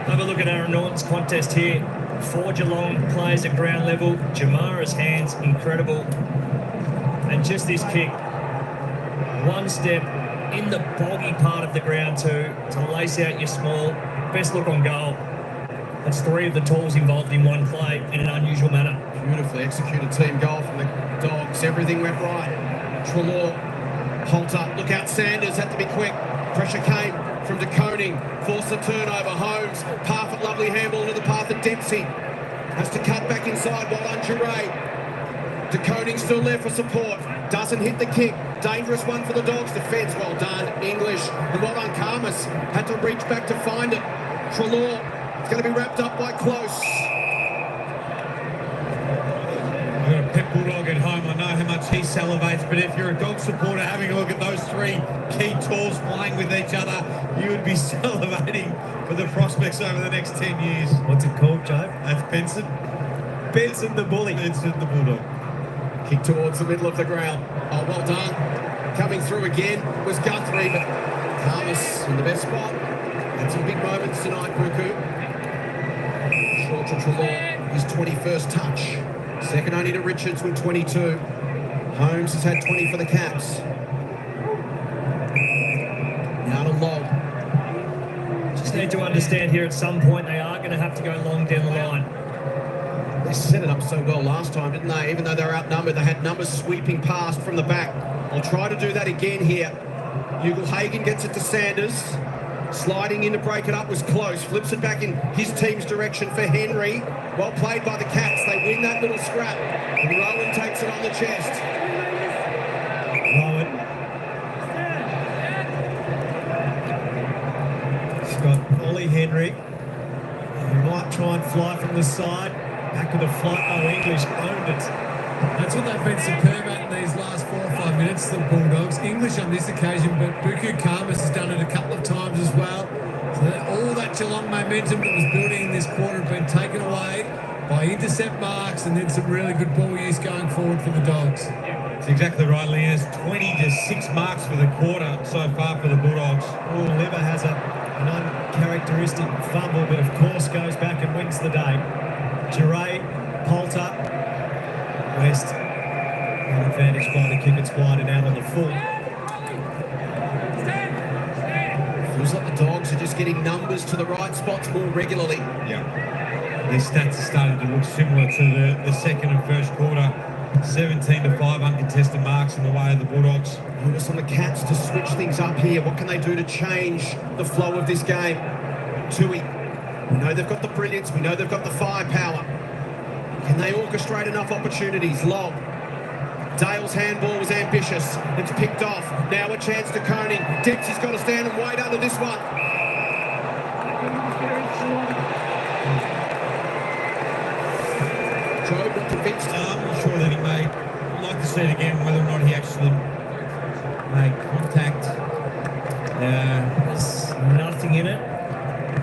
Speaker 7: Have a look at Aaron Norton's contest here. 4 Geelong players at ground level. Jamara's hands, incredible. And just this kick, one step in the boggy part of the ground to lace out your small. Best look on goal. That's 3 of the tools involved in one play in an unusual manner.
Speaker 5: Beautifully executed team goal from the Dogs. Everything went right. Trelaw, Holter, look out, Sanders had to be quick. Pressure came from De Koning. Forced the turnover. Holmes, Parfitt, lovely handball into the path of Dempsey. Has to cut back inside while Unjuray. De Koning still there for support. Doesn't hit the kick. Dangerous one for the Dogs. Defence, well done. English. And well done, Karmas. Had to reach back to find it. Trelaw. It's going to be wrapped up by Close.
Speaker 4: I've got a pet bulldog at home. I know how much he salivates, but if you're a dog supporter having a look at those 3 key tools playing with each other, you would be salivating for the prospects over the next 10 years.
Speaker 3: What's it called, Joe?
Speaker 4: That's Benson.
Speaker 3: Benson the Bully.
Speaker 4: Benson the Bulldog.
Speaker 5: Kick towards the middle of the ground. Oh, well done. Coming through again was Guthrie, but Karmas in the best spot. Had some big moments tonight, Buku. Short to Trelaw, his 21st touch. Second only to Richards with 22. Holmes has had 20 for the Cats. Now to Log.
Speaker 7: Just need to understand here at some point they are going to have to go long down the line.
Speaker 5: They set it up so well last time, didn't they? Even though they were outnumbered, they had numbers sweeping past from the back. I'll try to do that again here. Ugle-Hagan gets it to Sanders. Sliding in to break it up was Close. Flips it back in his team's direction for Henry. Well played by the Cats. They win that little scrap. And Rowan takes it on the chest.
Speaker 3: Rowan. He's got Ollie Henry. He might try and fly from the side. Back with a flight. Oh, English owned it.
Speaker 6: That's what they've been superb at in these last 4 or 5 minutes, the Bulldogs. English on this occasion, but Buku Karmas has done it a couple of times as well. So that all that Geelong momentum that was building in this quarter had been taken away by intercept marks and then some really good ball use going forward for the Dogs.
Speaker 4: That's exactly right, Leanne. 20 to 6 marks for the quarter so far for the Bulldogs.
Speaker 3: Oh, Lever has an uncharacteristic fumble, but of course goes back and wins the day. Duray, Polter, West, an advantage by the kick. It's wide and out on the full.
Speaker 5: Feels like the Dogs are just getting numbers to the right spots more regularly.
Speaker 4: Yeah. Their stats are starting to look similar to the second and first quarter. 17 to 5 uncontested marks in the way of the Bulldogs.
Speaker 5: Notice on the Cats to switch things up here. What can they do to change the flow of this game? Tui. We know they've got the brilliance. We know they've got the firepower. Can they orchestrate enough opportunities? Long. Dale's handball was ambitious. It's picked off. Now a chance to Koning. Dempsey's got to stand and wait under this one. Joe, not convinced.
Speaker 4: I'm not sure that he made. I'd like to see it again, whether or not he actually made contact.
Speaker 7: There's nothing in it.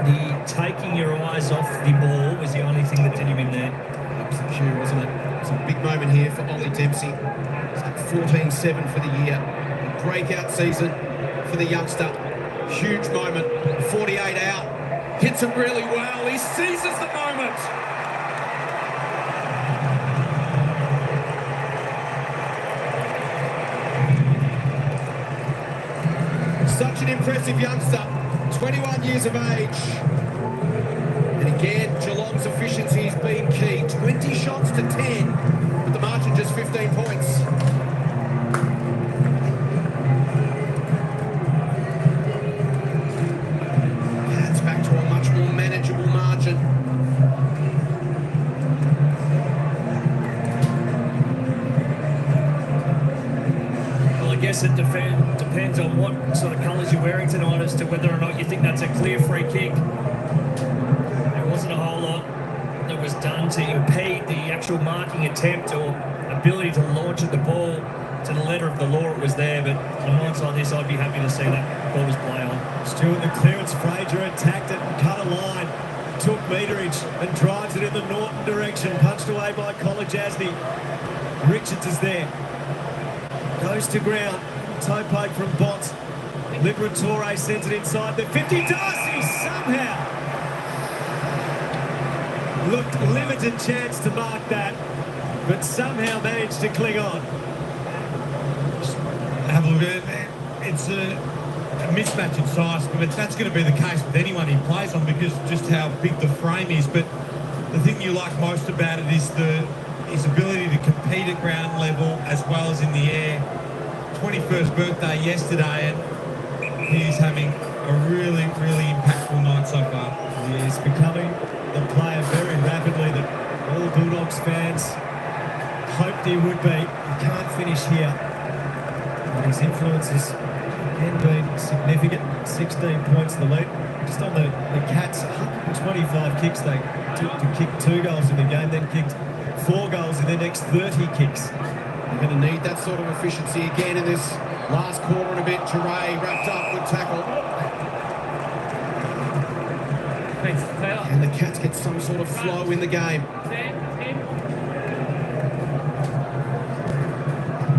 Speaker 7: The taking your eyes off the ball was the only thing that did him in there.
Speaker 5: That was the cue, wasn't it? It's a big moment here for Ollie Dempsey. It's like 14-7 for the year. A breakout season for the youngster. Huge moment. 48 out. Hits him really well. He seizes the moment. Such an impressive youngster. 21 years of age. And again, Geelong's efficiency has been key. 20 shots to 10, but the margin just 15 points. Cats back to a much more manageable margin.
Speaker 7: Well, I guess it depends on what sort of colours you're wearing tonight as to whether or not you think that's a clear free kick. There wasn't a whole lot that was done to impede the actual marking attempt or ability to launch at the ball. to the letter of the law it was there, but on nights like this, I'd be happy to see that ball was play on.
Speaker 3: Stewart the clearance, Fraser attacked it and cut a line. Took meterage and drives it in the Norton direction. Punched away by Kolajasny. Richards is there. Goes to ground. Toe poke from Bonds. Liberatore sends it inside the 50. Darcy somehow looked limited chance to mark that, but somehow managed to cling on.
Speaker 4: Have a look at it. It's a mismatch in size, but that's going to be the case with anyone he plays on because just how big the frame is. But the thing you like most about it is his ability to compete at ground level as well as in the air. 21st birthday yesterday, and he's having a really, really impactful night so far.
Speaker 3: He's becoming the player very rapidly that all Bulldogs fans hoped he would be. He can't finish here, but his influence has again been significant. 16 points the lead. Just on the Cats, 125 kicks they took to kick 2 goals in the game, then kicked 4 goals in their next 30 kicks.
Speaker 5: They're going to need that sort of efficiency again in this last quarter and a bit. Turay wrapped up, good tackle. And the Cats get some sort of flow in the game.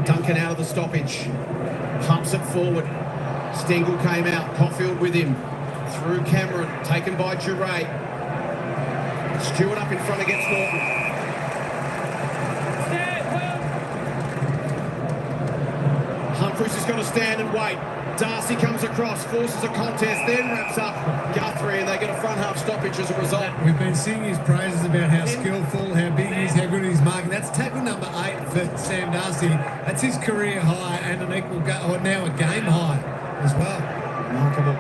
Speaker 5: Duncan out of the stoppage. Pumps it forward. Stengel came out. Caulfield with him. Through Cameron. Taken by Turay. Stewart up in front against Norton. Humphries is going to stand and wait. Darcy comes across, forces a contest, then wraps up Guthrie, and they get a front half stoppage as a result.
Speaker 6: We've been singing his praises about how skillful, how big he is, how good he's marking. That's tackle number 8 for Sam Darcy. That's his career high and an equal or now a game high as well.
Speaker 5: Remarkable.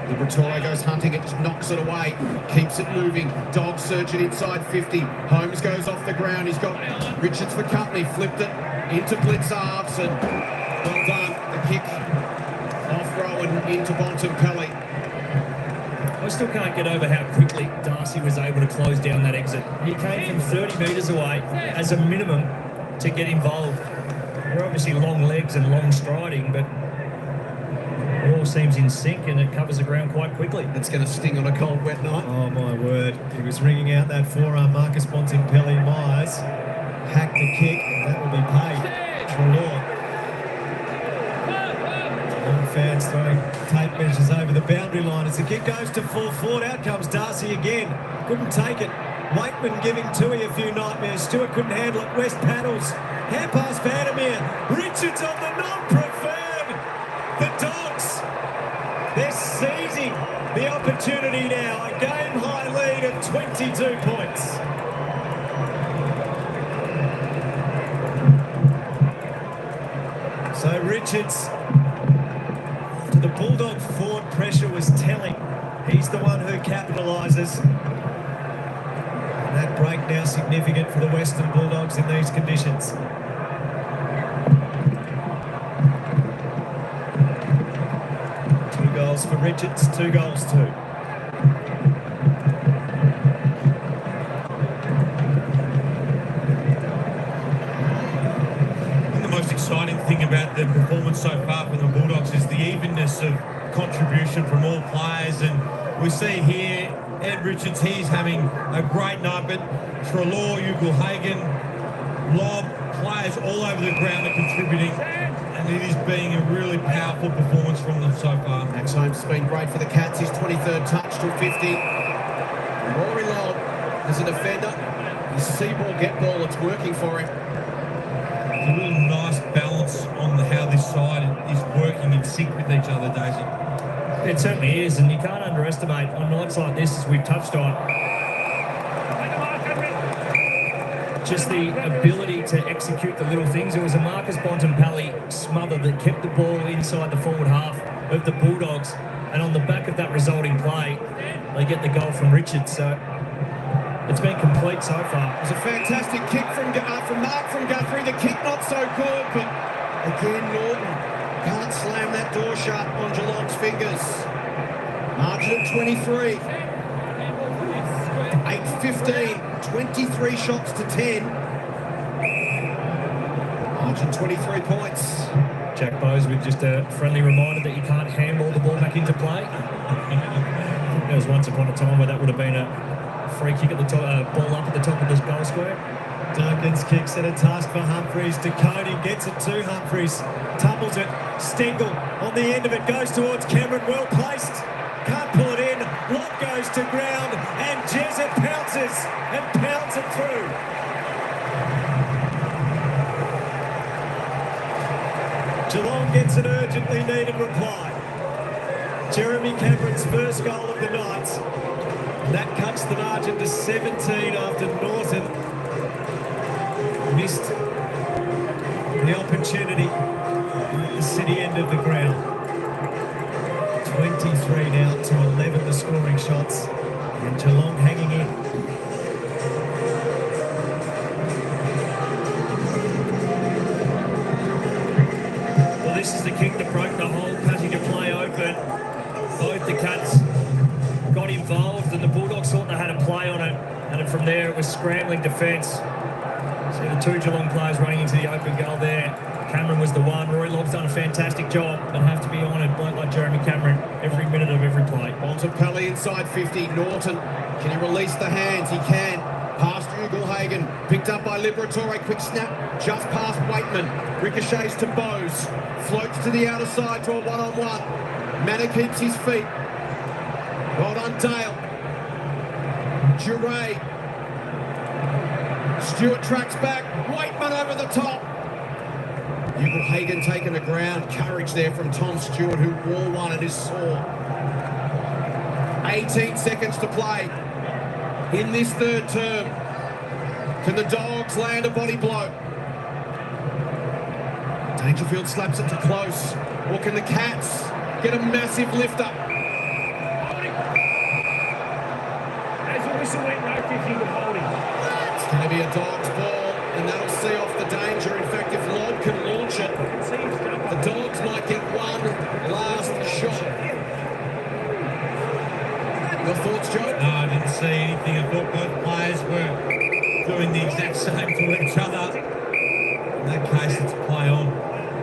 Speaker 5: Liberatore goes hunting it, just knocks it away, keeps it moving. Dog surging inside 50. Holmes goes off the ground. He's got Richards for company, flipped it into Blitzarves, and well done. The kick off Rowan into Bontempelli.
Speaker 7: I still can't get over how quickly Darcy was able to close down that exit. He came from 30 metres away as a minimum to get involved. They're obviously long legs and long striding, but it all seems in sync and it covers the ground quite quickly.
Speaker 5: It's going to sting on a cold, wet night.
Speaker 3: Oh my word. He was ringing out that forearm. Marcus Bontempelli Myers hacked the kick, and that will be paid. Trelaw. Fans throwing tape measures over the boundary line as the kick goes to full forward. Out comes Darcy again. Couldn't take it. Wakeman giving Tui a few nightmares. Stewart couldn't handle it. West paddles. Hand pass Vandermeer. Richards on the non-preferred. The Dogs. They're seizing the opportunity now. A game-high lead of 22 points. So Richards, the Bulldog forward pressure was telling. He's the one who capitalises. That break now significant for the Western Bulldogs in these conditions. Two goals for Richards, 2 goals too.
Speaker 4: Exciting thing about the performance so far from the Bulldogs is the evenness of contribution from all players, and we see here Ed Richards, he's having a great night, but Trelaw, Ugle-Hagan, Lobb, players all over the ground are contributing, and it is being a really powerful performance from them so far.
Speaker 5: Max Holmes has been great for the Cats, his 23rd touch to 50. Rory Lobb as a defender, his see ball, get ball, it's working for him.
Speaker 4: A real nice balance on how this side is working in sync with each other, Daisy.
Speaker 7: It certainly is, and you can't underestimate on nights like this, as we've touched on, just the ability to execute the little things. It was a Marcus Bontempelli smother that kept the ball inside the forward half of the Bulldogs, and on the back of that resulting play, they get the goal from Richards. So it's been complete so far.
Speaker 5: It was a fantastic kick from Mark from Guthrie. The kick not so good, but again Norton can't slam that door shut on Geelong's fingers. Margin of 23. 8-15, 23 shots to 10.
Speaker 2: 123 points.
Speaker 7: Jack Bowes with just a friendly reminder that you can't handball the ball back into play. I think there was once upon a time where that would have been a free kick at the top, ball up at the top of this goal square.
Speaker 3: Duncan's kicks at a task for Humphries. DeConing gets it to Humphries. Tumbles it. Stengel on the end of it. Goes towards Cameron. Well placed. Can't pull it in. Lob goes to ground. And Jezza pounces and pounds it through. Geelong gets an urgently needed reply. Jeremy Cameron's first goal of the night. That cuts the margin to 17 after Norton missed the opportunity at the city end of the ground. 23 now to 11 the scoring shots, and Geelong hanging in.
Speaker 7: Well, this is the kick that broke the whole passage of play open. Both the Cats got involved and the Bulldogs thought they had a play on it, and then from there it was scrambling defence. So the two Geelong players running into the open goal there. Cameron was the one. Roy Lobb's done a fantastic job and have to be honoured. Bloke like Jeremy Cameron, every minute of every play.
Speaker 5: Bontempelli inside 50. Norton, can he release the hands? He can. Past Ugelhagen, picked up by Liberatore. Quick snap, just past Waitman. Ricochets to Bowes. Floats to the outer side to a one-on-one. Manor keeps his feet. Well done, Dale. Duray. Stewart tracks back. Waitman over the top. Ugelhagen taking the ground. Courage there from Tom Stewart, who wore one and is sore. 18 seconds to play in this third term. Can the Dogs land a body blow? Dangerfield slaps it to close. Or can the Cats get a massive lift up?
Speaker 8: As the whistle went, no kicking of holding.
Speaker 5: It's going to be a Dogs ball, and that'll see off the danger. In fact, if Lobb can launch it, the Dogs might get one last shot. Your thoughts, Joe?
Speaker 4: No, I didn't see anything. I thought both players were doing the exact same to each other. In that case, it's play on.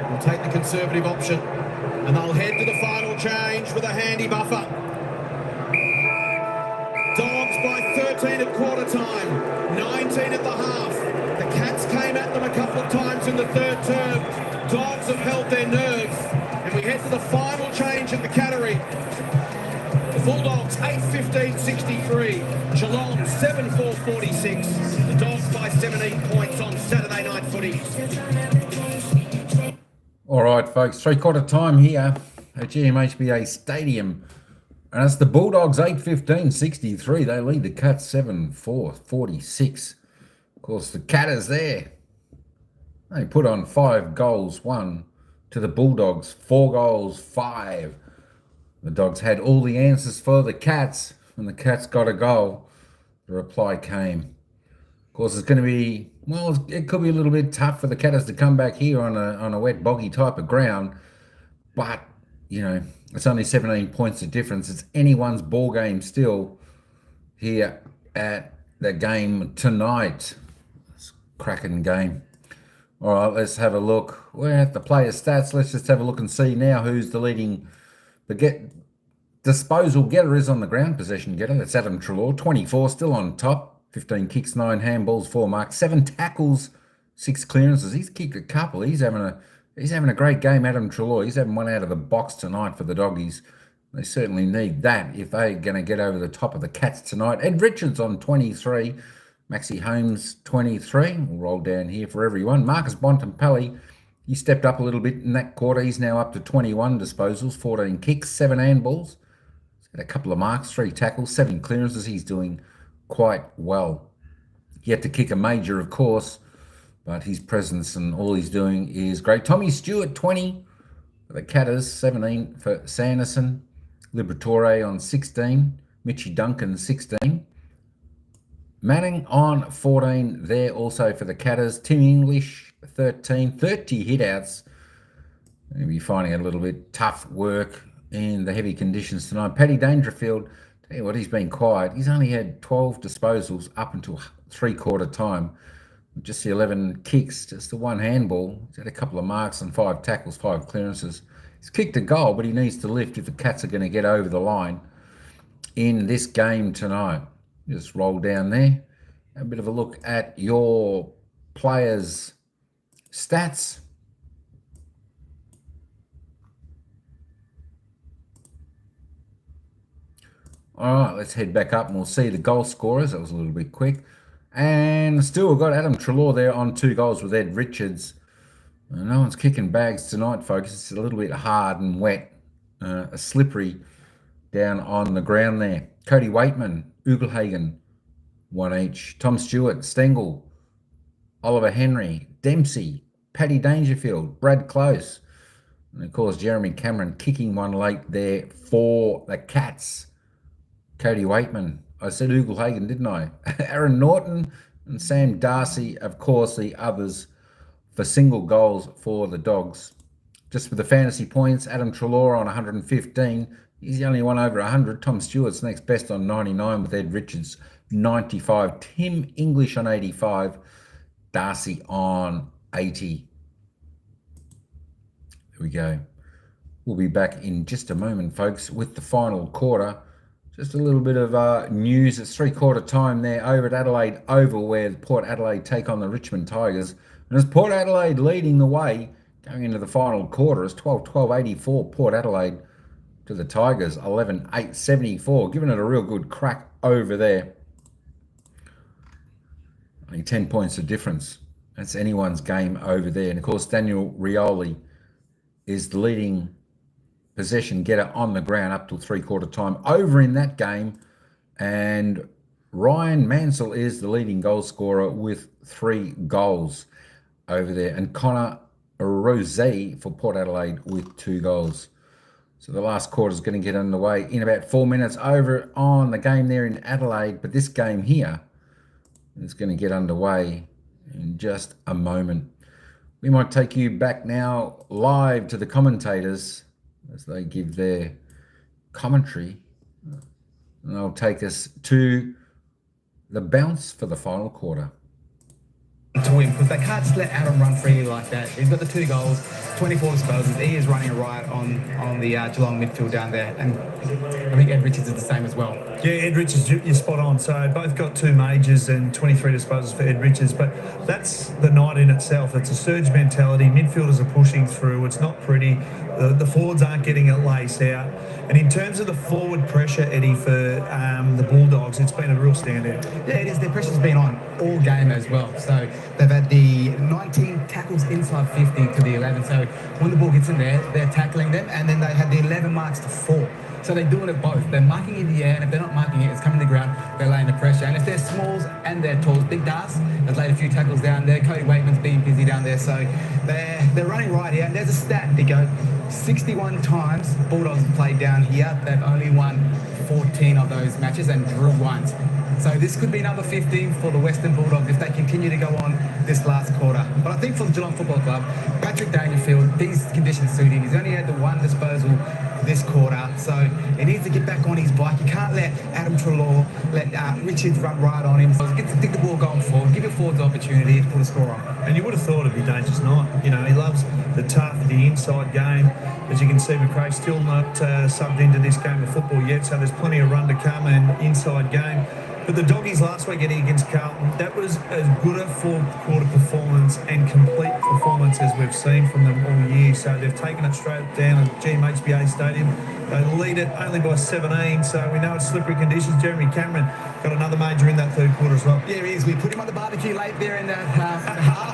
Speaker 5: We'll take the conservative option, and they'll head to the final change with a handy buffer. Dogs by 13 at quarter time, 19 at the half. The Cats came at them a couple of times in the third term. Dogs have held their nerve, and we head to the final change at the Cattery. The Bulldogs 8-15-63, Geelong 7-4-46. The Dogs by 17 points on Saturday night footy.
Speaker 1: All right, folks, three-quarter time here at GMHBA Stadium. And it's the Bulldogs 8-15-63. They lead the Cats 7-4-46. Of course, the Catters there. They put on 5 goals, 1 to the Bulldogs, 4 goals, 5. The Dogs had all the answers for the Cats. When the Cats got a goal, the reply came. Of course, it's going to be, well, it could be a little bit tough for the Catters to come back here on a wet, boggy type of ground. But, you know, it's only 17 points of difference. It's anyone's ball game still here at the game tonight. It's a cracking game. All right, let's have a look. We're at the player stats. Let's just have a look and see now who's the leading disposal getter is on the ground possession getter. That's Adam Treloar, 24, still on top. 15 kicks, 9 handballs, 4 marks, 7 tackles, 6 clearances. He's kicked a couple. He's having a great game, Adam Treloar. He's having one out of the box tonight for the Doggies. They certainly need that if they're going to get over the top of the Cats tonight. Ed Richards on 23. Maxie Holmes, 23. We'll roll down here for everyone. Marcus Bontempelli, he stepped up a little bit in that quarter. He's now up to 21 disposals, 14 kicks, 7 handballs. He's got a couple of marks, 3 tackles, 7 clearances. He's doing quite well. Yet to kick a major, of course, but his presence and all he's doing is great. Tommy Stewart, 20 for the Catters, 17 for Sanderson. Liberatore on 16. Mitchie Duncan, 16. Manning on 14 there also for the Catters. Tim English, 13. 30 hitouts. They'll be finding it a little bit tough work in the heavy conditions tonight. Paddy Dangerfield, tell you what, he's been quiet. He's only had 12 disposals up until three-quarter time. Just the 11 kicks, just the one handball. He's had a couple of marks and 5 tackles, 5 clearances. He's kicked a goal, but he needs to lift if the Cats are going to get over the line in this game tonight. Just roll down there. A bit of a look at your players' stats. All right, let's head back up and we'll see the goal scorers. That was a little bit quick. And still we've got Adam Treloar there on 2 goals with Ed Richards. No one's kicking bags tonight, folks. It's a little bit hard and wet, slippery down on the ground there. Cody Waitman, Ugelhagen, 1 each. Tom Stewart, Stengel, Oliver Henry, Dempsey, Paddy Dangerfield, Brad Close. And of course, Jeremy Cameron kicking one late there for the Cats. Cody Waitman. I said Ugelhagen, didn't I? Aaron Norton and Sam Darcy, of course, the others for single goals for the Dogs. Just for the fantasy points, Adam Treloar on 115. He's the only one over 100. Tom Stewart's next best on 99 with Ed Richards 95. Tim English on 85. Darcy on 80. There we go. We'll be back in just a moment, folks, with the final quarter. Just a little bit of news. It's 3/4 time there over at Adelaide Oval, where Port Adelaide take on the Richmond Tigers. And it's Port Adelaide leading the way going into the final quarter. It's 12-84 Port Adelaide to the Tigers, 11-8-74. Giving it a real good crack over there. Only 10 points of difference. That's anyone's game over there. And of course, Daniel Rioli is the leading possession getter on the ground up till 3/4 time over in that game. And Ryan Mansell is the leading goal scorer with 3 goals over there. And Connor Rosé for Port Adelaide with 2 goals. So the last quarter is going to get underway in about 4 minutes over on the game there in Adelaide. But this game here is going to get underway in just a moment. We might take you back now live to the commentators as they give their commentary. And they'll take us to the bounce for the final quarter.
Speaker 10: To win, because they can't just let Adam run freely like that. He's got the 2 goals, 24 disposals. He is running riot on the Geelong midfield down there. And I think Ed Richards is the same as well.
Speaker 2: Yeah, Ed Richards, you're spot on. So both got 2 majors and 23 disposals for Ed Richards. But that's the night in itself. It's a surge mentality. Midfielders are pushing through. It's not pretty. The forwards aren't getting it laced out. And in terms of the forward pressure, Eddie, for the Bulldogs, it's been a real standout.
Speaker 10: Yeah, it is. Their pressure's been on all game as well. So they've had the 19 tackles inside 50 to the 11. So when the ball gets in there, they're tackling them. And then they had the 11 marks to 4. So they're doing it both. They're marking in the air, and if they're not marking it, it's coming to the ground, they're laying the pressure. And if they're smalls and they're talls, Big Das has laid a few tackles down there. Cody Waitman's been busy down there. So they're running right here. And there's a stat, Dicko. 61 times Bulldogs have played down here. They've only won 14 of those matches and drew once. So this could be number 15 for the Western Bulldogs if they continue to go on this last quarter. But I think for the Geelong Football Club, Patrick Dangerfield, these conditions suit him. He's only had the 1 disposal this quarter, so he needs to get back on his bike. You can't let Adam Treloar, let Richards run right on him. So get the ball going forward, give your forwards the opportunity to put a score on.
Speaker 2: And you would have thought it'd be dangerous night. You know, he loves the tough, the inside game. As you can see, McRae's still not subbed into this game of football yet, so there's plenty of run to come and inside game. But the Doggies last week against Carlton, that was as good a 4/4 performance and complete performance as we've seen from them all year. So they've taken it straight down at GMHBA Stadium. They lead it only by 17, so we know it's slippery conditions. Jeremy Cameron got another major in that 3rd quarter as well.
Speaker 10: Yeah, he is. We put him on the barbecue late there in that half,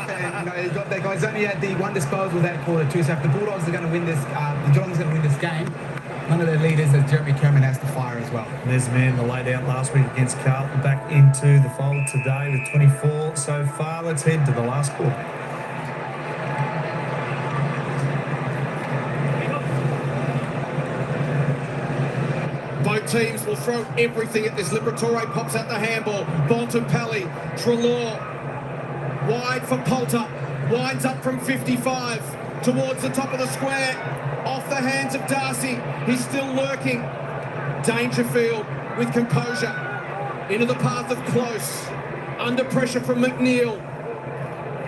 Speaker 10: and you know, that guy's only had the 1 disposal that quarter too. So if the Bulldogs are going to win this, the Geelong's going to win this game, one of their leaders, as Jeremy Cameron, has to fire as well.
Speaker 2: And there's a man that laid out last week against Carlton, back into the fold today with 24 so far. Let's head to the last quarter.
Speaker 5: Both teams will throw everything at this. Liberatore pops out the handball. Bontempelli, Treloar, wide for Poulter, winds up from 55 towards the top of the square, off the hands of Darcy. He's still lurking. Dangerfield with composure into the path of Close, under pressure from McNeil.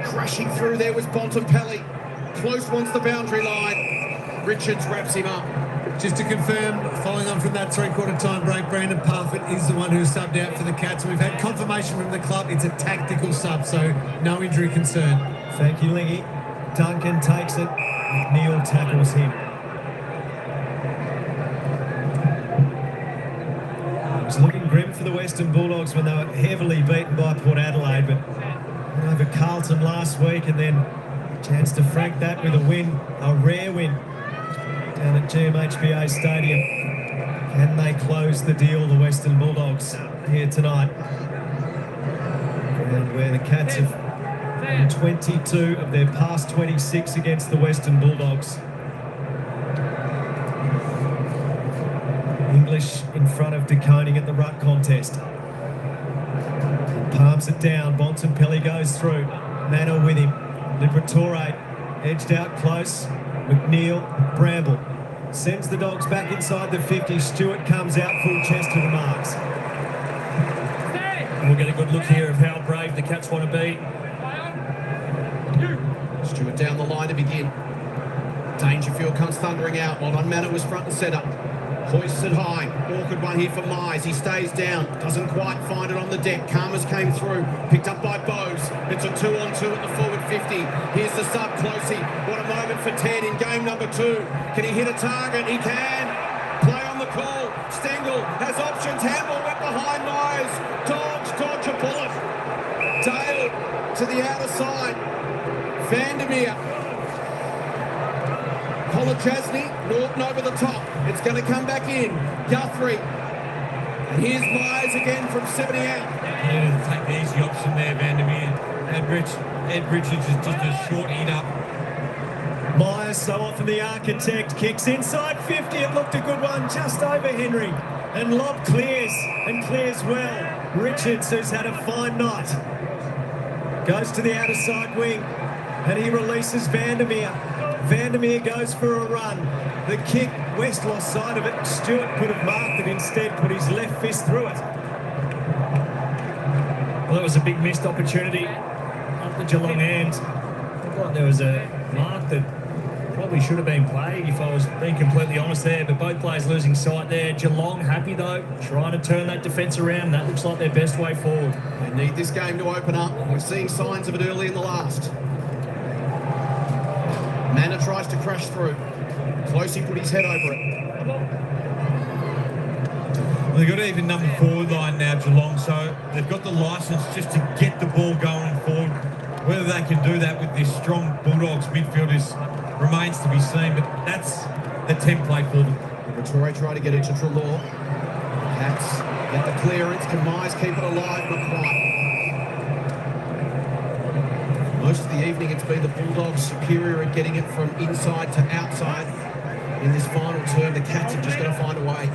Speaker 5: Crashing through there was Bontempelli. Close wants the boundary line. Richards wraps him up.
Speaker 6: Just to confirm, following on from that three-quarter time break, Brandon Parfitt is the one who subbed out for the Cats. We've had confirmation from the club it's a tactical sub, so no injury concern.
Speaker 3: Thank you, Lingy. Duncan takes it. McNeil tackles him. It was looking grim for the Western Bulldogs when they were heavily beaten by Port Adelaide, but over Carlton last week, and then a chance to frank that with a win, a rare win, down at GMHBA Stadium. Can they close the deal, the Western Bulldogs, here tonight? And where the Cats have won 22 of their past 26 against the Western Bulldogs. English in front of De Koning at the ruck contest. Palms it down. Bontempelli goes through. Mano with him. Liberatore edged out close. McNeil, Bramble. Sends the Dogs back inside the 50. Stewart comes out full chest to the marks.
Speaker 7: And we'll get a good look here of how brave the Cats want to be.
Speaker 5: Stewart down the line to begin. Dangerfield comes thundering out. Well done, Mano was front and centre. Hoisted high. Awkward one here for Mize. He stays down. Doesn't quite find it on the deck. Karmas came through. Picked up by Bowes. It's a 2-on-2 at the forward 50. Here's the sub, Closey. What a moment for Ted in game number 2. Can he hit a target? He can. Play on the call. Stengel has options. Handball went behind Mize. Dodge a bullet. Dale to the outer side. Vandermeer. Polachasny, Norton over the top. It's going to come back in. Guthrie. And here's Myers again from 70 out.
Speaker 4: Yeah, take the easy option there, Vandermeer. Ed Richards is just a short eat up.
Speaker 3: Myers, so often the architect, kicks inside 50. It looked a good one just over Henry. And lob clears, and clears well. Richards, who's had a fine night, goes to the outer side wing, and he releases Vandermeer. Vandermeer goes for a run. The kick, West lost sight of it. Stewart could have marked it, instead put his left fist through it.
Speaker 7: Well, that was a big missed opportunity up the Geelong end. Looked like there was a mark that probably should have been played, if I was being completely honest there, but both players losing sight there. Geelong happy though, trying to turn that defence around. That looks like their best way forward.
Speaker 5: They need this game to open up. We're seeing signs of it early in the last. Manna tries to crash through. Closey put his head over it.
Speaker 4: Well, they've got even number forward line now, Geelong, so they've got the licence just to get the ball going forward. Whether they can do that with this strong Bulldogs midfield remains to be seen, but that's the template for them.
Speaker 5: Vittoria try to get it to Treloar. Cats get the clearance. Can Mize keep it alive? Not quite. Most of the evening it's been the Bulldogs superior at getting it from inside to outside. In this final term, the Cats have just got to find a way.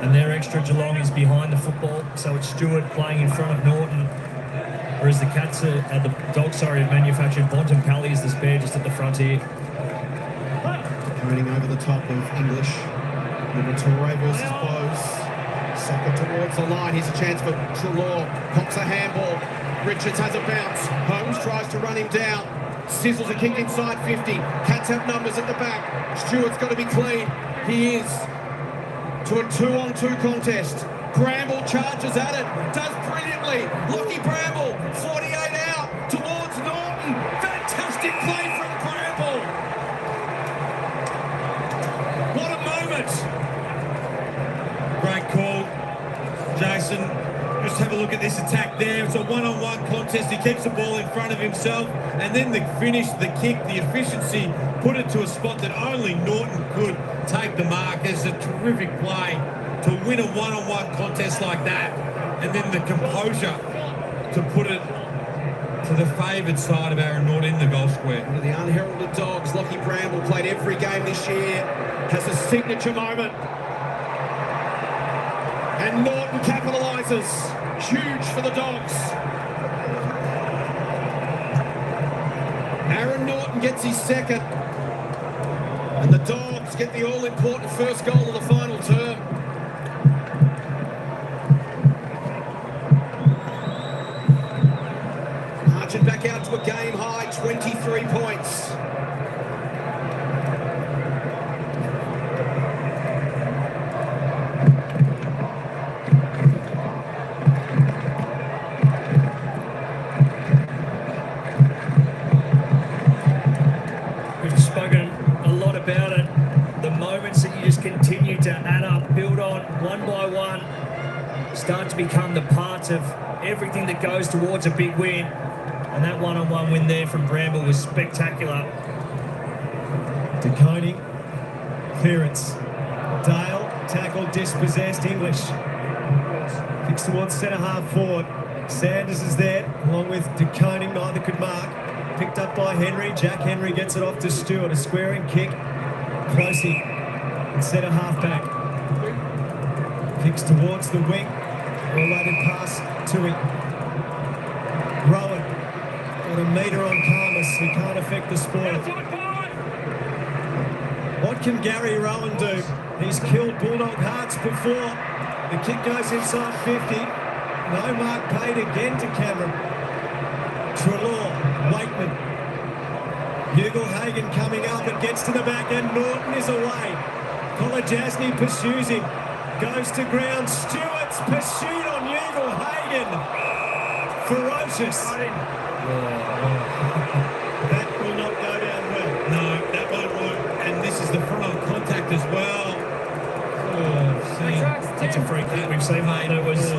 Speaker 7: And their extra Geelong is behind the football, so it's Stewart playing in front of Norton. Whereas the Cats the Dogs, have manufactured Bontempelli as the spare just at the front here.
Speaker 5: Turning over the top of English. Liberatore versus Bowes. Soccer towards the line. Here's a chance for Treloar. Pops a handball. Richards has a bounce. Holmes tries to run him down. Sizzles a kick inside 50. Cats have numbers at the back. Stewart's got to be clean. He is. To a 2-on-2 contest. Bramble charges at it. Does brilliantly. Lockie Bramble. 48 out. Towards Norton. Fantastic play from Bramble. What a moment.
Speaker 4: Great call, Jason. Just have a look at this attack there. It's a one-on-one contest. He keeps the ball in front of himself, and then the finish, the kick, the efficiency, put it to a spot that only Norton could take the mark. It's a terrific play to win a one-on-one contest like that, and then the composure to put it to the favoured side of Aaron Norton in the goal square.
Speaker 5: One of the unheralded Dogs, Lockie Bramble, played every game this year, has a signature moment. And Norton capitalises. Huge for the Dogs. Aaron Norton gets his second. And the Dogs get the all-important first goal of the final term. Marching back out to a game high 23 points.
Speaker 7: We've spoken a lot about it. The moments that you just continue to add up, build on one by one, start to become the parts of everything that goes towards a big win. And that one-on-one win there from Bramble was spectacular.
Speaker 3: De Koning, clearance. Dale, tackle, dispossessed, English. Kicks towards centre half forward. Sanders is there, along with De Koning, neither could mark. Picked up by Henry. Jack Henry gets it off to Stewart. A squaring kick. Closey, centre half back. Kicks towards the wing. Related pass to him. Rowan got a metre on Karmas. He can't affect the spoil. What can Gary Rowan do? He's killed Bulldog hearts before. The kick goes inside 50. No mark paid again to Cameron. Trelaw, Wakeman. Hagen coming up. It gets to the back and Norton is away. Kolajasny pursues him. Goes to ground. Stewart's pursuit on Hagen. Ferocious. That will not go down well.
Speaker 4: No, that won't work. And this is the front contact as well.
Speaker 7: That's a free kick we've seen, mate. It was.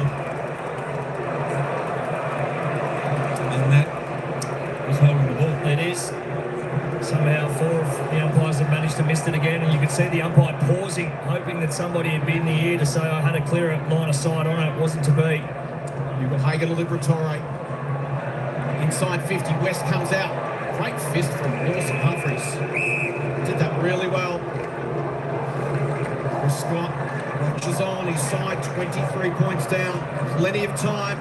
Speaker 4: And that was holding the ball.
Speaker 7: It is. Somehow 4 of the umpires have managed to miss it again, and you could see the umpire pausing, hoping that somebody had been in the ear to say, I had a clear line of sight on it. It wasn't to be.
Speaker 5: You've got Hagen Liberatore. Inside 50, West comes out. Great fist from Lawson Humphries. Did that really well. Chris Scott watches on his side, 23 points down. Plenty of time.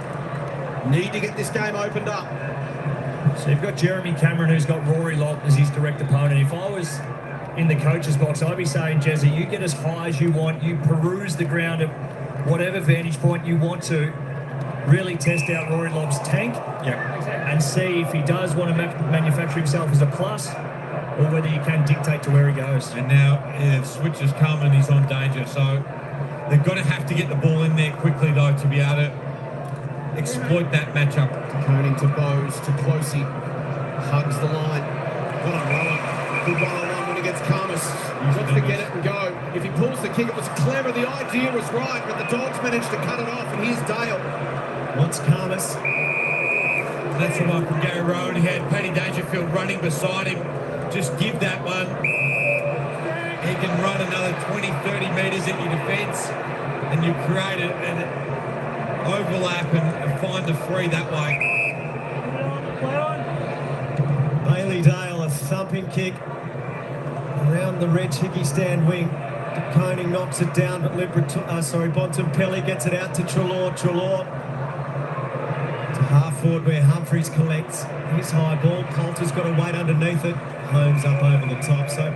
Speaker 5: Need to get this game opened up.
Speaker 7: So you've got Jeremy Cameron, who's got Rory Lobb as his direct opponent. If I was in the coach's box, I'd be saying, Jezzy, you get as high as you want. You peruse the ground at whatever vantage point you want to. Really test out Rory Lobb's tank and see if he does want to manufacture himself as a plus or whether you can dictate to where he goes.
Speaker 4: And now switch has come and he's on danger. So they've got to have to get the ball in there quickly, though, to be able to exploit that matchup.
Speaker 5: Koning to Bowes, to Closey. Hugs the line. What a Rowan. Good one-on-one when he gets Karmas. Wants to get it and go. If he pulls the kick, it was clever. The idea was right, but the Dogs managed to cut it off. And here's Dale.
Speaker 3: Wants Karmas.
Speaker 4: That's the one from Gary Rowan. He had Paddy Dangerfield running beside him. Just give that one. He can run another 20, 30 metres at your defence and you create an overlap and find the free that way.
Speaker 3: Bailey Dale, a thumping kick around the Reg Hickey stand wing. De Koning knocks it down, but Bontempelli gets it out to Trelaw. To half forward where Humphries collects his high ball. Coulter's got to wait underneath it. Holmes up over the top. So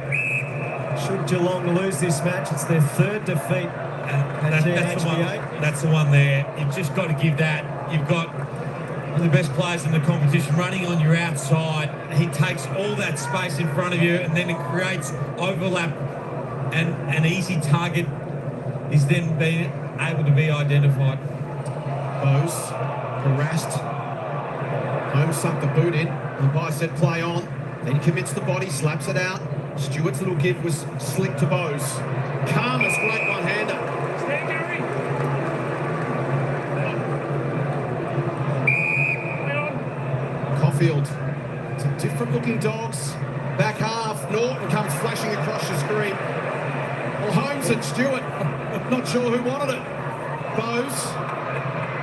Speaker 3: should Geelong lose this match, it's their third defeat at GMHBA.
Speaker 4: That's the one there. You've just got to give that. You've got one of the best players in the competition running on your outside. He takes all that space in front of you and then it creates overlap, and an easy target is then being able to be identified.
Speaker 5: Bowes harassed. Holmes sunk the boot in. Umpire said play on. Then he commits the body, slaps it out. Stewart's little give was slick to Bowes. Karmas, great one-hander. Caulfield. Some different-looking Dogs. Back half. Norton comes flashing across the screen. Well, Holmes and Stewart, not sure who wanted it. Bowes.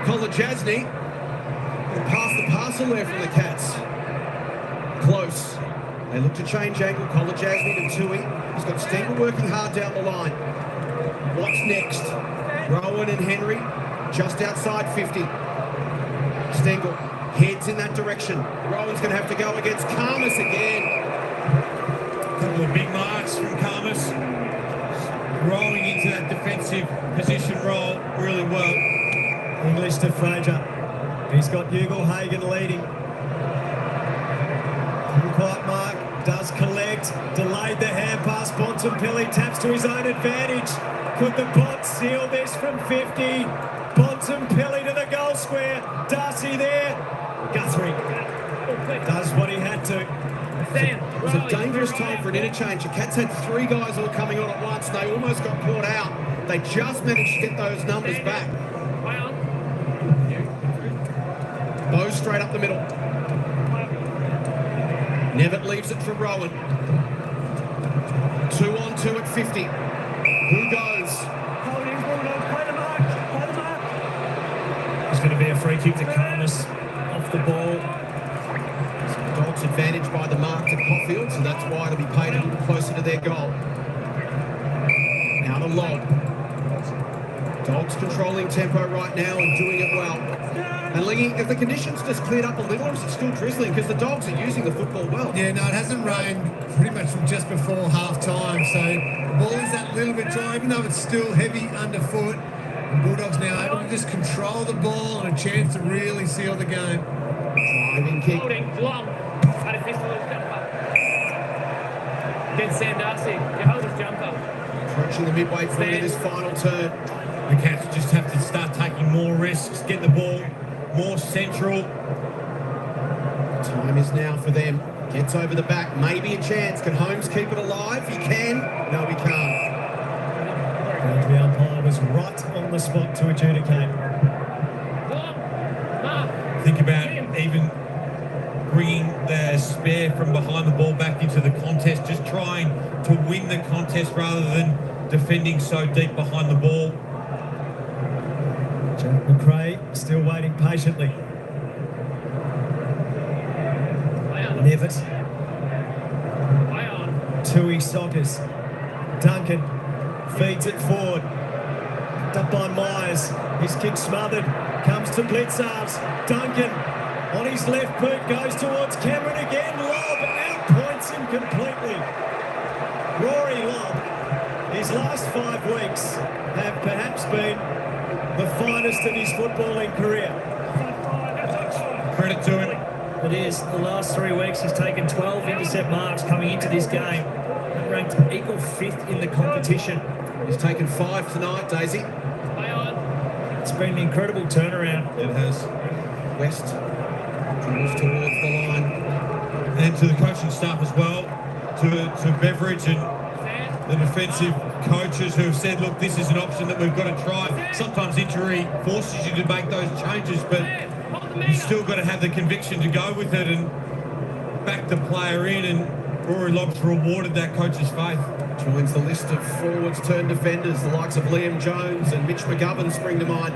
Speaker 5: Kolajasny. Pass the parcel there from the Cats. Close. They look to change angle. Kolajasny to Tui. He's got Stengel working hard down the line. What's next? Rowan and Henry just outside 50. Stengel heads in that direction. Rowan's going to have to go against Karmas again.
Speaker 4: A couple of big marks from Karmas. Rolling into that defensive position role really well.
Speaker 3: English to Fraser. He's got Hagen leading. quiet mark, does collect, delayed the hand pass, Bontempelli taps to his own advantage. Could the Bont seal this from 50? Bontempelli to the goal square, Darcy there. Guthrie does what he had to.
Speaker 5: It was a dangerous time for an interchange. The Cats had 3 guys all coming on at once. They almost got caught out. They just managed to get those numbers back. Bow straight up the middle. Nevitt leaves it for Rowan. 2 on 2 at 50. Who goes?
Speaker 7: It's going to be a free kick to Carnus off the ball.
Speaker 5: Dogs advantage by the mark to Caulfield, so that's why it'll be paid a little closer to their goal. Now the lob. Dogs controlling tempo right now and doing it well. And Lingy, if the conditions just cleared up a little, or is it still drizzling? Because the Dogs are using the football well.
Speaker 6: Yeah, no, it hasn't rained pretty much from just before half-time, so the ball is that little bit dry, even though it's still heavy underfoot. The Bulldogs now able to just control the ball and a chance to really seal the game.
Speaker 5: Driving kick.
Speaker 8: Against Sam Darcy. You hold his jumper.
Speaker 5: Approaching the midway point of this final turn.
Speaker 4: The Cats just have to start taking more risks, get the ball more central.
Speaker 5: Time is now for them. Gets over the back, maybe a chance. Can Holmes keep it alive? He can. No, he can't.
Speaker 3: And the umpire was right on the spot to adjudicate.
Speaker 4: Think about even bringing the spare from behind the ball back into the contest, just trying to win the contest rather than defending so deep behind the ball.
Speaker 3: Jack McRae still waiting patiently. Nevitt. Tui Sockers. Duncan feeds it forward. Picked up by Myers. His kick smothered. Comes to Blitzarves. Duncan on his left boot goes towards Cameron again. Lobb outpoints him completely. Rory Lobb. His last 5 weeks have perhaps been the finest of his footballing career.
Speaker 4: Credit to him.
Speaker 7: It is. The last 3 weeks he's taken 12 intercept marks coming into this game. Ranked equal 5th in the competition.
Speaker 5: He's taken 5 tonight, Daisy.
Speaker 7: It's been an incredible turnaround.
Speaker 4: It has.
Speaker 5: West moves towards the line.
Speaker 4: And to the coaching staff as well, to Beveridge and the defensive coaches who have said, look, this is an option that we've got to try. Sometimes injury forces you to make those changes, but you've still got to have the conviction to go with it and back the player in, and Rory Lobb's rewarded that coach's faith.
Speaker 5: Joins the list of forwards turned defenders, the likes of Liam Jones and Mitch McGovern spring to mind.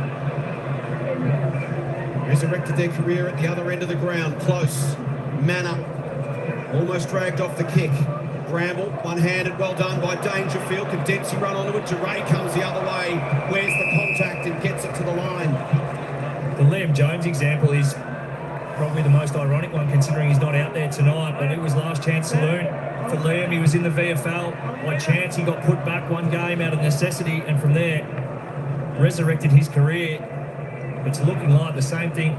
Speaker 5: Resurrected their career at the other end of the ground. Close. Manor almost dragged off the kick. Bramble, one-handed, well done by Dangerfield. Can Dempsey run onto it? Duray comes the other way. Where's the contact and gets it to the line?
Speaker 7: The Liam Jones example is probably the most ironic one, considering he's not out there tonight, but it was last chance saloon for Liam. He was in the VFL by chance. He got put back one game out of necessity, and from there resurrected his career. It's looking like the same thing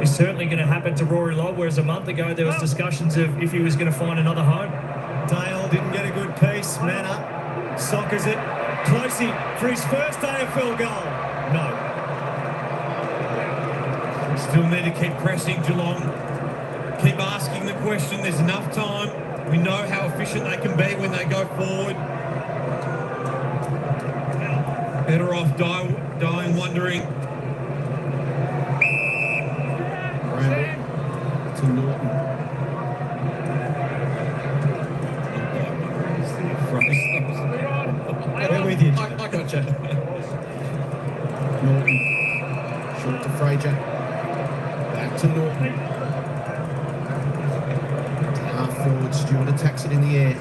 Speaker 7: is certainly going to happen to Rory Lobb, whereas a month ago there was discussions of if he was going to find another home.
Speaker 3: Dale didn't get a good piece. Manor soccers it. Closey for his first AFL goal. No.
Speaker 4: Still need to keep pressing Geelong. Keep asking the question. There's enough time. We know how efficient they can be when they go forward. Better off dying wondering.
Speaker 5: Bramble to Norton.
Speaker 3: We're with you.
Speaker 5: I gotcha. Norton. Short to Fraser. Back to Norton. Half forward, Stewart attacks it in the air.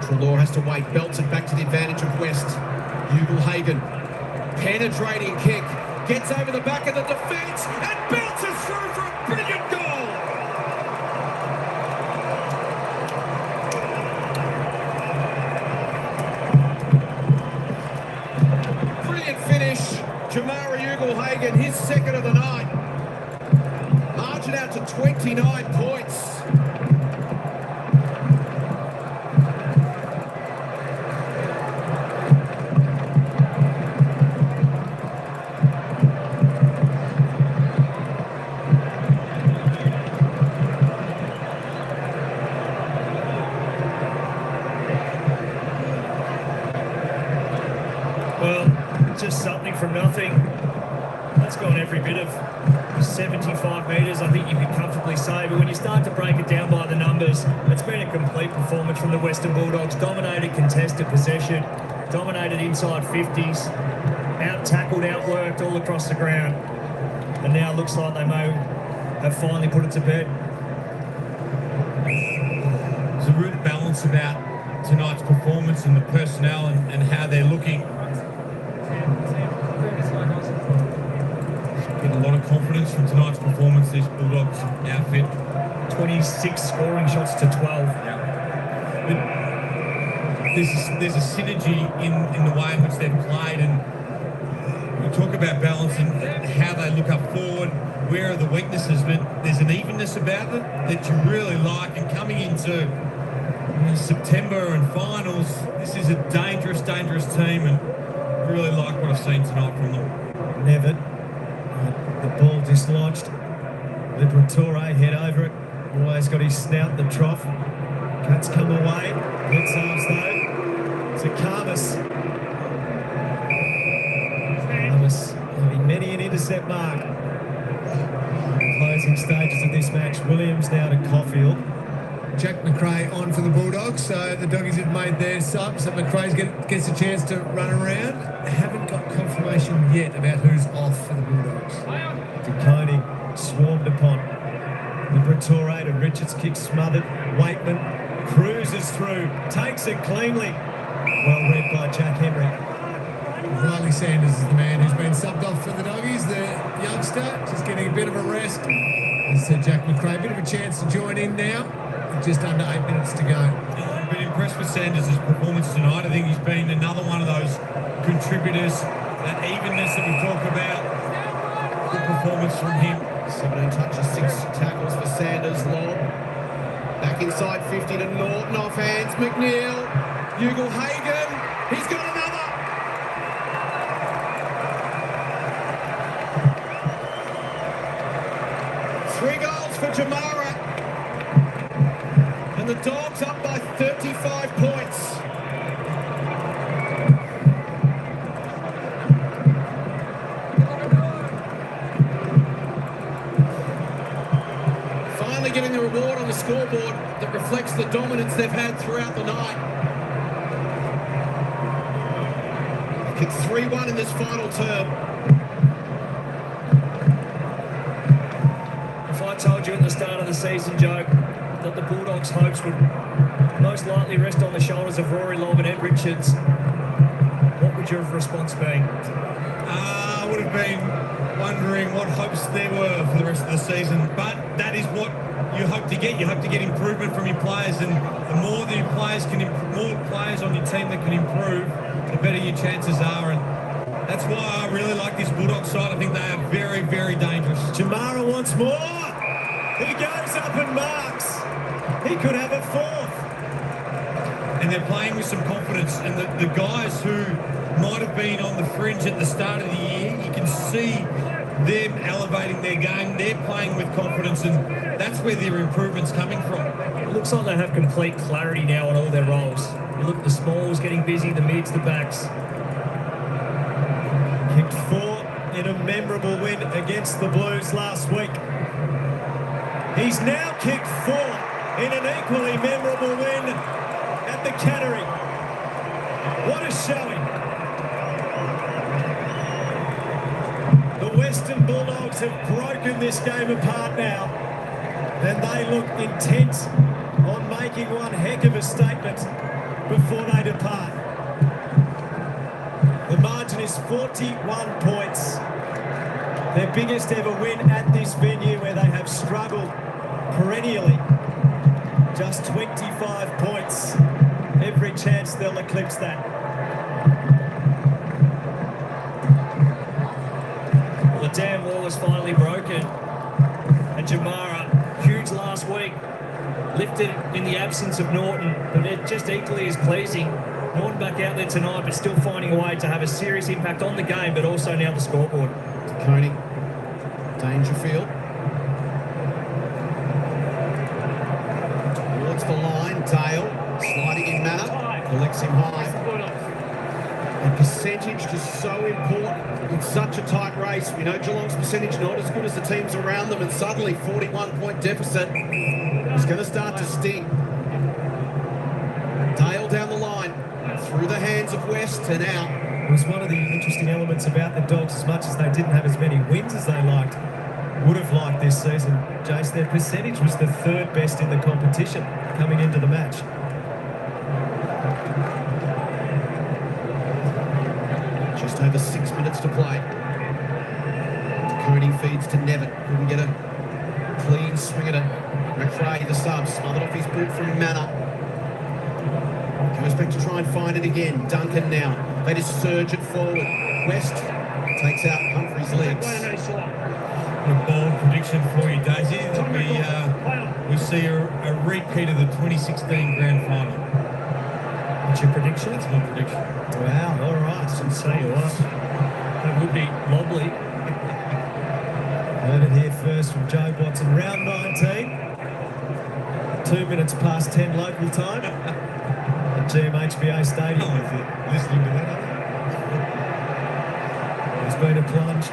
Speaker 5: Treloar has to wait, belts it back to the advantage of West. Ugle-Hagan. Penetrating kick. Gets over the back of the defence and bounces through for a brilliant goal. Brilliant finish. Jamari Ugle-Hagan, his second of the night. Margin out to 29 points.
Speaker 7: just something from nothing. That's gone every bit of 75 metres, I think you could comfortably say. But when you start to break it down by the numbers, it's been a complete performance from the Western Bulldogs. Dominated contested possession, dominated inside 50s, out-tackled, outworked all across the ground. And now it looks like they may have finally put it to bed.
Speaker 4: There's a real balance about tonight's performance and the personnel and how they're looking. Get a lot of confidence from tonight's performance, this Bulldogs outfit.
Speaker 7: 26 scoring shots to 12.
Speaker 4: There's a synergy in the way in which they've played, and we talk about balance and how they look up forward, where are the weaknesses, but there's an evenness about it that you really like. And coming into September and finals, this is a dangerous team, and I really like what I've seen tonight from them.
Speaker 3: Nevitt, the ball dislodged. Liberatore head over it. Always got his snout in the trough. Cats come away. Blitz arms though. To Carmus. Carmus having many an intercept mark. Closing stages of this match. Williams now to Caulfield.
Speaker 6: Jack McRae on for the Bulldogs, so the Doggies have made their sub, so McRae gets a chance to run around. Haven't got confirmation yet about who's off for the Bulldogs.
Speaker 3: DeConey swarmed upon. Liberatore to Richards, kick smothered. Waitman cruises through, takes it cleanly. Well read by Jack Henry.
Speaker 6: Riley Sanders is the man who's been subbed off for the Doggies, the youngster, just getting a bit of a rest. As Jack McRae, a bit of a chance to join in now. Just under 8 minutes to go.
Speaker 4: I've been impressed with Sanders' performance tonight. I think he's been another one of those contributors, that evenness that we talk about. Good performance from him.
Speaker 5: 17 touches, 6 tackles for Sanders. Long. Back inside 50 to Norton, off hands. McNeil. Ugle Hagen. He's got another. Three goals for Jamara. And the Dogs up by 35 points. Finally getting the reward on the scoreboard that reflects the dominance they've had throughout the night. Kicked 3-1 in this final term.
Speaker 7: If I told you at the start of the season, Joe, that the Bulldogs' hopes would most likely rest on the shoulders of Rory Lobb and Ed Richards, what would your response be?
Speaker 4: I would have been wondering what hopes there were for the rest of the season, but that is what you hope to get. You hope to get improvement from your players, and the more the players more players on your team that can improve, the better your chances are. And that's why I really like this Bulldogs side. I think they are very, very dangerous.
Speaker 3: Jamara wants more. He goes up and marks. He could have a fourth.
Speaker 4: And they're playing with some confidence. And the guys who might have been on the fringe at the start of the year, you can see them elevating their game. They're playing with confidence, and that's where their improvement's coming from.
Speaker 7: It looks like they have complete clarity now on all their roles. You look at the smalls getting busy, the mids, the backs.
Speaker 3: Kicked 4 in a memorable win against the Blues last week. He's now kicked 4 in an equally memorable win at the Cattery. What a showing. The Western Bulldogs have broken this game apart now, and they look intent on making one heck of a statement before they depart. The margin is 41 points. Their biggest ever win at this venue, where they have struggled perennially. Just 25 points. Every chance they'll eclipse that.
Speaker 7: Well, the dam wall is finally broken. And Jamara, huge last week, lifted in the absence of Norton, but it just equally as pleasing. Norton back out there tonight, but still finding a way to have a serious impact on the game, but also now the scoreboard.
Speaker 5: Coney. Dangerfield. Towards the line. Dale sliding in manner. Collects him high. And Percentage just so important in such a tight race. We know Geelong's percentage not as good as the teams around them, and suddenly 41-point deficit is going to start to sting. Dale down the line, through the hands of West and out.
Speaker 3: It was one of the interesting elements about the Dogs, as much as they didn't have as many wins as they would have liked this season. Jace, their percentage was the third best in the competition coming into the match.
Speaker 5: Just over 6 minutes to play. Coney feeds to Nevin. Couldn't get a clean swing at it. McRae, the sub, smothered off his boot from Manor. Goes back to try and find it again. Duncan now. They just surge it forward. West takes out Humphrey's legs.
Speaker 4: A bold prediction for you, Daisy, that we see a repeat of the 2016 Grand Final.
Speaker 3: What's your prediction?
Speaker 4: That's my prediction.
Speaker 3: Wow, all right. So say what?
Speaker 7: That would be lovely.
Speaker 3: Heard it here first from Joe Watson. Round 19. 2 minutes past 10 local time at GMHBA Stadium.
Speaker 4: Oh, listening to that.
Speaker 3: There's been a plunge.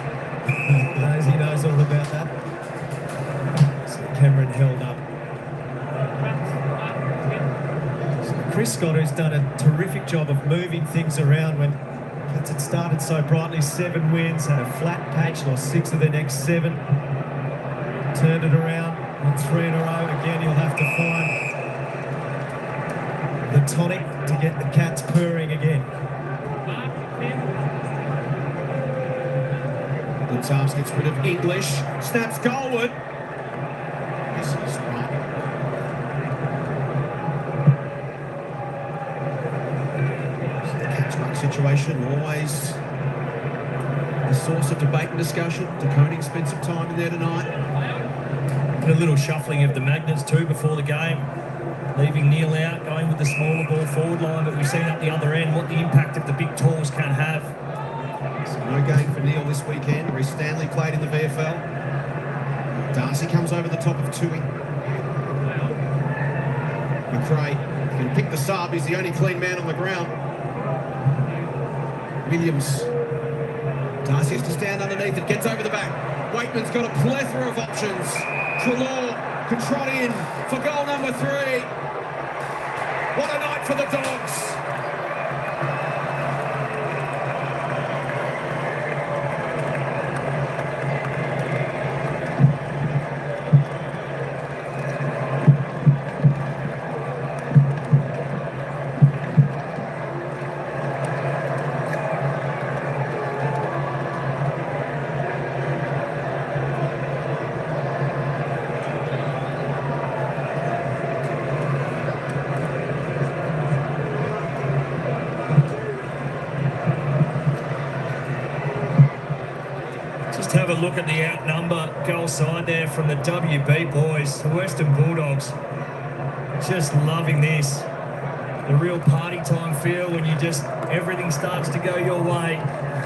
Speaker 3: Daisy knows all about that. So Cameron held up. So Chris Scott, who's done a terrific job of moving things around when Cats had started so brightly, 7 wins, had a flat patch, lost 6 of their next 7. Turned it around, won 3 in a row. Again, he'll have to find the tonic to get the Cats purring again.
Speaker 5: Gonzalez gets rid of English. Snaps goalward. This is right. So the Cats ruck situation, always a source of debate and discussion. DeConing spent some time in there tonight.
Speaker 7: And a little shuffling of the magnets too before the game, leaving Neil out, going with the smaller ball forward line, but we've seen up the other end what the impact of the big talls can have.
Speaker 5: So no game for Neil this weekend. Reece Stanley played in the VFL. Darcy comes over the top of Tui. McRae can pick the sub. He's the only clean man on the ground. Williams. Darcy has to stand underneath it. Gets over the back. Waitman's got a plethora of options. Trelaw could trot in for goal number 3. What a night for the Dogs.
Speaker 7: Have a look at the outnumber goal side there from the WB boys, the Western Bulldogs. Just loving this. The real party time feel when everything starts to go your way.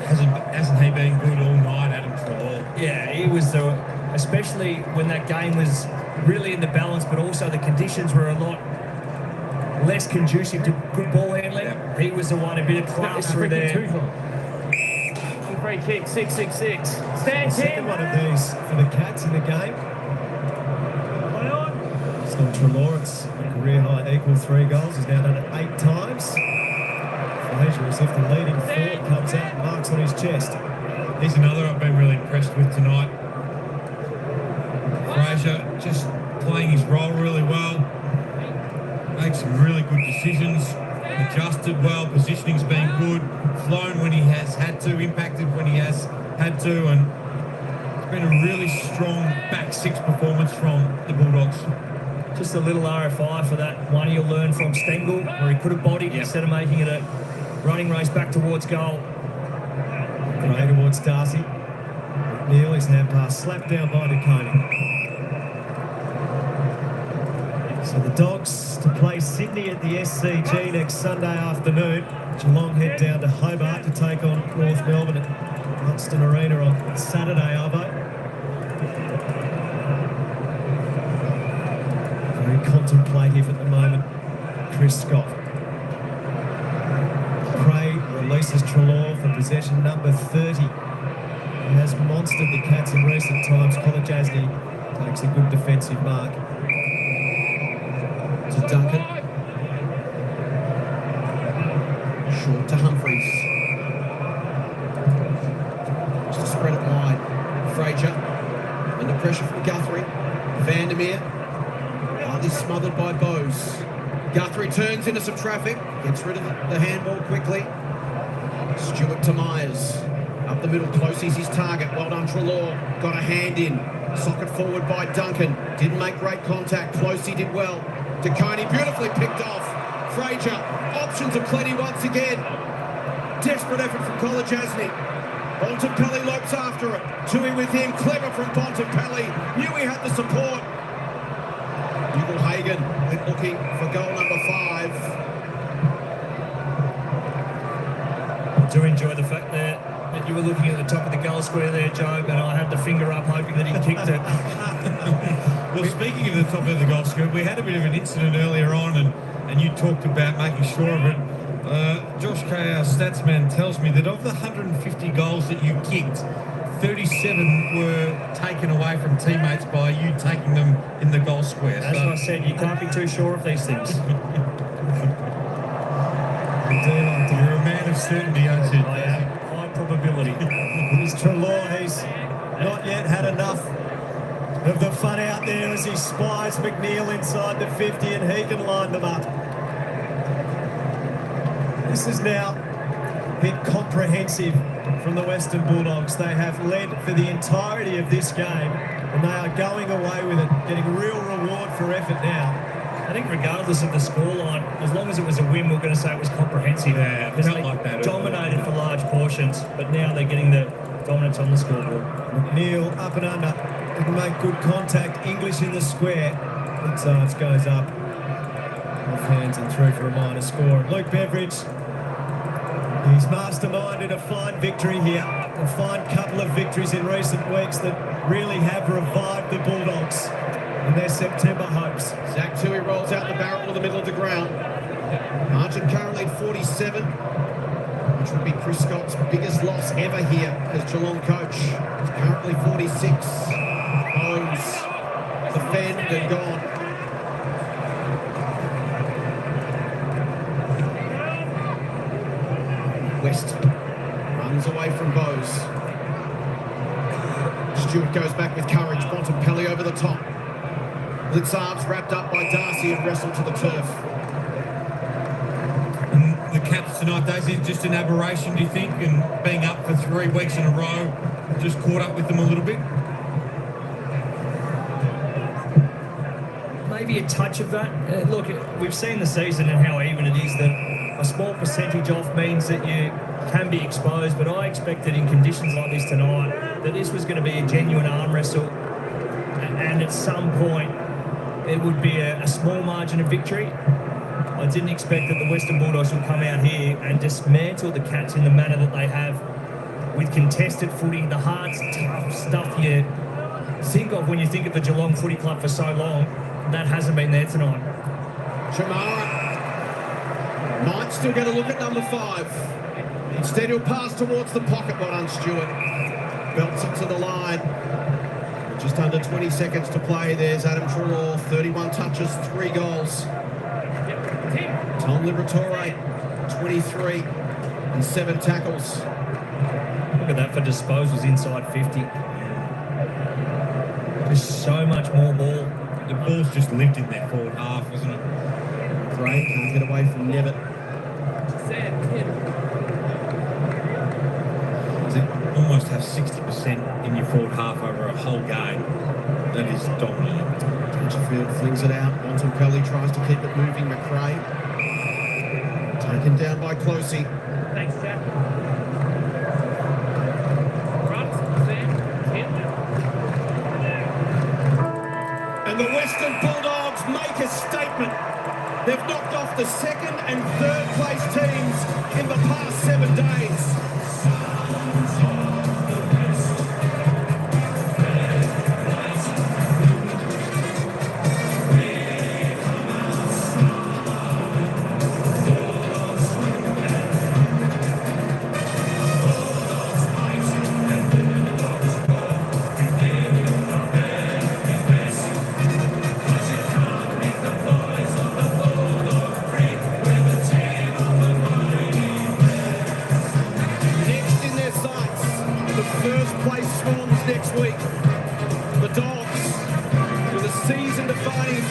Speaker 4: Hasn't he been good all night, Adam Trelaw?
Speaker 7: Yeah, he was, especially when that game was really in the balance, but also the conditions were a lot less conducive to good ball handling. Yeah. He was the one, a bit of class through there.
Speaker 8: Free kick, 666. Stand 10.
Speaker 3: Second one of these for the Cats in the game. It's on Trelaw. It's a career high equal 3 goals. He's now done it 8 times. Fraser, as if the leading forward comes out and marks on his chest.
Speaker 4: He's another I've been really impressed with tonight. Fraser just playing his role really well. Makes some really good decisions. Adjusted well, positioning's been good, flown when he has had to, impacted when he has had to, and it's been a really strong back 6 performance from the Bulldogs.
Speaker 7: Just a little RFI for that one you'll learn from Stengel, where he could have bodied instead of making it a running race back towards goal.
Speaker 3: Gray towards Darcy. Neil, his hand pass slapped down by DeConing. So the Dogs to play Sydney at the SCG next Sunday afternoon. Geelong head down to Hobart to take on North Melbourne at Lunston Arena on Saturday, Arvo. Very contemplative at the moment, Chris Scott. Craig released releases Trelaw for possession number 30. He has monstered the Cats in recent times. Kolajasny takes a good defensive mark. To Duncan.
Speaker 5: Short to Humphries. Just to spread it wide. Frazier. Under pressure from Guthrie. Vandermeer. Hardly smothered by Bowes. Guthrie turns into some traffic. Gets rid of the handball quickly. Stewart to Myers. Up the middle, Closey's his target. Well done, Trelaw. Got a hand in. Socket forward by Duncan. Didn't make great contact. Closey did well. DeConey beautifully picked off. Frazier. Options are plenty once again. Desperate effort from Kolajasny. Bontempelli lopes after it. Tui with him. Clever from Bontempelli. Knew he had the support. Hagen looking for goal number 5.
Speaker 7: I do enjoy the fact that you were looking at the top of the goal square there, Joe, and I had the finger up hoping that he kicked it.
Speaker 4: Well, speaking of the top of the goal square, we had a bit of an incident earlier on, and you talked about making sure of it. Josh Kay, our statsman, tells me that of the 150 goals that you kicked, 37 were taken away from teammates by you taking them in the goal square.
Speaker 7: As I said, you can't be too sure of these things.
Speaker 4: You're a man of certainty, aren't you?
Speaker 7: I am. High probability.
Speaker 3: He's Trelaw. He's not yet had enough of the fun out there as he spies McNeil inside the 50 and he can line them up. This is now been comprehensive from the Western Bulldogs. They have led for the entirety of this game and they are going away with it, getting real reward for effort now.
Speaker 7: I think regardless of the scoreline, as long as it was a win, we're going to say it was comprehensive.
Speaker 4: Yeah,
Speaker 7: because they
Speaker 4: like that,
Speaker 7: dominated for large portions, but now they're getting the dominance on the scoreboard.
Speaker 3: McNeil up and under, didn't make good contact. English in the square. It goes up. Off hands and through for a minor score. Luke Beveridge, he's masterminded a fine victory here. A fine couple of victories in recent weeks that really have revived the Bulldogs and their September hopes.
Speaker 5: Zach Tui rolls out the barrel to the middle of the ground. Margin currently at 47, which would be Chris Scott's biggest loss ever here as Geelong coach. He's currently 46. Bowes, defend and gone. West runs away from Bowes. Stewart goes back with courage. Bontempelli over the top. Blitzarves wrapped up by Darcy and wrestled to the turf.
Speaker 4: And the Cats tonight, Daisy, just an aberration, do you think? And being up for 3 weeks in a row just caught up with them a little bit?
Speaker 7: Maybe a touch of that. Look, we've seen the season and how even it is that a small percentage off means that you can be exposed, but I expected in conditions like this tonight that this was going to be a genuine arm wrestle and at some point it would be a small margin of victory. I didn't expect that the Western Bulldogs would come out here and dismantle the Cats in the manner that they have with contested footy, the hard, tough stuff you think of when you think of the Geelong Footy Club for so long. That hasn't been there tonight.
Speaker 5: Chamara might still get a look at number 5. Instead he'll pass towards the pocket. Well done, Stewart. Belts it to the line. Just under 20 seconds to play. There's Adam Trelaw, 31 touches, 3 goals. Tom Liberatore, 23 and 7 tackles.
Speaker 7: Look at that for disposals inside 50. There's so much more ball.
Speaker 4: The ball's just lived in their forward half, isn't it?
Speaker 5: Gray can't get away from Nevitt.
Speaker 4: To almost have 60% in your forward half over a whole game, that is dominant.
Speaker 5: Dangerfield flings it out. Bontempelli tries to keep it moving. McRae taken down by Closey.
Speaker 8: Thanks, Jack.
Speaker 5: And the Western Bulldogs make a statement. They've knocked off the 2nd and 3rd place teams in the past 7 days.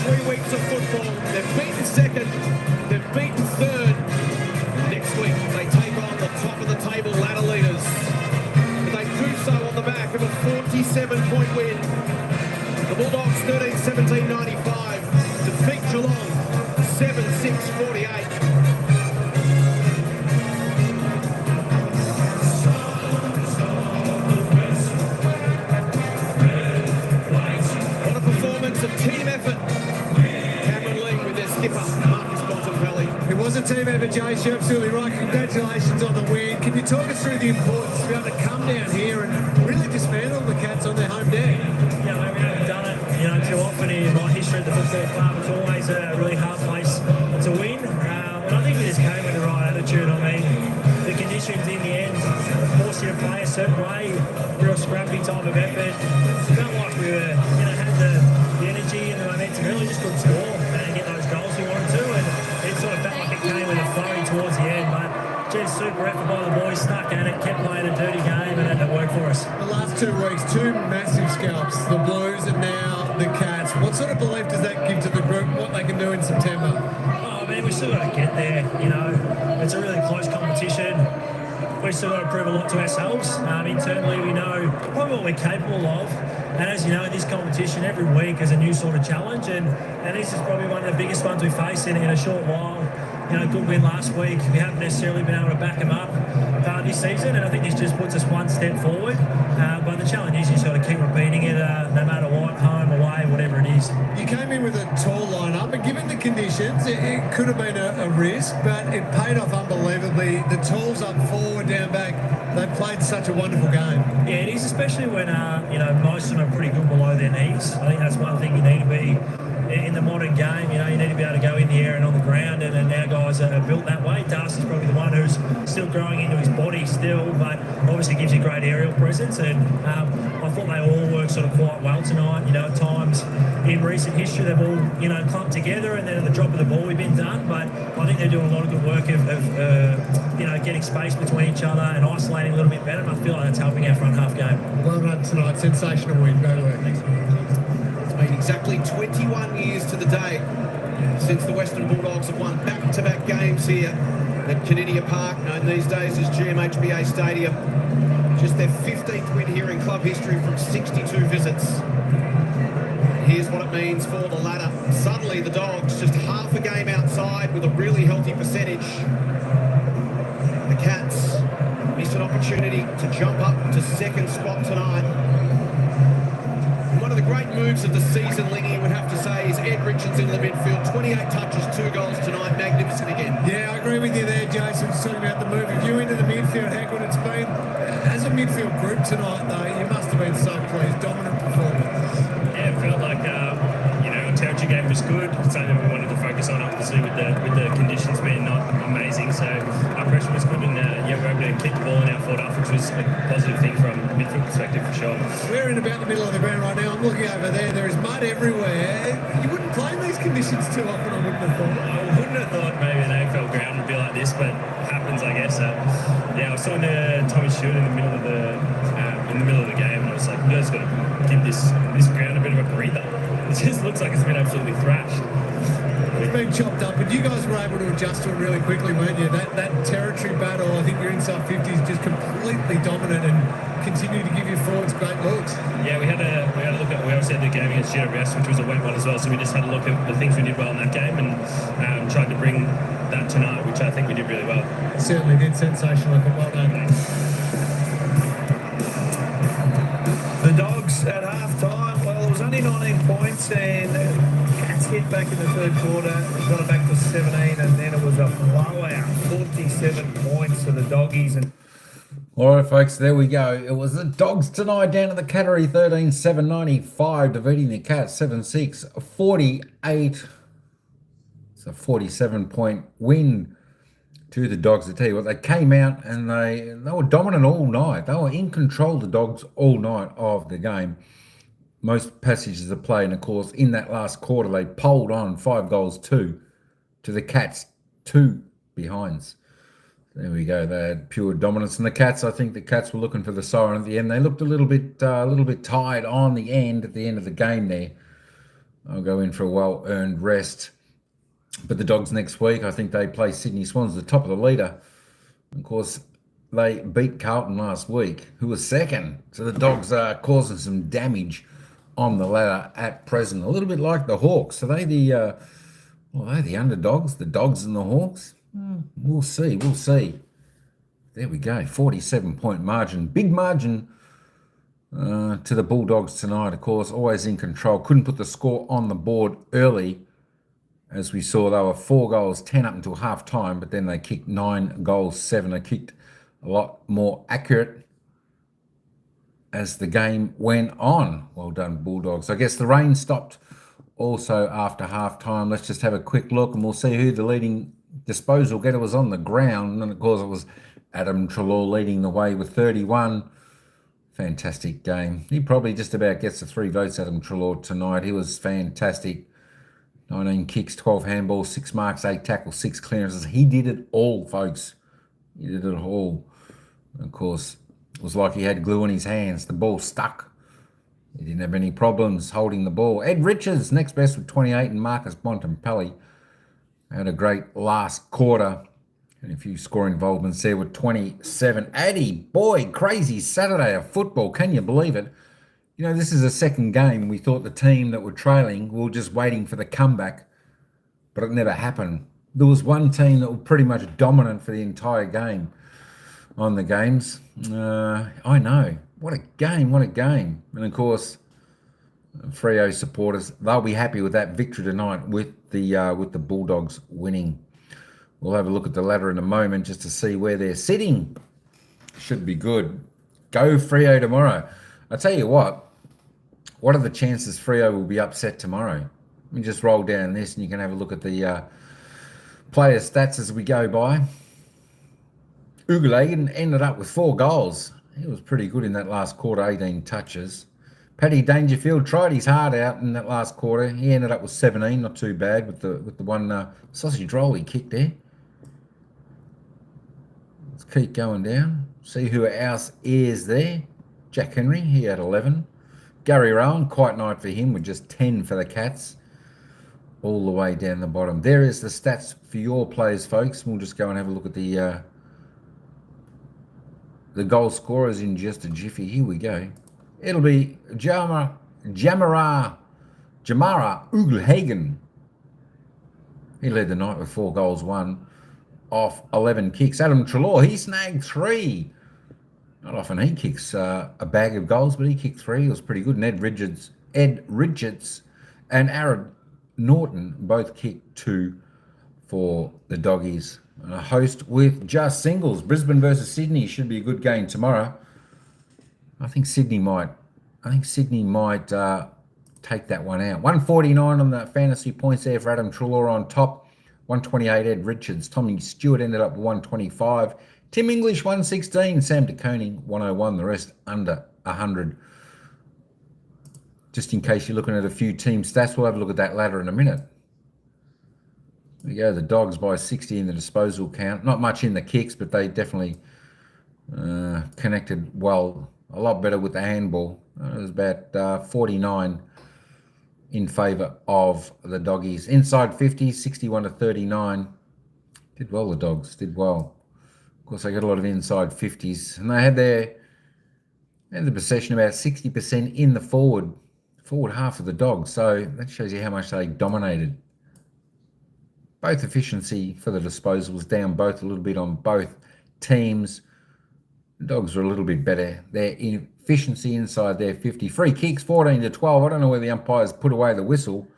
Speaker 12: 3 weeks of football. They've beaten second, they've beaten third. Next week, they take on the top of the table ladder leaders. But they do so on the back of a 47-point win. The Bulldogs 13-17-95 defeat Geelong 7-6-48. What a performance, a team effort. Cameron Lee with their skipper, Marcus Bontempelli.
Speaker 3: It was a team effort, Jace. You're absolutely right. Congratulations on the win. Can you talk us through the importance to be able to come down here and really dismantle the Cats on their home deck?
Speaker 7: Yeah, I mean, we haven't done it, too often in my history at the football club. It's always a really hard place to win. And I think we just came with the right attitude. I mean, the conditions in the end forced you to play a certain way, real scrappy type of effort. Felt like we were, had the energy and the momentum, really just couldn't score and get those goals we wanted to. And it sort of felt like it came with a flurry towards the end. But just super effort by the boys, stuck at it, kept playing a dirty game, and it worked for us.
Speaker 3: The last 2 weeks, 2 massive scalps, the Blues and now the Cats. What sort of belief does that give to the group, what they can do in September?
Speaker 7: Oh, man, we still got to get there, It's a really close competition. We've still got to prove a lot to ourselves. Internally, we know probably what we're capable of. And as you know, in this competition, every week is a new sort of challenge. And this is probably one of the biggest ones we face in a short while. Good win last week. We haven't necessarily been able to back them up this season, and I think this just puts us one step forward. But the challenge is you just got to keep repeating it, no matter what, home, away, whatever it is.
Speaker 3: You came in with a tall lineup, and given the conditions, it could have been a risk, but it paid off unbelievably. The talls up forward, down back, they played such a wonderful game.
Speaker 7: Yeah, it is, especially when most of them are pretty good below their knees. I think that's one thing you need to be. In the modern game, you need to be able to go in the air and on the ground, and our guys are built that way. Darcy's probably the one who's still growing into his body still, but obviously gives you great aerial presence, and I thought they all worked sort of quite well tonight. At times in recent history they've all, clumped together, and then at the drop of the ball we've been done, but I think they're doing a lot of good work of getting space between each other and isolating a little bit better, and I feel like that's helping our front half game.
Speaker 3: Well done tonight, sensational win, great work.
Speaker 2: Been exactly 21 years to the day since the Western Bulldogs have won back-to-back games here at Canidia Park, known these days as GMHBA Stadium. Just their 15th win here in club history from 62 visits. Here's what it means for the ladder. Suddenly the Dogs just half a game outside with a really healthy percentage. The Cats missed an opportunity to jump up to second spot tonight. One of the great moves of the season, Lingy, you would have to say, is Ed Richards in the midfield. 28 touches, 2 goals tonight. Magnificent again.
Speaker 3: Yeah, I agree with you there, Jason. Just talking about the move of you into the midfield, how good it's been. As a midfield group tonight, though, you must have been so pleased. Dominant performance.
Speaker 13: Yeah, it felt like, our territory game was good. It's something that we wanted to focus on, obviously, with the conditions being not amazing. So our pressure was good, and we were able to keep the ball in our foot off, which was a positive thing from a midfield perspective for sure.
Speaker 3: We're in about the middle of the ground right now. I'm looking over there. There is mud everywhere. You wouldn't play in these conditions too often, I wouldn't have thought.
Speaker 13: I wouldn't have thought maybe an AFL ground would be like this, but it happens, I guess. I was talking to Tommy Stewart in the middle of the game, and I was like, you guys got to give this ground a bit of a breather. It just looks like it's been absolutely thrashed.
Speaker 3: It's been chopped up, but you guys were able to adjust to it really quickly, weren't you? That territory battle, I think you're in sub 50s, just completely dominant and continue to give your forwards great looks.
Speaker 13: Yeah, we had a look at, we obviously had the game against GWS, which was a wet one as well, so we just had a look at the things we did well in that game and tried to bring that tonight, which I think we did really well.
Speaker 3: Certainly did, sensational, well done.
Speaker 2: The Dogs at half-time, well, it was only 19 points, and Cats hit back in the third quarter, got it back to 17, and then it was a blowout, 47 points for the Doggies. And
Speaker 1: all right, folks, there we go. It was the Dogs tonight down at the Cattery, 13-7-95, defeating the Cats 7-6-48. It's a 47-point win to the Dogs. I tell you what, they came out and they were dominant all night. They were in control, the Dogs, all night of the game. Most passages of play, and of course, in that last quarter, they polled on 5-2 to the Cats' 2 behinds. There we go. They had pure dominance. And the Cats, I think the Cats were looking for the siren at the end. They looked a little bit tired on the end, at the end of the game there. I'll go in for a well-earned rest. But the Dogs next week, I think they play Sydney Swans, the top of the leader. Of course, they beat Carlton last week, who was second. So the Dogs are causing some damage on the ladder at present. A little bit like the Hawks. Are they the underdogs, the Dogs and the Hawks? We'll see. There we go. 47-point margin. Big margin to the Bulldogs tonight, of course. Always in control. Couldn't put the score on the board early. As we saw, they were 4 goals, 10 up until half time, but then they kicked 9 goals, 7. They kicked a lot more accurate as the game went on. Well done, Bulldogs. I guess the rain stopped also after half time. Let's just have a quick look and we'll see who the leading disposal getter was on the ground. And of course, it was Adam Treloar leading the way with 31. Fantastic game. He probably just about gets the 3 votes, Adam Treloar, tonight. He was fantastic. 19 kicks, 12 handballs, 6 marks, 8 tackles, 6 clearances. He did it all, folks. He did it all. Of course, it was like he had glue in his hands. The ball stuck. He didn't have any problems holding the ball. Ed Richards, next best with 28, and Marcus Bontempelli had a great last quarter. And a few score involvements there with 27. Addy, boy, crazy Saturday of football. Can you believe it? You know, this is a second game. We thought the team that were trailing were just waiting for the comeback, but it never happened. There was one team that was pretty much dominant for the entire game on the games. I know. What a game, what a game. And of course, Freo supporters, they'll be happy with that victory tonight with the Bulldogs winning. We'll have a look at the ladder in a moment just to see where they're sitting. Should be good. Go Freo tomorrow. I tell you what are the chances Freo will be upset tomorrow? Let me just roll down this and you can have a look at the player stats as we go by. Ugelhagen ended up with 4 goals. He was pretty good in that last quarter, 18 touches. Paddy Dangerfield tried his heart out in that last quarter. He ended up with 17, not too bad with the one sausage roll he kicked there. Let's keep going down. See who else is there. Jack Henry, he had 11. Gary Rowan, quite night for him with just 10 for the Cats. All the way down the bottom. There is the stats for your players, folks. We'll just go and have a look at the goal scorers in just a jiffy. Here we go. It'll be Jamara Ugelhagen. He led the night with 4 goals, 1 off 11 kicks. Adam Treloar, he snagged 3. Not often he kicks a bag of goals, but he kicked 3. It was pretty good. And Ed Richards and Aaron Norton both kicked 2 for the Doggies. And a host with just singles. Brisbane versus Sydney should be a good game tomorrow. I think Sydney might take that one out. 149 on the fantasy points there for Adam Treloar on top. 128 Ed Richards. Tommy Stewart ended up with 125. Tim English 116. Sam De Koning 101. The rest under 100. Just in case you're looking at a few team stats, we'll have a look at that ladder in a minute. There we go. The Dogs by 60 in the disposal count. Not much in the kicks, but they definitely connected well. A lot better with the handball. It was about 49 in favour of the Doggies. Inside 50, 61 to 39. Did well, the Dogs. Did well. Of course, they got a lot of inside 50s. And they had the possession about 60% in the forward half of the Dogs. So that shows you how much they dominated. Both efficiency for the disposals down both a little bit on both teams. The Dogs are a little bit better. Their efficiency inside their 50. Free kicks, 14 to 12. I don't know where the umpires put away the whistle.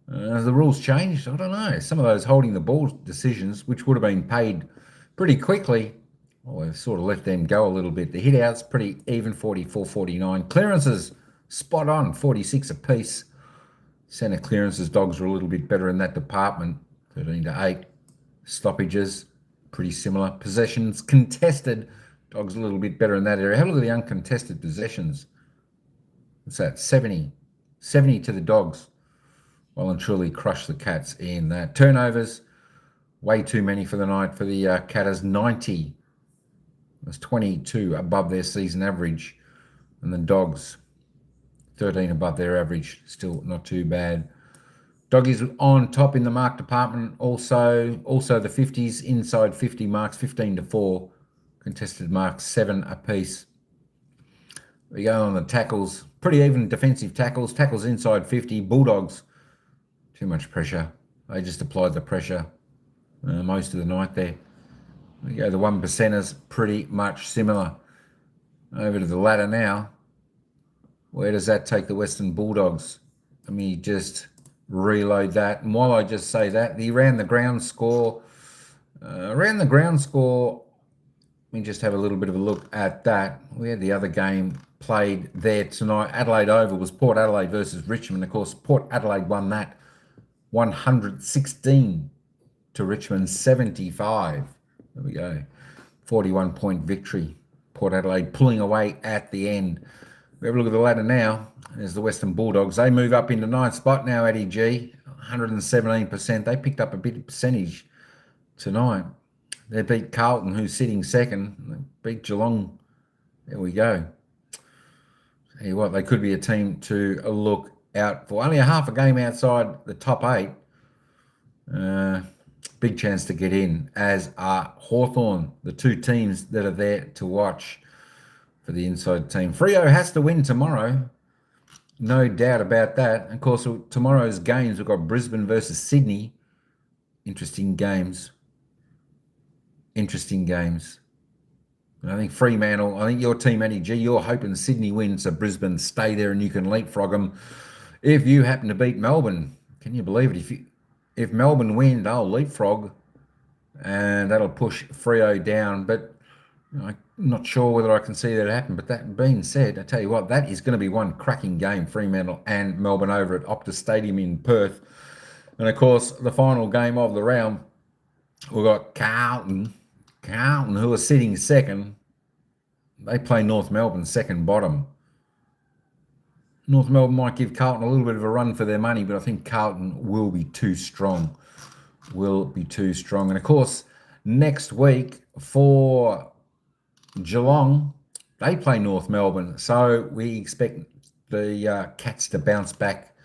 Speaker 1: The rules changed? I don't know. Some of those holding the ball decisions, which would have been paid pretty quickly, well, they've sort of let them go a little bit. The hit-outs, pretty even, 44-49. Clearances, spot on, 46 apiece. Centre clearances, Dogs are a little bit better in that department, 13 to 8. Stoppages, pretty similar. Possessions, contested, Dogs a little bit better in that area. Have a look at the uncontested possessions. What's that? 70 to the Dogs. Well and truly crushed the Cats in that. Turnovers, way too many for the night for the Catters. 90. That's 22 above their season average. And the Dogs, 13 above their average. Still not too bad. Doggies on top in the mark department. Also the 50s, inside 50 marks, 15-4. Contested marks, 7 apiece. We go on the tackles. Pretty even defensive tackles. Tackles inside 50. Bulldogs, too much pressure. They just applied the pressure most of the night there. We go the 1%ers, pretty much similar. Over to the ladder now. Where does that take the Western Bulldogs? Let me just reload that. And while I just say that, the around the ground score, let me just have a little bit of a look at that. We had the other game played there tonight. Adelaide Oval was Port Adelaide versus Richmond. Of course, Port Adelaide won that 116 to Richmond 75. There we go. 41-point victory. Port Adelaide pulling away at the end. We have a look at the ladder now. There's the Western Bulldogs. They move up into 9th spot now, Eddie G. 117%. They picked up a bit of percentage tonight. They beat Carlton, who's sitting second. They beat Geelong. There we go. Tell you what, they could be a team to look out for. Only a half a game outside the top 8. Big chance to get in, as are Hawthorn, the two teams that are there to watch for the inside team. Freo has to win tomorrow. No doubt about that. Of course, tomorrow's games, we've got Brisbane versus Sydney. Interesting games. Interesting games. And I think Fremantle, I think your team, Eddie G, you're hoping Sydney wins, so Brisbane stay there and you can leapfrog them. If you happen to beat Melbourne, can you believe it? If Melbourne win, they'll leapfrog and that'll push Freo down. But I'm not sure whether I can see that happen. But that being said, I tell you what, that is going to be one cracking game, Fremantle and Melbourne over at Optus Stadium in Perth. And of course, the final game of the round, we've got Carlton, who are sitting second. They play North Melbourne second bottom. North Melbourne might give Carlton a little bit of a run for their money, but I think Carlton will be too strong. And of course, next week for Geelong, they play North Melbourne. So we expect the Cats to bounce back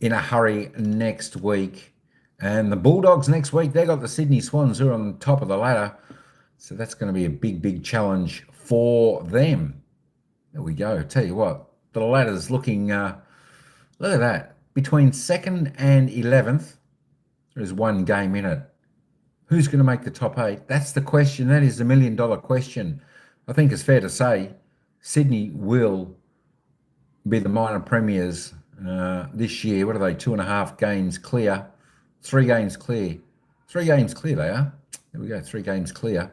Speaker 1: in a hurry next week. And the Bulldogs next week, they got the Sydney Swans, who are on top of the ladder. So that's going to be a big, big challenge for them. There we go. Tell you what, the ladder's looking, look at that. Between 2nd and 11th, there's one game in it. Who's going to make the top 8? That's the question. That is the $1 million question. I think it's fair to say Sydney will be the minor premiers this year. What are they? 2.5 games clear. 3 games clear. 3 games clear they are. There we go, 3 games clear.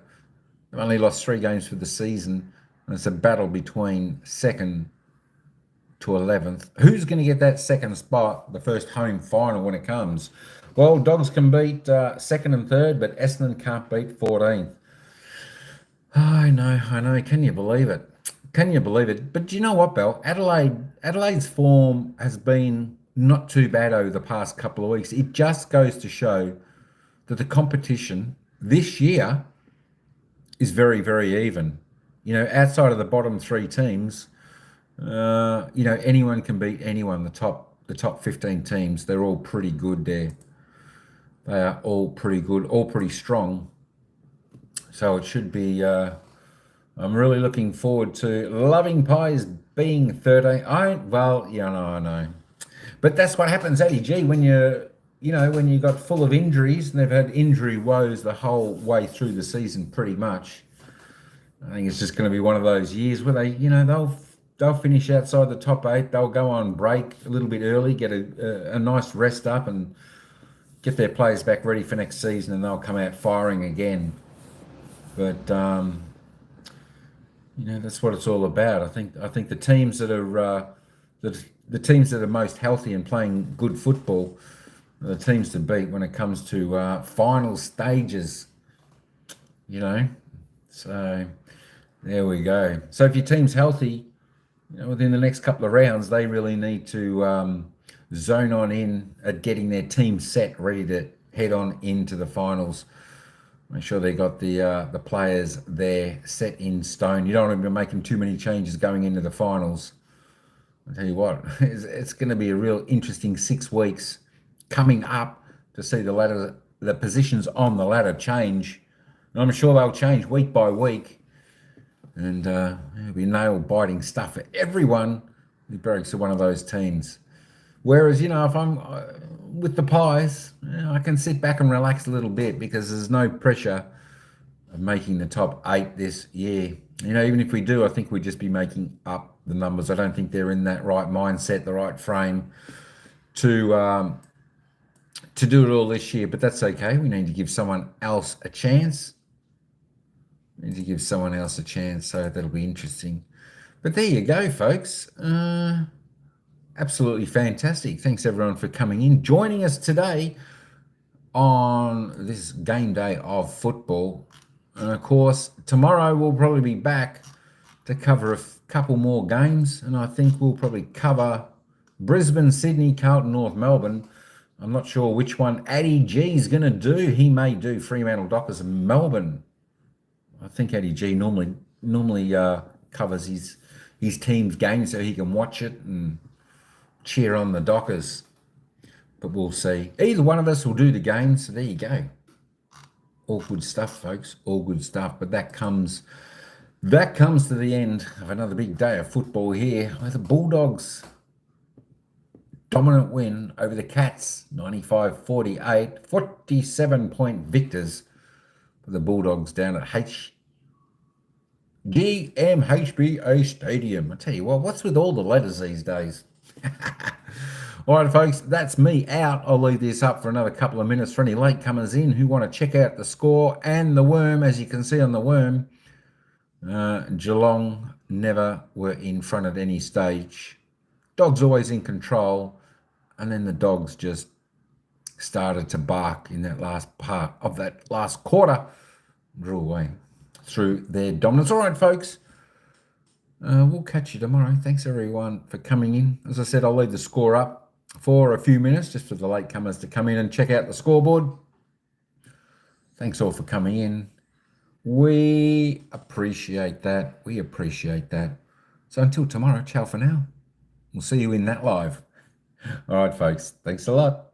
Speaker 1: They've only lost 3 games for the season. And it's a battle between 2nd to 11th. Who's going to get that 2nd spot, the first home final when it comes? Well, Dogs can beat 2nd and 3rd, but Essendon can't beat 14th. I know. Can you believe it? But do you know what, Bell? Adelaide's form has been not too bad over the past couple of weeks. It just goes to show that the competition this year is very, very even. You know, outside of the bottom 3 teams, anyone can beat anyone. The top 15 teams, they're all pretty good there. They are all pretty good, all pretty strong. So it should be, I'm really looking forward to Loving Pies being 13. I know. But that's what happens, Eddie G, when when you got full of injuries, and they've had injury woes the whole way through the season pretty much. I think it's just going to be one of those years where they, they'll finish outside the top 8. They'll go on break a little bit early, get a nice rest up and get their players back ready for next season, and they'll come out firing again. But, that's what it's all about. I think the teams that are the teams that are most healthy and playing good football are the teams to beat when it comes to final stages, So there we go. So if your team's healthy, within the next couple of rounds, they really need to zone on in at getting their team set, ready to head on into the finals. Make sure they got the players there set in stone. You don't want to be making too many changes going into the finals. I tell you what, it's going to be a real interesting 6 weeks coming up to see the positions on the ladder change. And I'm sure they'll change week by week. And there'll be nail-biting stuff for everyone who breaks to one of those teams. Whereas, if I'm with the Pies, I can sit back and relax a little bit because there's no pressure of making the top 8 this year. Even if we do, I think we'd just be making up the numbers. I don't think they're in that right mindset, the right frame to do it all this year. But that's okay. We need to give someone else a chance. So that'll be interesting. But there you go, folks. Absolutely fantastic. Thanks, everyone, for coming in. Joining us today on this game day of football. And, of course, tomorrow we'll probably be back to cover a couple more games. And I think we'll probably cover Brisbane, Sydney, Carlton, North Melbourne. I'm not sure which one Addy G is going to do. He may do Fremantle Dockers and Melbourne. I think Addy G normally covers his team's game so he can watch it and cheer on the Dockers. But we'll see. Either one of us will do the game, so there you go. All good stuff, folks. All good stuff. But that comes to the end of another big day of football here with the Bulldogs. Dominant win over the Cats, 95-48, 47-point victors for the Bulldogs down at GMHBA Stadium. I tell you what's with all the letters these days? All right, folks, that's me out. I'll leave this up for another couple of minutes for any latecomers in who want to check out the score and the worm. As you can see on the worm, Geelong never were in front at any stage. Dogs always in control. And then the Dogs just started to bark in that last part of that last quarter. Drew away through their dominance. All right, folks. We'll catch you tomorrow. Thanks, everyone, for coming in. As I said, I'll leave the score up for a few minutes just for the latecomers to come in and check out the scoreboard. Thanks all for coming in. We appreciate that. So until tomorrow, ciao for now. We'll see you in that live. All right, folks. Thanks a lot.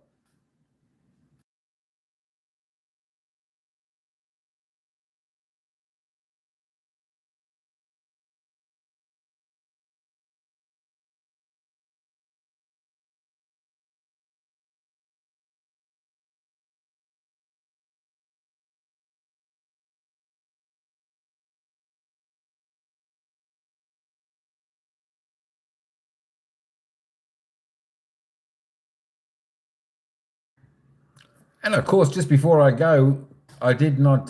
Speaker 1: And of course, just before I go, I did not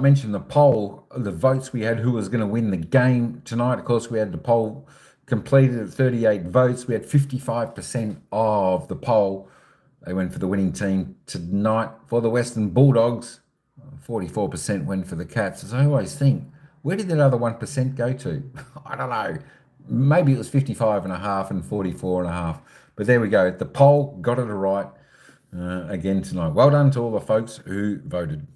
Speaker 1: mention the poll, the votes we had, who was going to win the game tonight. Of course, we had the poll completed at 38 votes. We had 55% of the poll. They went for the winning team tonight for the Western Bulldogs. 44% went for the Cats. As I always think, where did that other 1% go to? I don't know. Maybe it was 55.5 and 44.5. But there we go. The poll got it right. Again tonight. Well done to all the folks who voted.